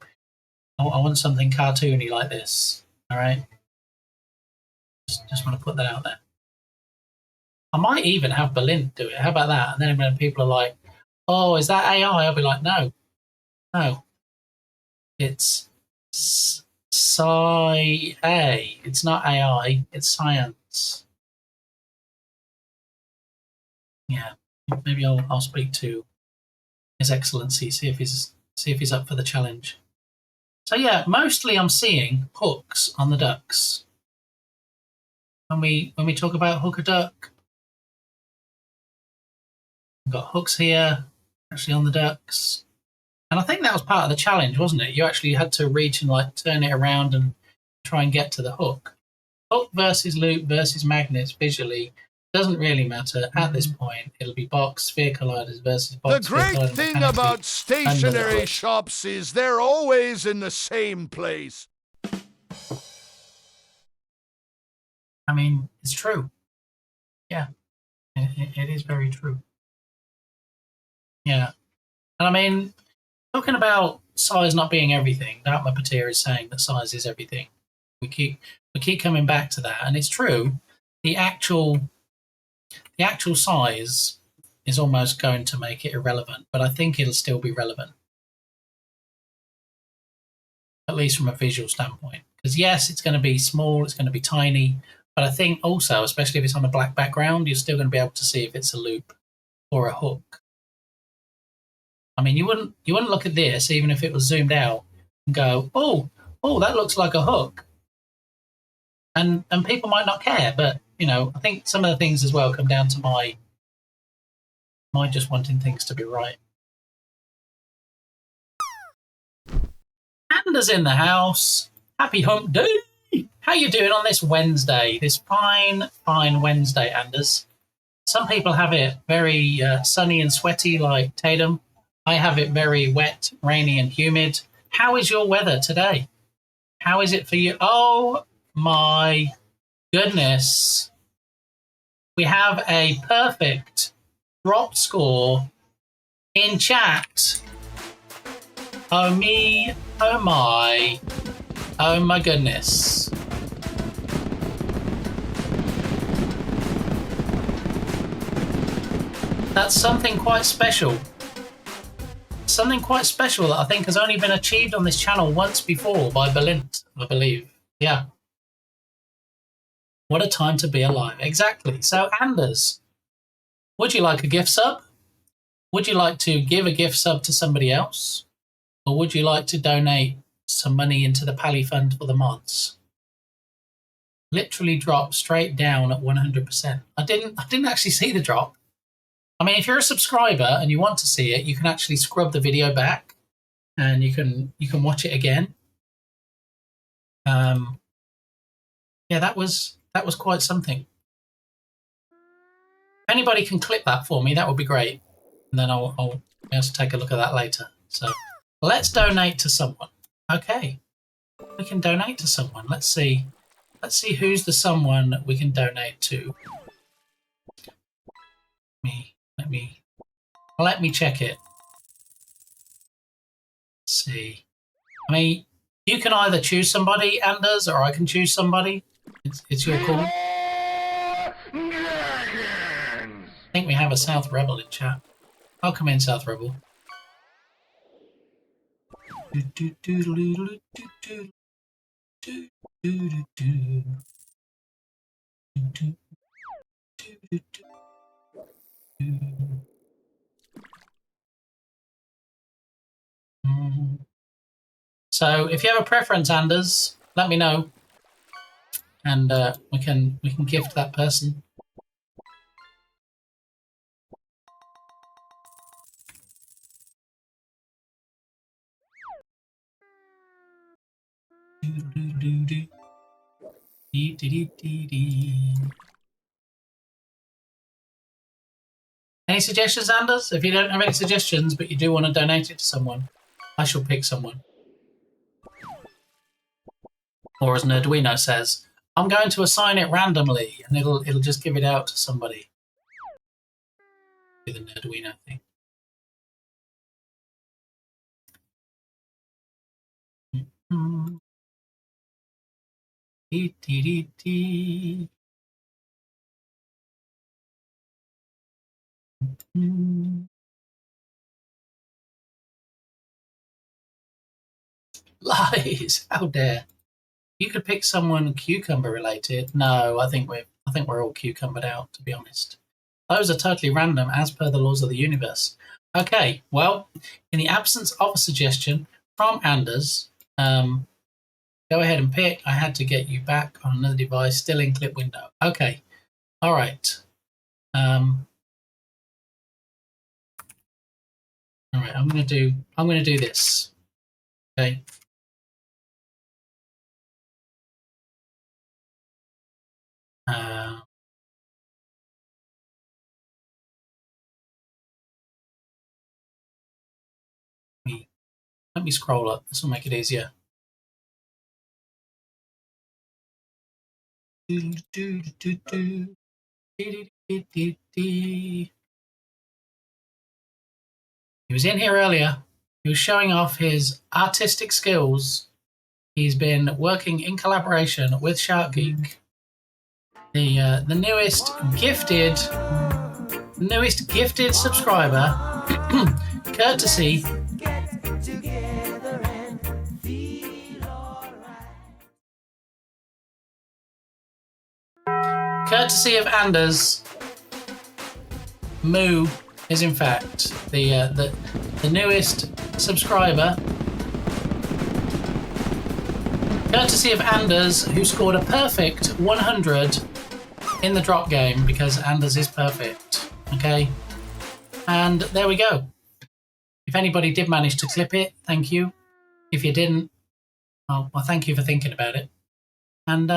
I want something cartoony like this. All right. Just want to put that out there. I might even have Berlin do it. How about that? And then when people are like, "Oh, is that AI?" I'll be like, "No, it's Sci-A. It's not AI. It's science." Yeah, maybe I'll speak to His Excellency, see if he's up for the challenge. So yeah, mostly I'm seeing hooks on the ducks. When we talk about hook a duck, we've got hooks here, actually on the ducks. And I think that was part of the challenge, wasn't it? You actually had to reach and like turn it around and try and get to the hook. Hook versus loop versus magnets visually doesn't really matter at this point. It'll be box sphere colliders versus box. The great thing about stationery shops is they're always in the same place. I mean, it's true. Yeah, it is very true. Yeah, and I mean, talking about size not being everything, Dark Muppeteer is saying that size is everything. We keep coming back to that, and it's true. The actual size is almost going to make it irrelevant, but I think it'll still be relevant, at least from a visual standpoint. Because yes, it's going to be small, it's going to be tiny, but I think also, especially if it's on a black background, you're still going to be able to see if it's a loop or a hook. I mean, you wouldn't look at this even if it was zoomed out and go, oh, that looks like a hook, and people might not care, but you know, I think some of the things as well come down to my just wanting things to be right. Anda's in the house. Happy hump day. How you doing on this Wednesday? This fine Wednesday, Anders. Some people have it very sunny and sweaty like Tatum. I have it very wet, rainy and humid. How is your weather today? How is it for you? Oh my goodness. We have a perfect drop score in chat. Oh me, oh my goodness. That's something quite special. Something quite special that I think has only been achieved on this channel once before by Belint, I believe. Yeah. What a time to be alive. Exactly. So, Anders, would you like a gift sub? Would you like to give a gift sub to somebody else? Or would you like to donate some money into the Pally Fund for the mods? Literally dropped straight down at 100%. I didn't actually see the drop. I mean, if you're a subscriber and you want to see it, you can actually scrub the video back and you can watch it again. Yeah, that was quite something. If anybody can clip that for me, that would be great. And then I'll be able to take a look at that later. So let's donate to someone. Okay, we can donate to someone. Let's see who's the someone that we can donate to. Let me check it. Let's see. I mean, you can either choose somebody, Anders, or I can choose somebody. It's your call. I think we have a South Rebel in chat. I'll come in, South Rebel. So if you have a preference, Anders, let me know, and we can gift that person. Any suggestions, Anders? If you don't have any suggestions, but you do want to donate it to someone, I shall pick someone. Or as Nerduino says, I'm going to assign it randomly, and it'll just give it out to somebody. Do the Nerduino thing. Lies! How dare! You could pick someone cucumber related. No, I think we're all cucumbered out, to be honest. Those are totally random as per the laws of the universe. Okay, well, in the absence of a suggestion from Anders, go ahead and pick. I had to get you back on another device, still in clip window. Okay, all right. All right, I'm gonna do this. Okay. Let me scroll up. This will make it easier. He was in here earlier. He was showing off his artistic skills. He's been working in collaboration with Shark Geek, the newest gifted subscriber, courtesy of Anders. Moo is in fact the newest subscriber, courtesy of Anders, who scored a perfect 100 in the drop game, because Anders is perfect. Okay, and there we go. If anybody did manage to clip it, thank you. If you didn't, well, thank you for thinking about it. And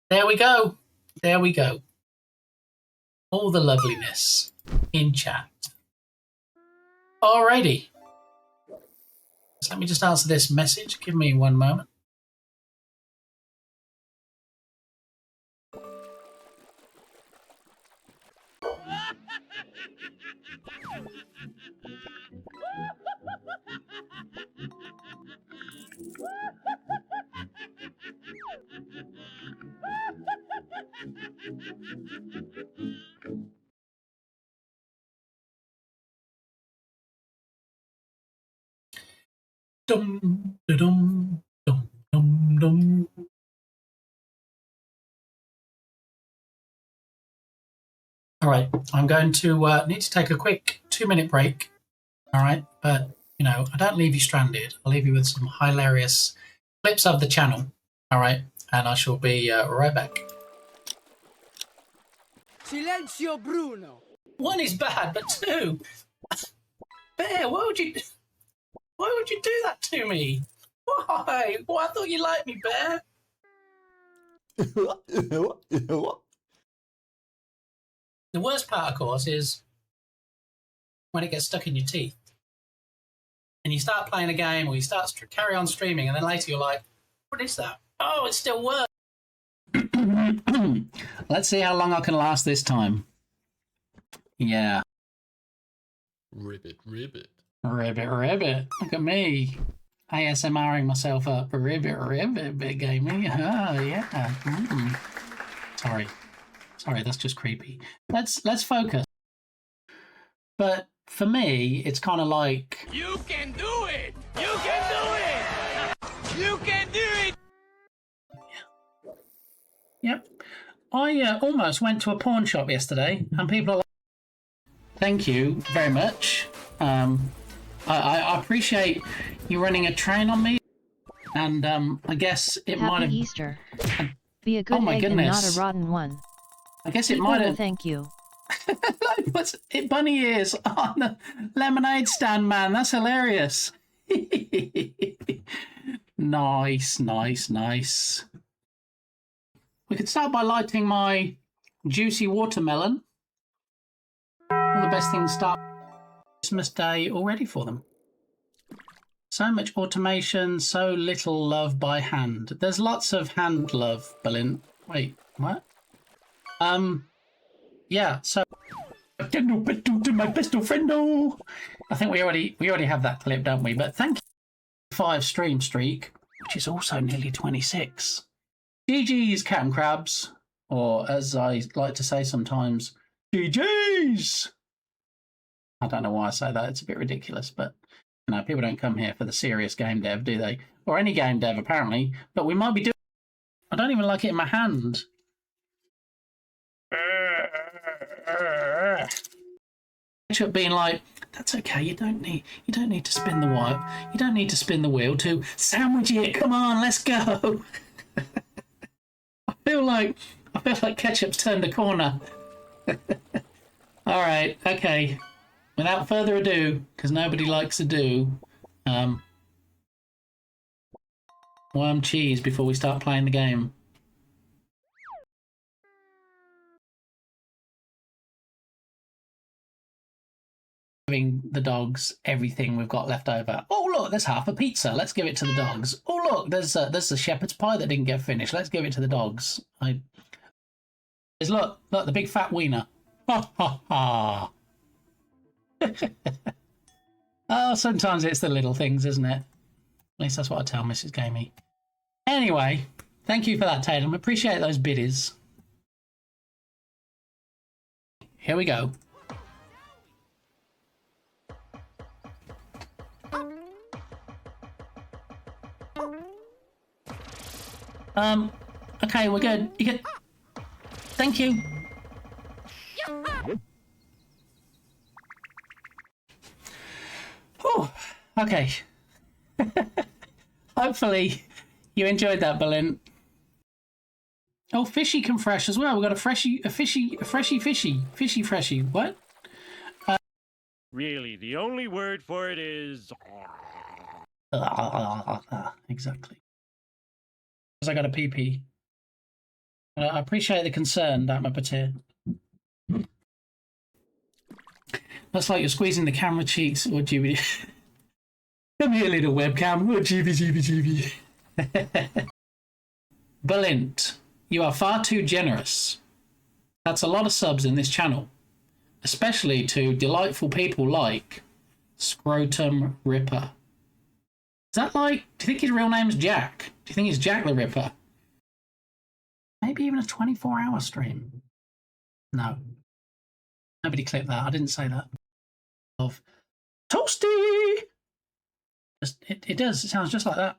there we go. There we go. All the loveliness in chat. Alrighty. So let me just answer this message. Give me one moment. Dum, da-dum, dum, dum, dum. All right, I'm going to need to take a quick 2-minute break. All right, but you know, I don't leave you stranded. I'll leave you with some hilarious clips of the channel. All right, and I shall be right back. Silenzio Bruno. 1 is bad, but 2. Bear, why would you do that to me? Why? Well, I thought you liked me, Bear. The worst part, of course, is when it gets stuck in your teeth. And you start playing a game or you start to carry on streaming, and then later you're like, what is that? Oh, it still works. Let's see how long I can last this time. Yeah. Ribbit, ribbit. Ribbit, ribbit. Look at me. ASMRing myself up. Ribbit, ribbit, big gaming. Oh, yeah. Sorry, that's just creepy. Let's focus. But for me, it's kind of like... You can do it! You can do it! You can do it! Yep. I almost went to a pawn shop yesterday, and people are like, thank you very much. I appreciate you running a train on me, and I guess it might have... Happy Easter. Be a good egg and not a rotten one. I guess it People might will have... thank you. What's it? Bunny ears on the lemonade stand, man. That's hilarious. Nice, nice, nice. We could start by lighting my juicy watermelon. All the best things start Christmas Day already for them. So much automation, so little love by hand. There's lots of hand love, Berlin. Wait, what? Yeah, so to my best friendo. I think we already have that clip, don't we? But thank you for 5 stream streak, which is also nearly 26. GG's, cat and crabs, or as I like to say sometimes, GG's. I don't know why I say that. It's a bit ridiculous, but you know, people don't come here for the serious game dev, do they? Or any game dev, apparently. But we might be doing... I don't even like it in my hand. Ketchup being like, that's okay, you don't need to spin the wheel. You don't need to spin the wheel to sandwich it. Come on, let's go. I feel like ketchup's turned a corner. All right, okay. Without further ado, because nobody likes to do worm cheese before we start playing the game. Giving the dogs everything we've got left over. Oh look, there's half a pizza. Let's give it to the dogs. Oh look, there's a shepherd's pie that didn't get finished. Let's give it to the dogs. Look, the big fat wiener. Ha ha ha. Oh, sometimes it's the little things, isn't it? At least that's what I tell Mrs. Gamey. Anyway, thank you for that, Tatum. Appreciate those biddies. Here we go. Okay, we're good. You good? Thank you. Oh, okay. Hopefully you enjoyed that, Berlin. Oh, fishy can fresh as well. We've got a fishy. What? Really, the only word for it is... Exactly. Because I got a pee-pee. I appreciate the concern, that Muppeteer. Looks like you're squeezing the camera cheeks. Or GB. Come here, little webcam. Oh, GB. Balint, you are far too generous. That's a lot of subs in this channel. Especially to delightful people like Scrotum Ripper. Is that like... Do you think his real name's Jack? Do you think he's Jack the Ripper? Maybe even a 24-hour stream? No. Nobody clicked that. I didn't say that. Of Toasty! It does. It sounds just like that.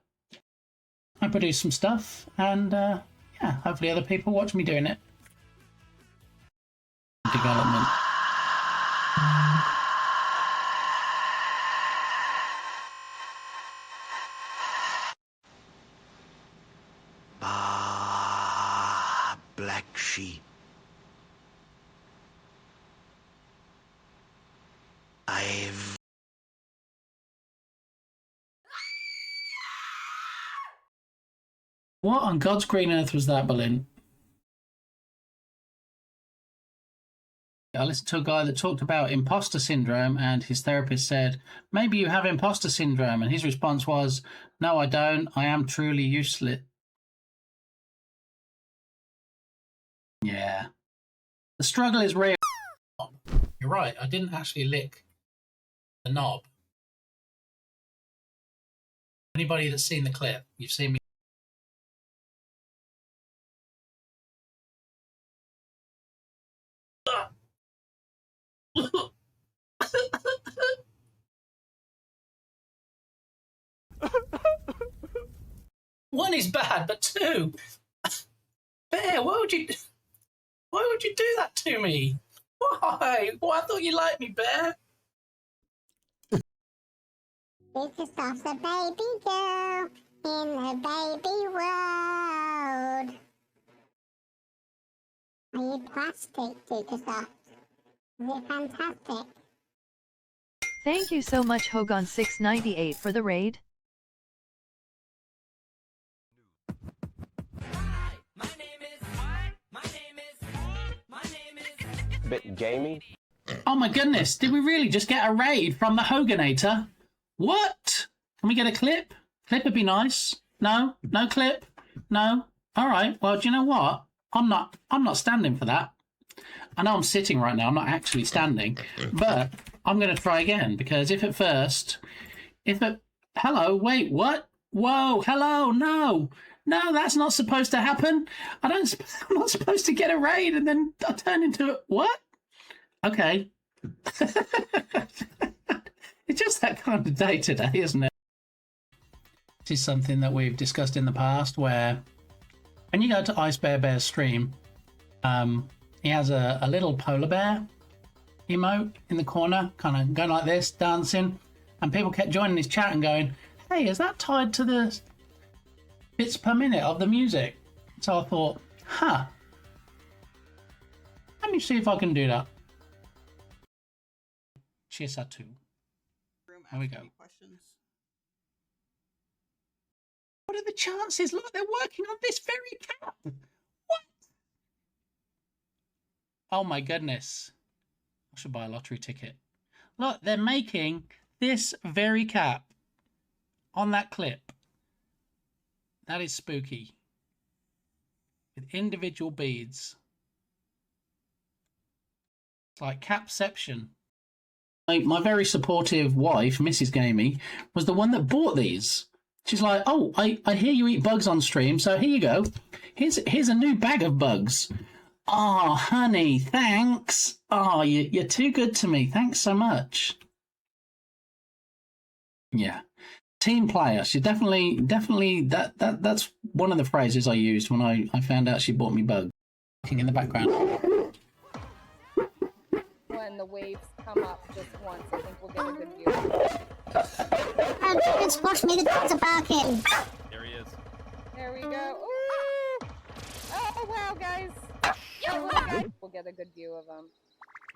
I produce some stuff, and yeah, hopefully other people watch me doing it. Development. Black sheep. I've... What on God's green earth was that, Berlin? I listened to a guy that talked about imposter syndrome, and his therapist said, maybe you have imposter syndrome. And his response was, no, I don't. I am truly useless. Yeah. The struggle is real. You're right. I didn't actually lick the knob. Anybody that's seen the clip, you've seen me. One is bad, but two. Bear, why would you do that to me? Why? Well, I thought you liked me, Bear. This is just a baby girl in the baby world. Are you plastic, Dukasoft? Is it fantastic? Thank you so much Hogan698 for the raid. Bit gaming. Oh my goodness, did we really just get a raid from the Hoganator? What? Can we get a clip? Clip would be nice. No? No clip? No? Alright, well, do you know what? I'm not standing for that. I know I'm sitting right now, I'm not actually standing, but I'm going to try again, because hello, wait, what? Whoa, hello, no, that's not supposed to happen. I'm not supposed to get a raid and then I turn into what? Okay. It's just that kind of day today, isn't it? This is something that we've discussed in the past, where when you go to Ice Bear's stream, he has a little polar bear emote in the corner, kind of going like this, dancing, and people kept joining his chat and going, hey, is that tied to the bits per minute of the music? So I thought, let me see if I can do that. Cheers, too. There we go. What are the chances? Look, they're working on this very cap. What? Oh my goodness. I should buy a lottery ticket. Look, they're making this very cap on that clip. That is spooky. With individual beads. It's like capception. My very supportive wife, Mrs. Gamey, was the one that bought these. She's like, oh, I hear you eat bugs on stream, so here you go. Here's a new bag of bugs. Oh, honey, thanks. Oh, you're too good to me. Thanks so much. Yeah. Team player. She definitely that's one of the phrases I used when I found out she bought me bugs. Looking in the background. When the waves come up just once, I think we'll get a good view. Just watch me, the dogs are barking. There he is. There we go. Ooh! Oh, wow, guys. We'll get a good view of them.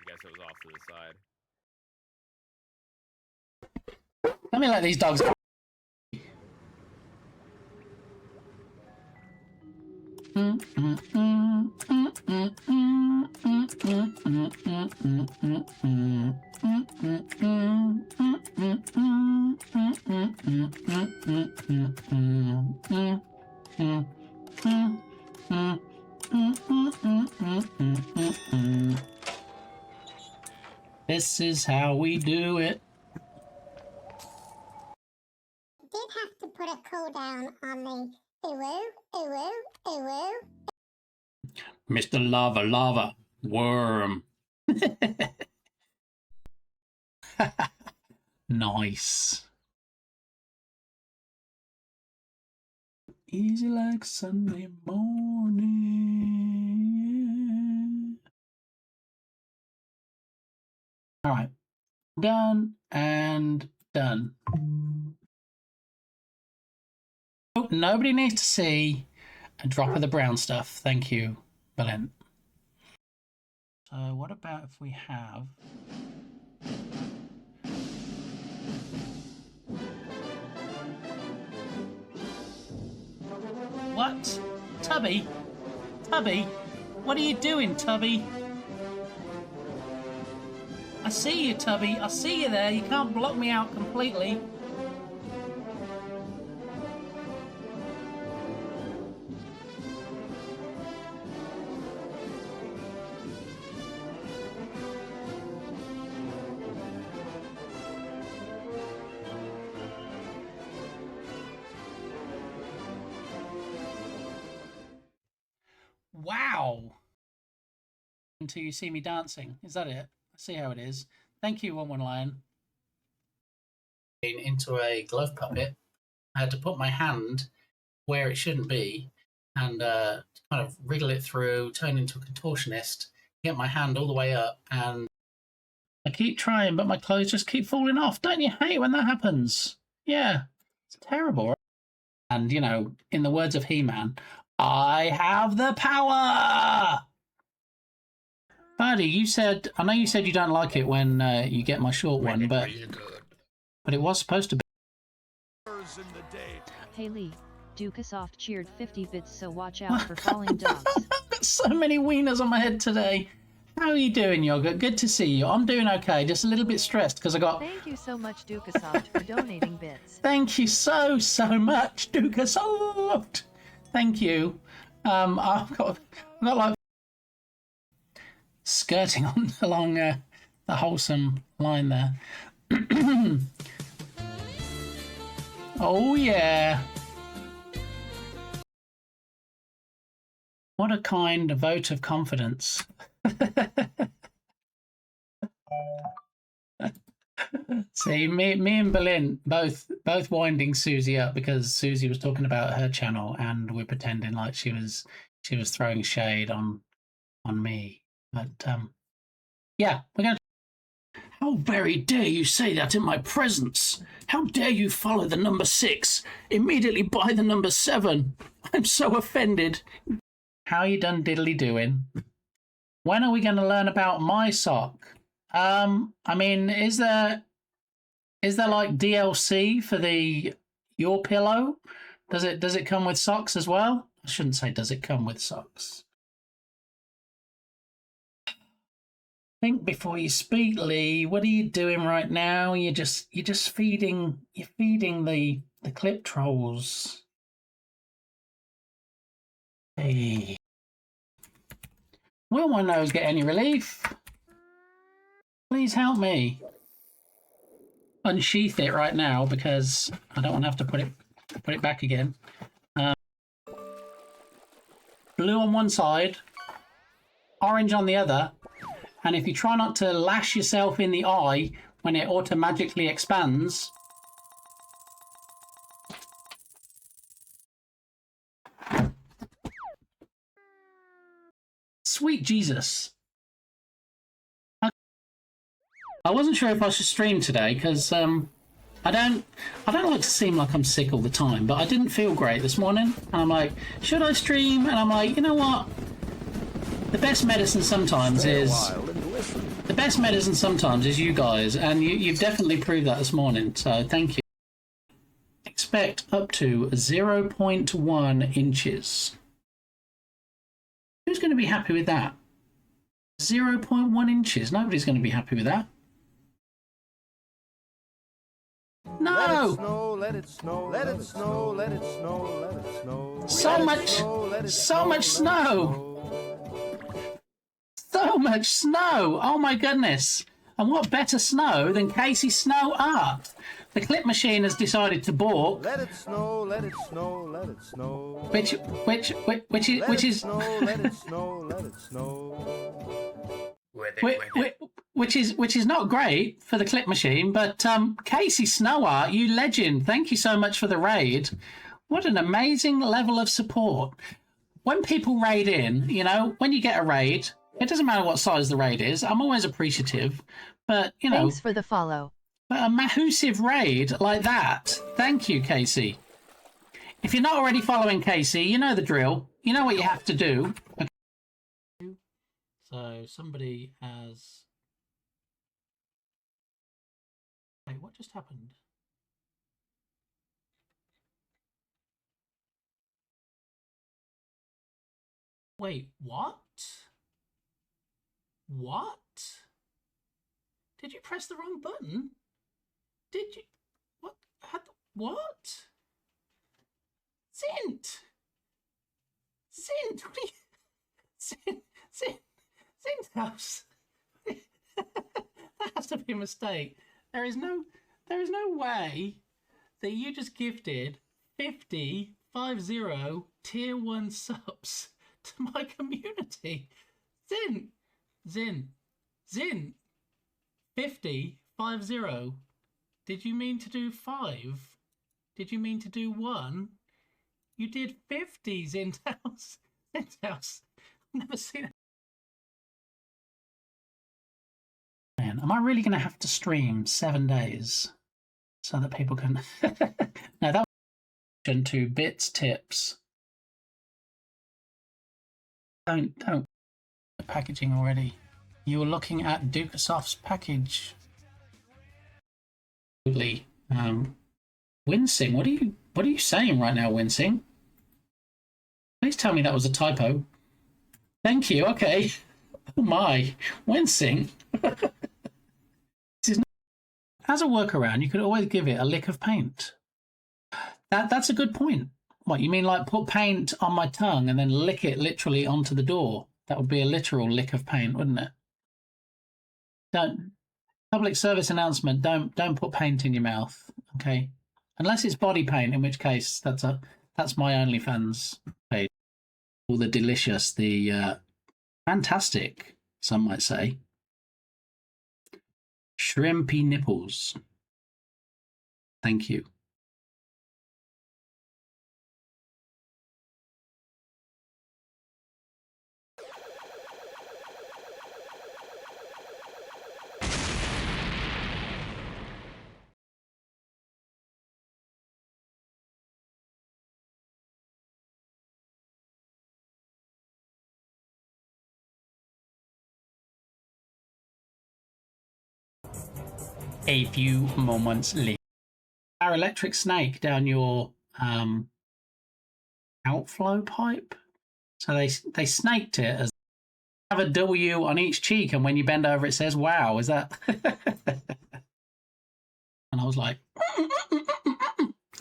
I guess it was off to the side. Let me let these dogs go. This is how we do it. Did have to put a cooldown on the ooh. Mr. Lava Worm. Nice. Easy like Sunday morning. All right. Done and done. Oh, nobody needs to see a drop of the brown stuff. Thank you, Belen. So what about if we have... What? Tubby? Tubby? What are you doing, Tubby? I see you, Tubby. I see you there. You can't block me out completely. Wow. Until you see me dancing. Is that it? I see how it is. Thank you, One Lion. Into a glove puppet. I had to put my hand where it shouldn't be and kind of wriggle it through, turn into a contortionist, get my hand all the way up, and I keep trying, but my clothes just keep falling off. Don't you hate when that happens? Yeah, it's terrible. And, you know, in the words of He-Man, I have the power! Buddy, you said, I know you said you don't like it when you get my short one, but it was supposed to be. Hey Lee, Dukasoft cheered 50 bits, so watch out for falling dogs. Got so many wieners on my head today. How are you doing, Yogurt? Good to see you. I'm doing okay, just a little bit stressed because I got... Thank you so much, Dukasoft, for donating bits. Thank you so much, Dukasoft. Thank you. I've got like skirting along the wholesome line there. Oh yeah. What a kind vote of confidence. See, me and Berlin both winding Susie up because Susie was talking about her channel and we're pretending like she was throwing shade on me. But yeah, we're gonna... How very dare you say that in my presence? How dare you follow the number 6 immediately by the number 7? I'm so offended. How you done diddly doing? When are we going to learn about my sock? I mean, is there like DLC for your pillow? Does it come with socks as well? I shouldn't say does it come with socks. Think before you speak, Lee. What are you doing right now? You're just feeding the clip trolls. Hey. Will my nose get any relief? Please help me. Unsheath it right now because I don't want to have to put it back again. Blue on one side, orange on the other, and if you try not to lash yourself in the eye when it automatically expands, sweet Jesus. I wasn't sure if I should stream today because I don't like to seem like I'm sick all the time, but I didn't feel great this morning. And I'm like, should I stream? And I'm like, you know what? The best medicine sometimes is you guys, and you've definitely proved that this morning. So thank you. Expect up to 0.1 inches. Who's going to be happy with that? 0.1 inches. Nobody's going to be happy with that. No! Let it snow, let it snow, let it snow, let it snow, let it snow. So much snow! So much snow! Oh my goodness! And what better snow than Casey's snow art? The clip machine has decided to balk. Let it snow, let it snow, let it snow. Which is Let it snow, let it snow. Which is not great for the clip machine, but Casey Snow Art, you legend! Thank you so much for the raid. What an amazing level of support. When people raid in, you know, when you get a raid, it doesn't matter what size the raid is. I'm always appreciative, but you know. Thanks for the follow. But a massive raid like that. Thank you, Casey. If you're not already following Casey, you know the drill. You know what you have to do. Okay. So somebody has. Wait, what just happened? Wait, what? What? Did you press the wrong button? Did you? What? What? Zint! Zint! What are you? Zint house. That has to be a mistake. There is no way that you just gifted 50 tier 1 subs to my community. Zin 50 Did you mean to do 5? Did you mean to do 1? You did 50, Zinthouse. Zinthouse. I've never seen it. Man, am I really going to have to stream 7 days so that people can... No, that was to bits tips. Don't packaging already. You were looking at Dukasoft's package. Wincing, what are you saying right now, Wincing? Please tell me that was a typo. Thank you. Okay. Oh my, Wincing. As a workaround, you could always give it a lick of paint. That's a good point. What, you mean like put paint on my tongue and then lick it literally onto the door? That would be a literal lick of paint, wouldn't it? Don't. Public service announcement, don't put paint in your mouth, okay? Unless it's body paint, in which case that's my OnlyFans page. All the delicious, the fantastic, some might say. Shrimpy nipples. Thank you. A few moments later. Our electric snake down your outflow pipe. So they snaked it as have a W on each cheek, and when you bend over, it says "Wow." Is that? And I was like,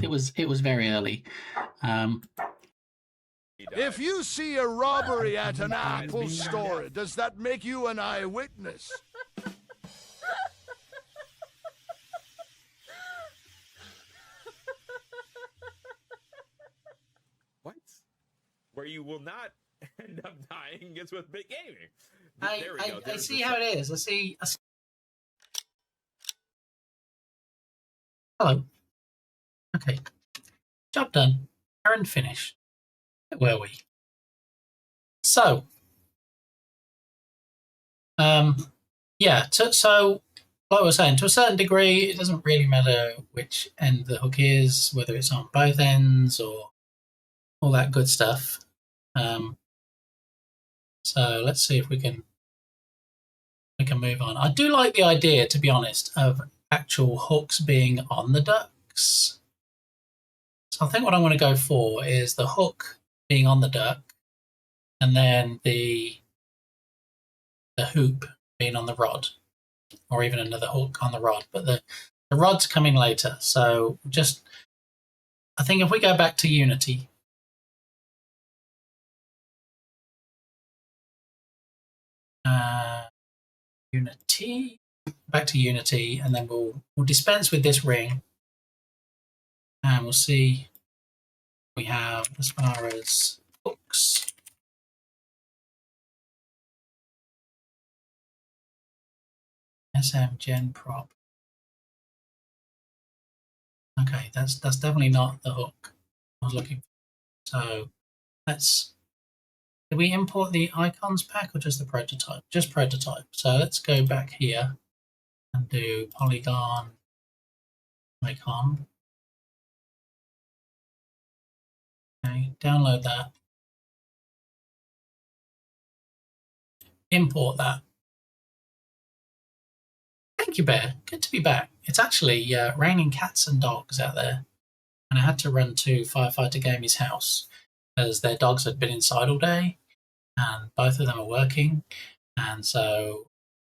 it was very early. If you see a robbery at an Apple store, does that make you an eyewitness? What? Where you will not end up dying is with big gaming. There we go. I see how it is. I see. Hello. Okay. Job done. Errand finished. Where were we? So, yeah. So, like I was saying, to a certain degree, it doesn't really matter which end the hook is, whether it's on both ends or all that good stuff. So let's see if we can move on. I do like the idea, to be honest, of actual hooks being on the ducks. So I think what I'm going to go for is the hook being on the duck, and then the hoop being on the rod, or even another hook on the rod. But the rod's coming later. So I think if we go back to Unity. Unity, back to Unity, and then we'll dispense with this ring, and we'll see what we have as far as hooks. SM Gen Prop. Okay, that's definitely not the hook. I was looking for. So let's. Did we import the icons pack or just the prototype? Just prototype. So let's go back here and do polygon icon. Okay, download that. Import that. Thank you, Bear. Good to be back. It's actually raining cats and dogs out there. And I had to run to Firefighter Gamey's house because their dogs had been inside all day and both of them are working. And so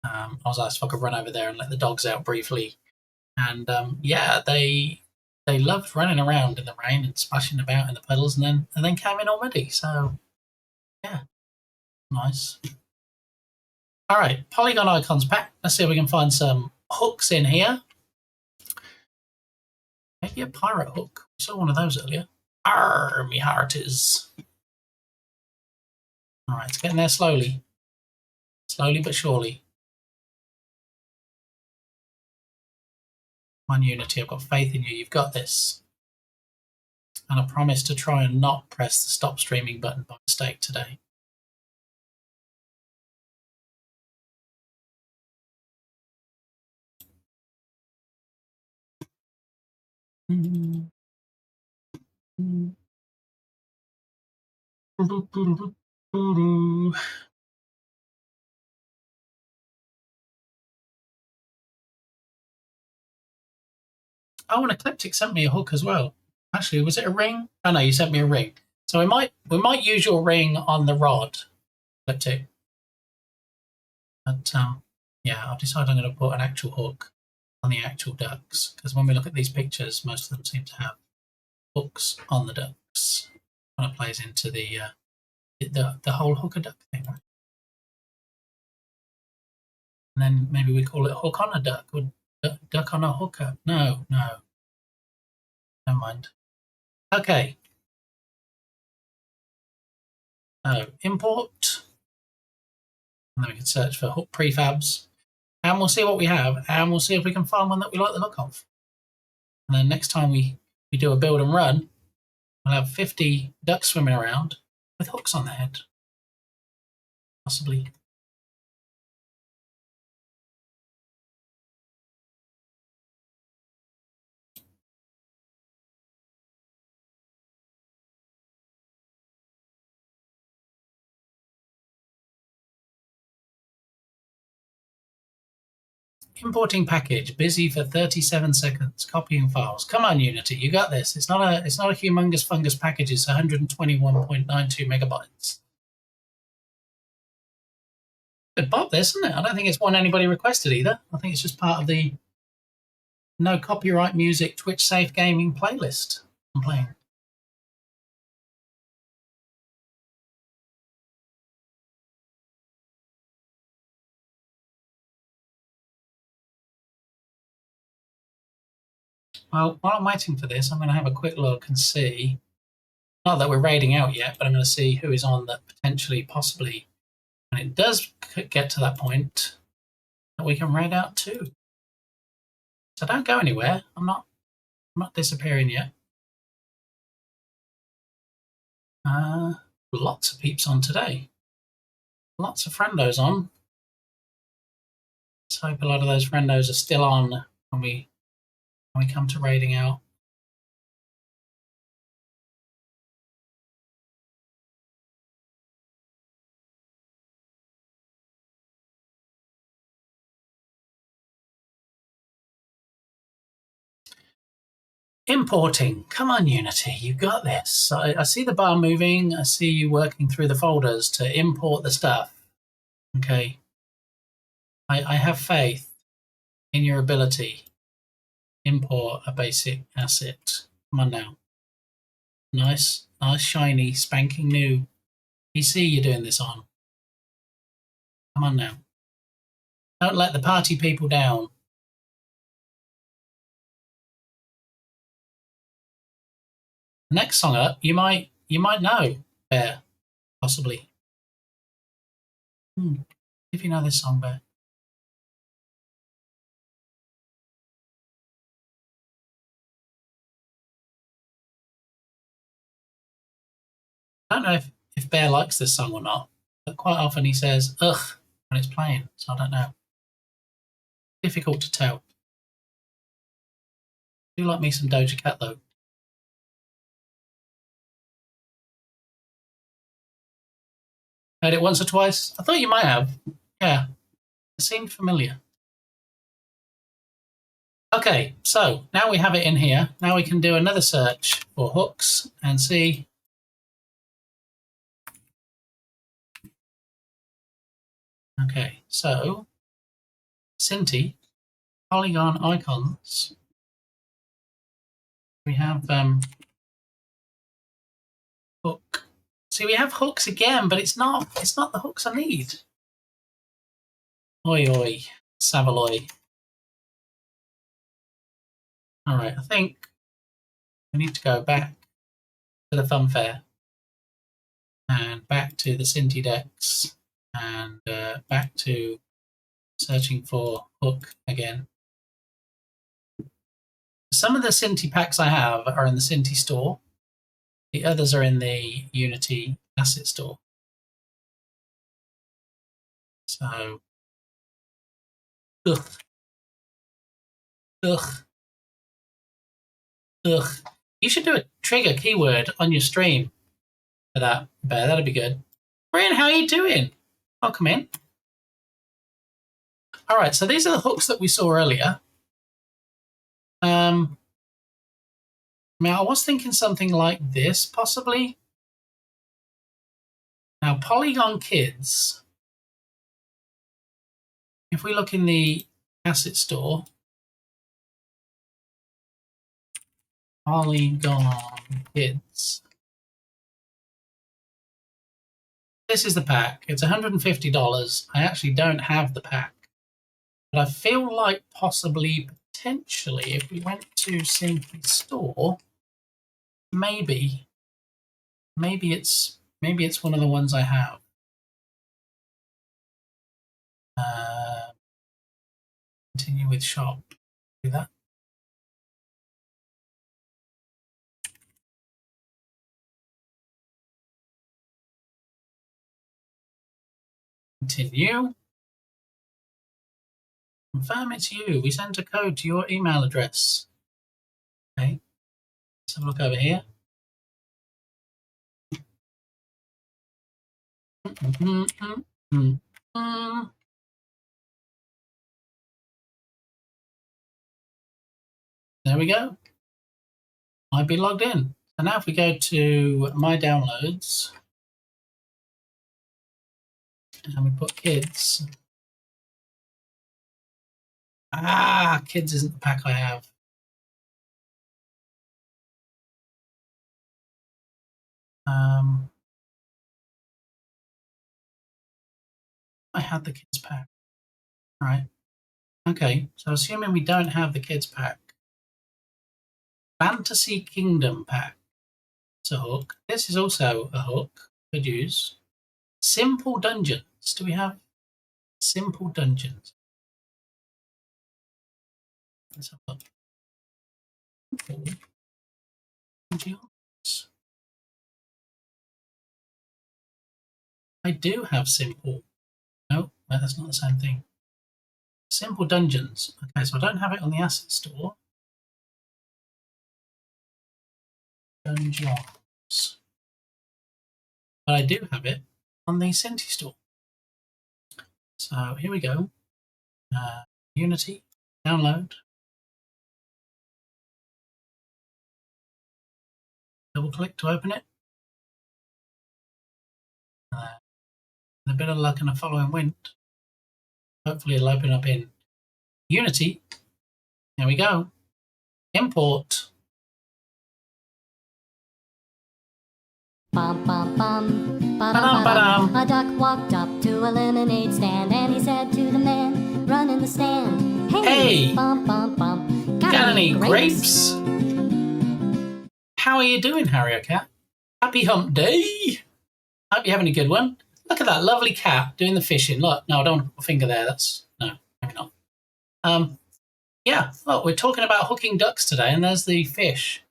I was asked if I could run over there and let the dogs out briefly. And yeah, they loved running around in the rain and splashing about in the puddles and then came in already. So yeah, nice. All right, polygon icons pack. Let's see if we can find some hooks in here. Maybe a pirate hook. We saw one of those earlier. Arr, me heart is. All right, it's getting there slowly. Slowly but surely. Come on, Unity, I've got faith in you. You've got this. And I promise to try and not press the stop streaming button by mistake today. Oh, and Ecliptic sent me a hook as well. Actually, was it a ring? Oh no, you sent me a ring. So we might use your ring on the rod, Ecliptic. But yeah, I've decided I'm going to put an actual hook on the actual ducks because when we look at these pictures, most of them seem to have hooks on the ducks. Kind of plays into the whole hooker duck thing, right? And then maybe we call it hook on a duck or duck on a hooker. No, never mind. Okay. Import. And then we can search for hook prefabs. And we'll see what we have. And we'll see if we can find one that we like the look of. And then next time we do a build and run, we'll have 50 ducks swimming around with hooks on their head. Possibly. Importing package, busy for 37 seconds, copying files. Come on, Unity, you got this. It's not a humongous fungus package, it's 121.92 megabytes. Good Bob, this, isn't it? I don't think it's one anybody requested either. I think it's just part of the no copyright music Twitch safe gaming playlist I'm playing. Well, while I'm waiting for this, I'm going to have a quick look and see. Not that we're raiding out yet, but I'm going to see who is on that potentially, possibly, when it does get to that point, that we can raid out too. So don't go anywhere. I'm not disappearing yet. Lots of peeps on today. Lots of friendos on. Let's hope a lot of those friendos are still on when we come to raiding out. Importing. Come on, Unity, you got this. I see the bar moving. I see you working through the folders to import the stuff. Okay. I have faith in your ability. Import a basic asset. Come on now. Nice, shiny, spanking new PC you're doing this on. Come on now. Don't let the party people down. Next song up, you might know, Bear, possibly. If you know this song, Bear. I don't know if Bear likes this song or not, but quite often he says, ugh, when it's playing, so I don't know. Difficult to tell. I do like me some Doja Cat, though. Heard it once or twice? I thought you might have. Yeah, it seemed familiar. Okay, so now we have it in here. Now we can do another search for hooks and see. Okay, so Cinti, polygon icons. We have hook. See, we have hooks again, but it's not the hooks I need. Oi oi, Savaloy. All right, I think we need to go back to the funfair and back to the Cinti decks and back to searching for hook again. Some of the Cinti packs I have are in the Cinti store. The others are in the Unity asset store. So, ugh. You should do a trigger keyword on your stream for that, Bear. That'd be good. Brian, how are you doing? Welcome in. All right, so these are the hooks that we saw earlier. Now, I was thinking something like this, possibly. Now, Polygon Kids, if we look in the asset store, Polygon Kids. This is the pack. It's $150. I actually don't have the pack. But I feel like possibly, potentially, if we went to Cinti store, maybe it's one of the ones I have. Continue with shop. Do that. Continue. Confirm it's you. We sent a code to your email address. Okay. Let's have a look over here. There we go. I'd be logged in. So now if we go to my downloads and we put kids. Kids isn't the pack I have. I had the kids pack. All right. Okay, so assuming we don't have the kids pack. Fantasy Kingdom pack. It's a hook. This is also a hook. Could use. Simple Dungeons. Do we have Simple Dungeons? Let's have a look. I do have Simple. No, that's not the same thing. Simple Dungeons. Okay, so I don't have it on the asset store. Dungeons. But I do have it on the Cinti store. So here we go. Unity, download. Double click to open it. With a bit of luck and a following wind, hopefully it'll open up in Unity. There we go. Import. Bum, bum, bum. Ba-dum, a duck walked up to a lemonade stand and he said to the man, run in the stand, hey, bum, bum, bum. Got any grapes? How are you doing, Harrier Cat? Happy hump day. Hope you're having a good one. Look at that lovely cat doing the fishing. Look, no, I don't want to put a finger there. That's, no, maybe not. Yeah, look, we're talking about hooking ducks today, and there's the fish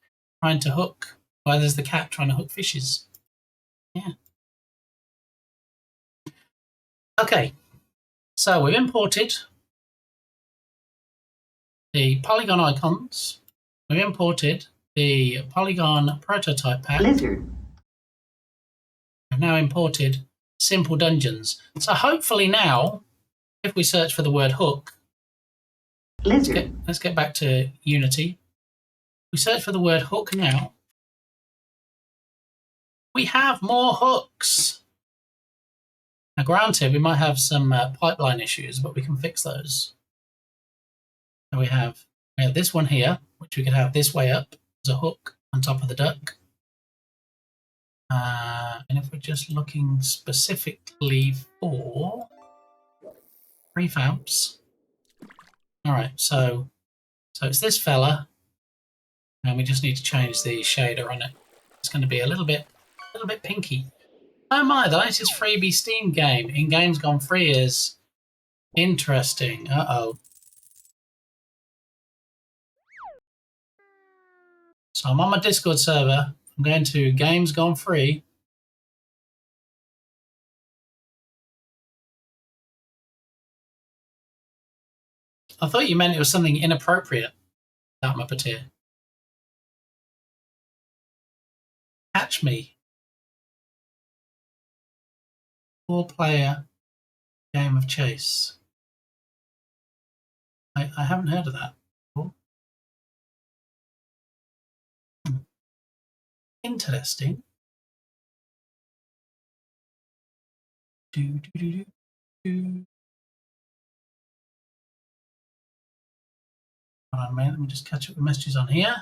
trying to hook. Well, there's the cat trying to hook fishes. Yeah. Okay, so we've imported the polygon icons. We've imported the polygon prototype pack. Blizzard. We've now imported simple dungeons. So hopefully now, if we search for the word hook, let's get back to Unity. We search for the word hook now. We have more hooks. Now, granted, we might have some pipeline issues, but we can fix those. So we have this one here, which we could have this way up as a hook on top of the duck. And if we're just looking specifically for prefabs, all right. So it's this fella, and we just need to change the shader on it. It's going to be a little bit pinky. Oh my! The latest freebie Steam game in Games Gone Free is interesting. Uh-oh. So I'm on my Discord server. I'm going to Games Gone Free. I thought you meant it was something inappropriate, that Muppeteer. Catch me. 4-player game of chase. I haven't heard of that before. Interesting. Hold on a minute, let me just catch up with messages on here.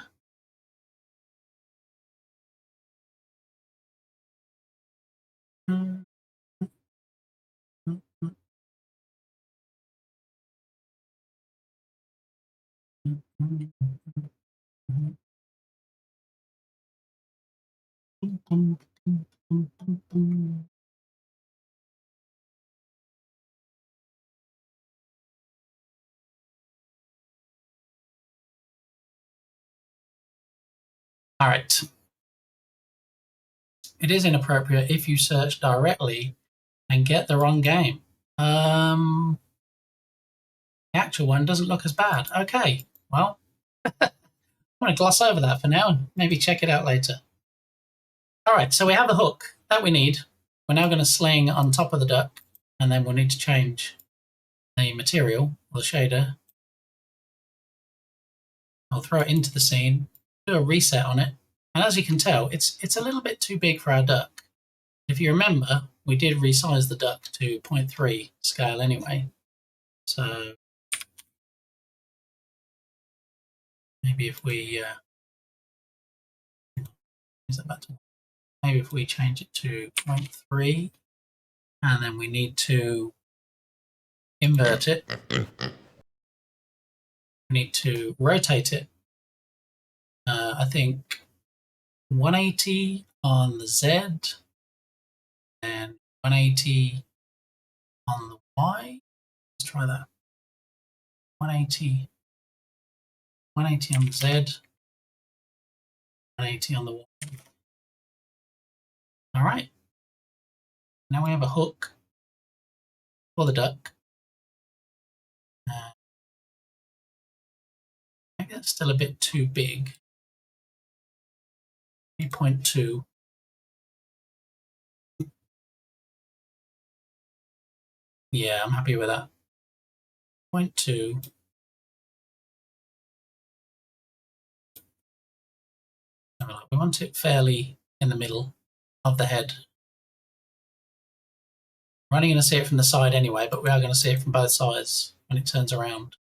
All right. It is inappropriate if you search directly and get the wrong game. The actual one doesn't look as bad. Okay, well, I'm going to gloss over that for now and maybe check it out later. All right, so we have the hook that we need. We're now going to sling on top of the duck, and then we'll need to change the material, or the shader. I'll throw it into the scene, do a reset on it, and as you can tell, it's a little bit too big for our duck. If you remember, we did resize the duck to 0.3 scale anyway. So maybe if we maybe if we change it to 0.3, and then we need to invert it. We need to rotate it. I think 180 on the Z and 180 on the Y. Let's try that. 180 on the Z, 180 on the Y. All right. Now we have a hook for the duck. I think that's still a bit too big. 3.2. Yeah, I'm happy with that. 0.2. We want it fairly in the middle of the head. We're only going to see it from the side anyway, but we are going to see it from both sides when it turns around.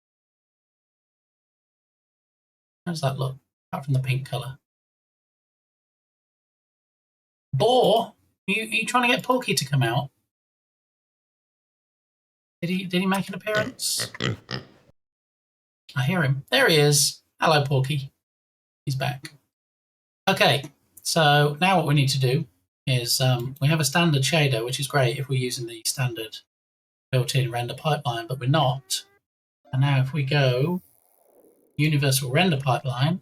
How does that look? Apart from the pink colour. Boar? Are you trying to get Porky to come out? Did he make an appearance? I hear him. There he is. Hello, Porky. He's back. Okay, so now what we need to do is we have a standard shader, which is great if we're using the standard built-in render pipeline, but we're not. And now if we go universal render pipeline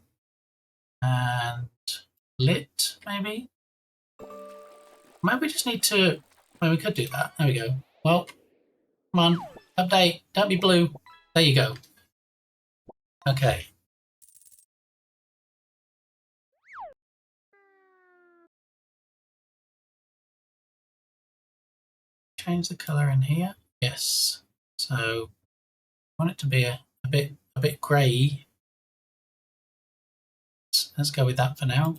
and lit, maybe? Maybe we just need to... Well, we could do that. There we go. Well, come on. Update. Don't be blue. There you go. Okay. Change the colour in here. Yes. So I want it to be a bit grey. Let's go with that for now.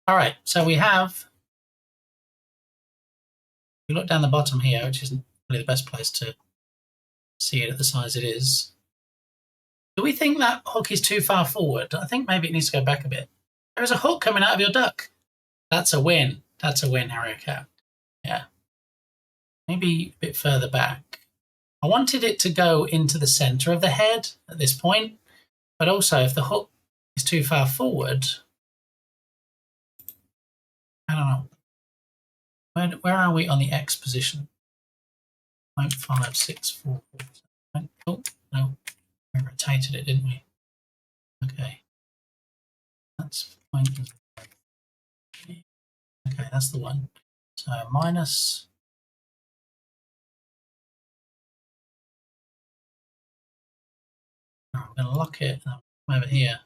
All right. So we have. If you look down the bottom here, which isn't really the best place to see it at the size it is. Do we think that hook is too far forward? I think maybe it needs to go back a bit. There is a hook coming out of your duck. That's a win. That's a win, Harry Cat. Yeah. Maybe a bit further back. I wanted it to go into the centre of the head at this point, but also if the hook is too far forward, I don't know. Where are we on the X position? 0.564. Oh, no. We rotated it, didn't we? Okay. That's point. Okay, that's the one. So minus. Oh, I'm going to lock it over here.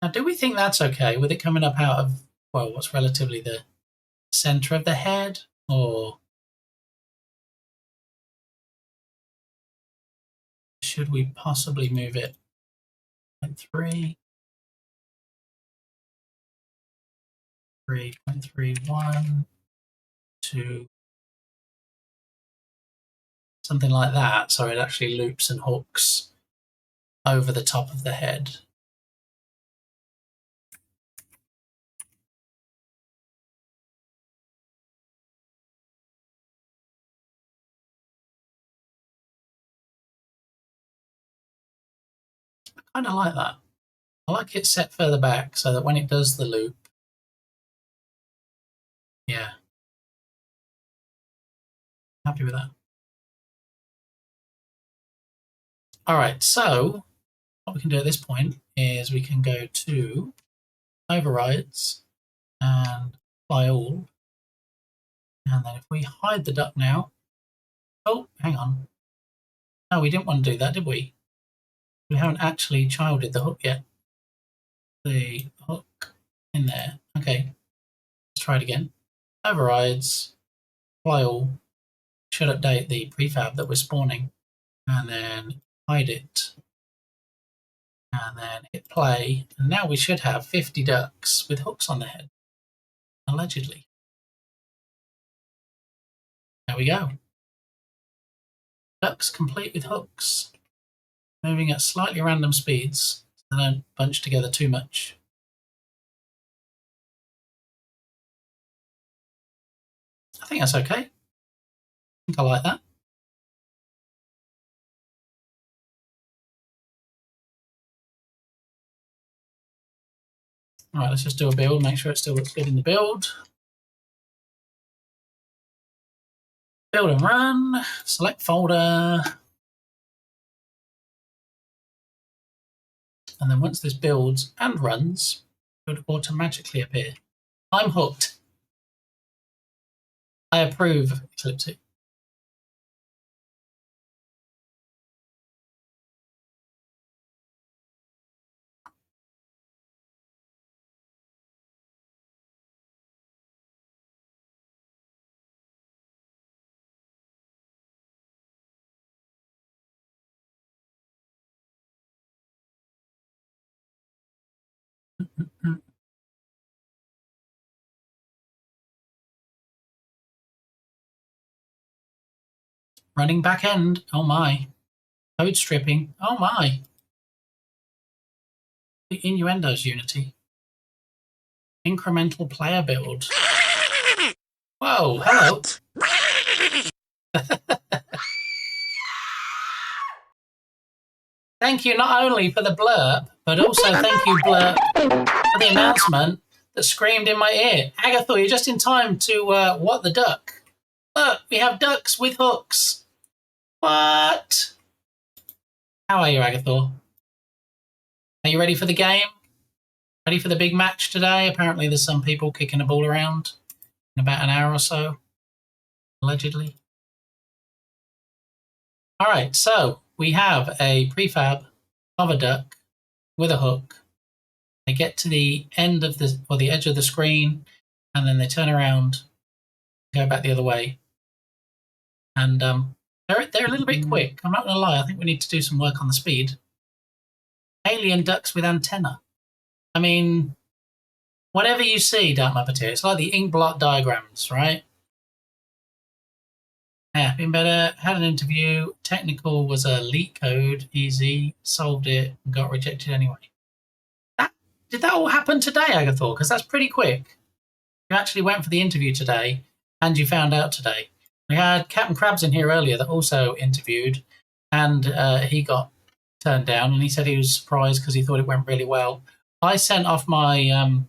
Now, do we think that's okay with it coming up out of, well, what's relatively the centre of the head? Or should we possibly move it 0.3, 3.31 to something like that, so it actually loops and hooks over the top of the head? I kind of like that. I like it set further back so that when it does the loop, yeah, happy with that. All right, so what we can do at this point is we can go to overrides and apply all. And then if we hide the duck now, oh, hang on. No, we didn't want to do that, did we? We haven't actually childed the hook yet. The hook in there. Okay, let's try it again. Overrides, apply all. Should update the prefab that we're spawning. And then hide it. And then hit play. And now we should have 50 ducks with hooks on their head. Allegedly. There we go. Ducks complete with hooks. Moving at slightly random speeds. So they don't bunch together too much. I think that's okay. I think I like that. All right, let's just do a build, make sure it still looks good in the build. Build and run, select folder. And then once this builds and runs, it would automatically appear. I'm hooked. I approve, Ecliptic. Running back end, oh my. Code stripping, oh my. The innuendos, Unity. Incremental player build. Whoa, hello. Thank you not only for the blurb, but also thank you, blurb, for the announcement that screamed in my ear. Agathor, you're just in time to what the duck. Look, we have ducks with hooks. What? How are you, Agathor? Are you ready for the game? Ready for the big match today? Apparently there's some people kicking a ball around in about an hour or so, allegedly. All right, so we have a prefab of a duck with a hook. They get to the end of the edge of the screen, and then they turn around, go back the other way. And they're a little bit quick. I'm not going to lie. I think we need to do some work on the speed. Alien ducks with antenna. I mean, whatever you see, Dark Muppeteer, it's like the ink blot diagrams, right? Yeah, been better. Had an interview. Technical was a leak code. Easy. Solved it. Got rejected anyway. Did that all happen today, Agathor? Because that's pretty quick. You actually went for the interview today, and you found out today. We had Captain Krabs in here earlier that also interviewed, and he got turned down, and he said he was surprised because he thought it went really well. I sent off my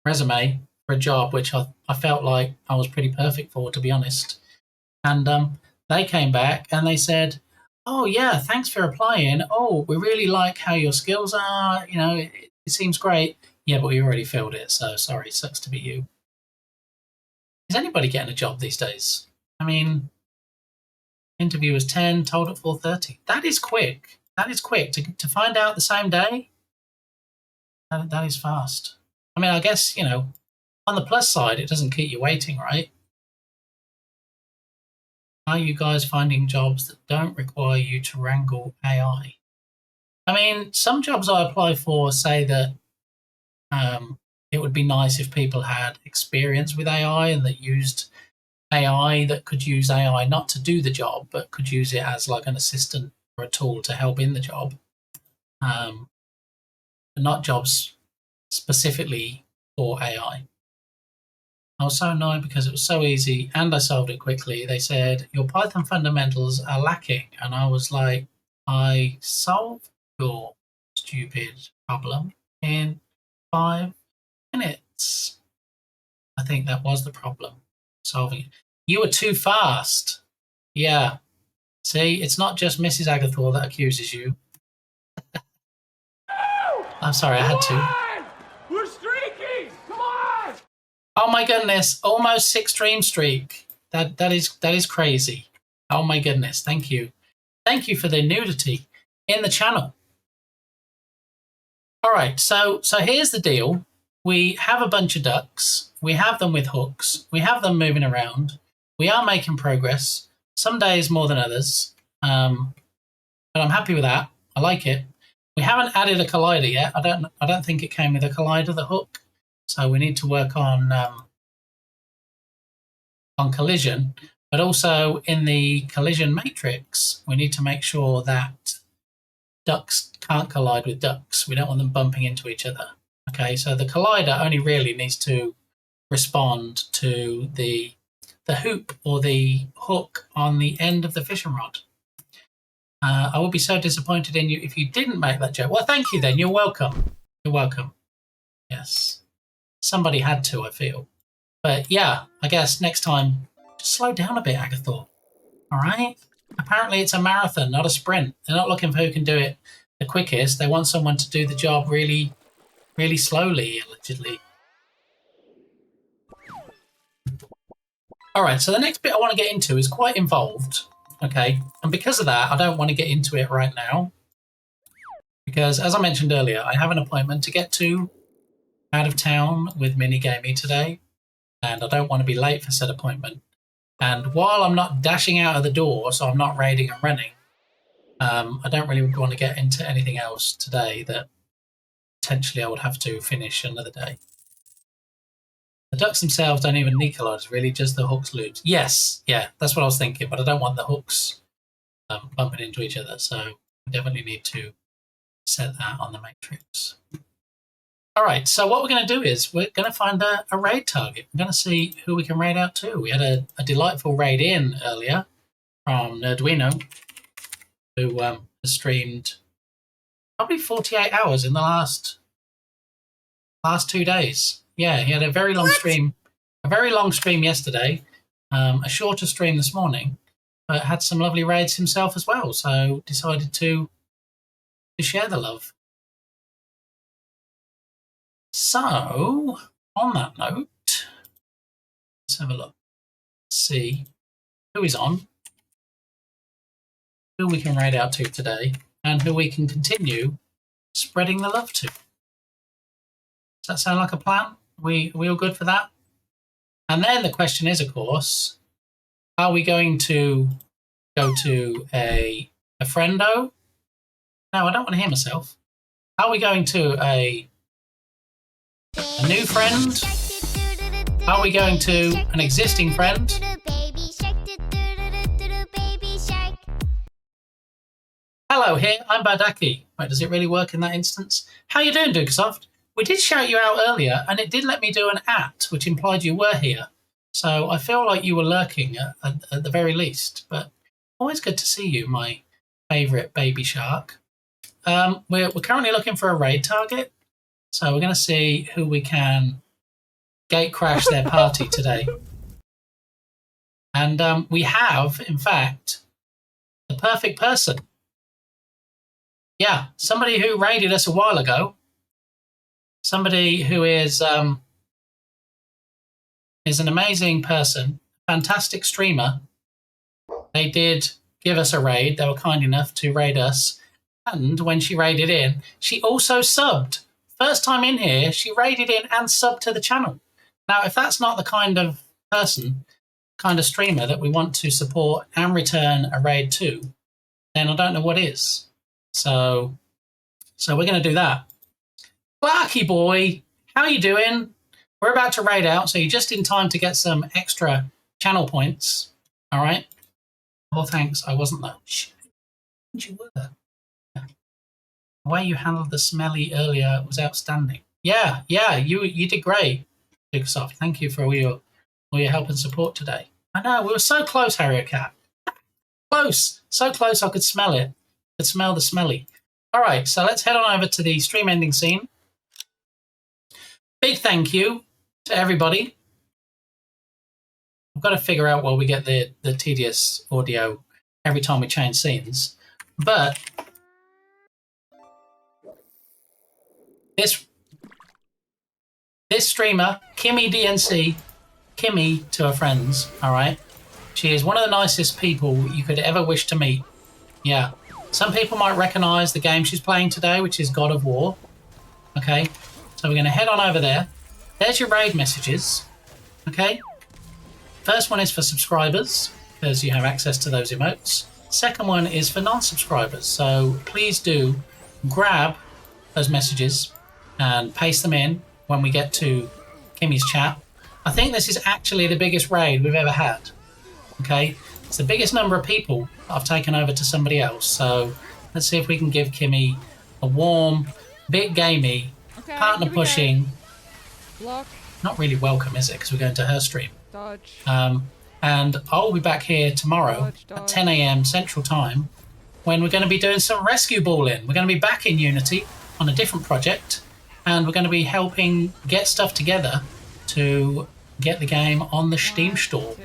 resume for a job, which I felt like I was pretty perfect for, to be honest. And they came back and they said, "Oh yeah, thanks for applying. Oh, we really like how your skills are. You know, it seems great. Yeah, but we already filled it, so sorry, sucks to be you." Is anybody getting a job these days? I mean, interview was 10, told at 4:30. That is quick. That is quick. To find out the same day, that is fast. I mean, I guess, you know, on the plus side, it doesn't keep you waiting, right? Are you guys finding jobs that don't require you to wrangle AI? I mean, some jobs I apply for say that it would be nice if people had experience with AI and that used AI, that could use AI not to do the job, but could use it as like an assistant or a tool to help in the job. But not jobs specifically for AI. I was so annoyed because it was so easy and I solved it quickly. They said, your Python fundamentals are lacking. And I was like, I solved your stupid problem in 5 minutes. I think that was the problem, solving it. You were too fast. Yeah. See, it's not just Mrs. Agathor that accuses you. I'm sorry, I had to. We're streaking! Come on! Oh my goodness, almost 6 stream streak. That is crazy. Oh my goodness, thank you. Thank you for the nudity in the channel. All right, so here's the deal. We have a bunch of ducks. We have them with hooks. We have them moving around. We are making progress. Some days more than others. But I'm happy with that. I like it. We haven't added a collider yet. I don't think it came with a collider, the hook. So we need to work on collision, but also in the collision matrix, we need to make sure that ducks can't collide with ducks. We don't want them bumping into each other. Okay, so the collider only really needs to respond to the hoop or the hook on the end of the fishing rod. I would be so disappointed in you if you didn't make that joke. Well, thank you then. You're welcome. You're welcome. Yes. Somebody had to, I feel. But yeah, I guess next time, just slow down a bit, Agathor. All right? Apparently it's a marathon, not a sprint. They're not looking for who can do it the quickest. They want someone to do the job really, really slowly, allegedly. All right, so the next bit I want to get into is quite involved. Okay, and because of that, I don't want to get into it right now. Because, as I mentioned earlier, I have an appointment to get to out of town with Minigamey today. And I don't want to be late for said appointment. And while I'm not dashing out of the door, so I'm not raiding and running, I don't really want to get into anything else today that potentially I would have to finish another day. The ducks themselves don't even need colliders, really, just the hooks loops. Yes, yeah, that's what I was thinking, but I don't want the hooks bumping into each other, so we definitely need to set that on the matrix. All right, so what we're going to do is we're going to find a raid target. We're going to see who we can raid out to. We had a delightful raid in earlier from Nerduino, who has streamed probably 48 hours in the last 2 days. Yeah, he had a very long stream. A very long stream yesterday, a shorter stream this morning, but had some lovely raids himself as well. So decided to share the love. So, on that note, let's have a look. See who is on, who we can raid out to today, and who we can continue spreading the love to. Does that sound like a plan? We all good for that? And then the question is, of course, are we going to go to a friendo? No, I don't want to hear myself. Are we going to a new friend? Are we going to an existing friend? Hello here, I'm Badaki. Wait, does it really work in that instance? How you doing, Dukesoft? We did shout you out earlier, and it did let me do an @ which implied you were here. So I feel like you were lurking at the very least. But always good to see you, my favourite baby shark. We're currently looking for a raid target. So we're going to see who we can gate crash their party today. And we have, in fact, the perfect person. Yeah, somebody who raided us a while ago. Somebody who is an amazing person, fantastic streamer. They did give us a raid. They were kind enough to raid us. And when she raided in, she also subbed. First time in here, she raided in and subbed to the channel. Now, if that's not the kind of person, kind of streamer that we want to support and return a raid to, then I don't know what is. So we're going to do that. Clarky boy, how you doing? We're about to raid out, so you're just in time to get some extra channel points. All right? Well, thanks. I wasn't though. Shit. You were. The way you handled the smelly earlier was outstanding. Yeah, you did great, Microsoft. Thank you for all your help and support today. I know, we were so close, Harriet Cat. Close. So close I could smell it. Could smell the smelly. All right, so let's head on over to the stream ending scene. Big thank you to everybody. I've got to figure out where we get the tedious audio every time we change scenes. But this streamer, Kimmy DNC, Kimmy to her friends, all right? She is one of the nicest people you could ever wish to meet. Yeah. Some people might recognise the game she's playing today, which is God of War. Okay? So we're going to head on over there. There's your raid messages. Okay? First one is for subscribers, because you have access to those emotes. Second one is for non-subscribers. So please do grab those messages and paste them in when we get to Kimmy's chat. I think this is actually the biggest raid we've ever had. Okay? It's the biggest number of people that I've taken over to somebody else. So let's see if we can give Kimmy a warm, bit gamey, partner pushing. Block. Not really welcome, is it? Because we're going to her stream. Dodge. And I'll be back here tomorrow at 10 a.m. Central Time when we're going to be doing some rescue balling. We're going to be back in Unity on a different project, and we're going to be helping get stuff together to get the game on the Steam store.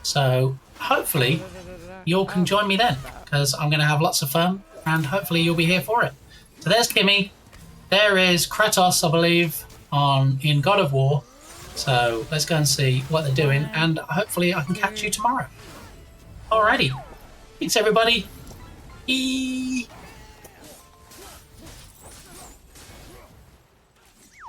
So hopefully you all can join me then, because I'm going to have lots of fun, and hopefully you'll be here for it. So there's Kimmy. There is Kratos, I believe, in God of War. So let's go and see what they're doing, and hopefully I can catch you tomorrow. Alrighty. Thanks, everybody. Eee.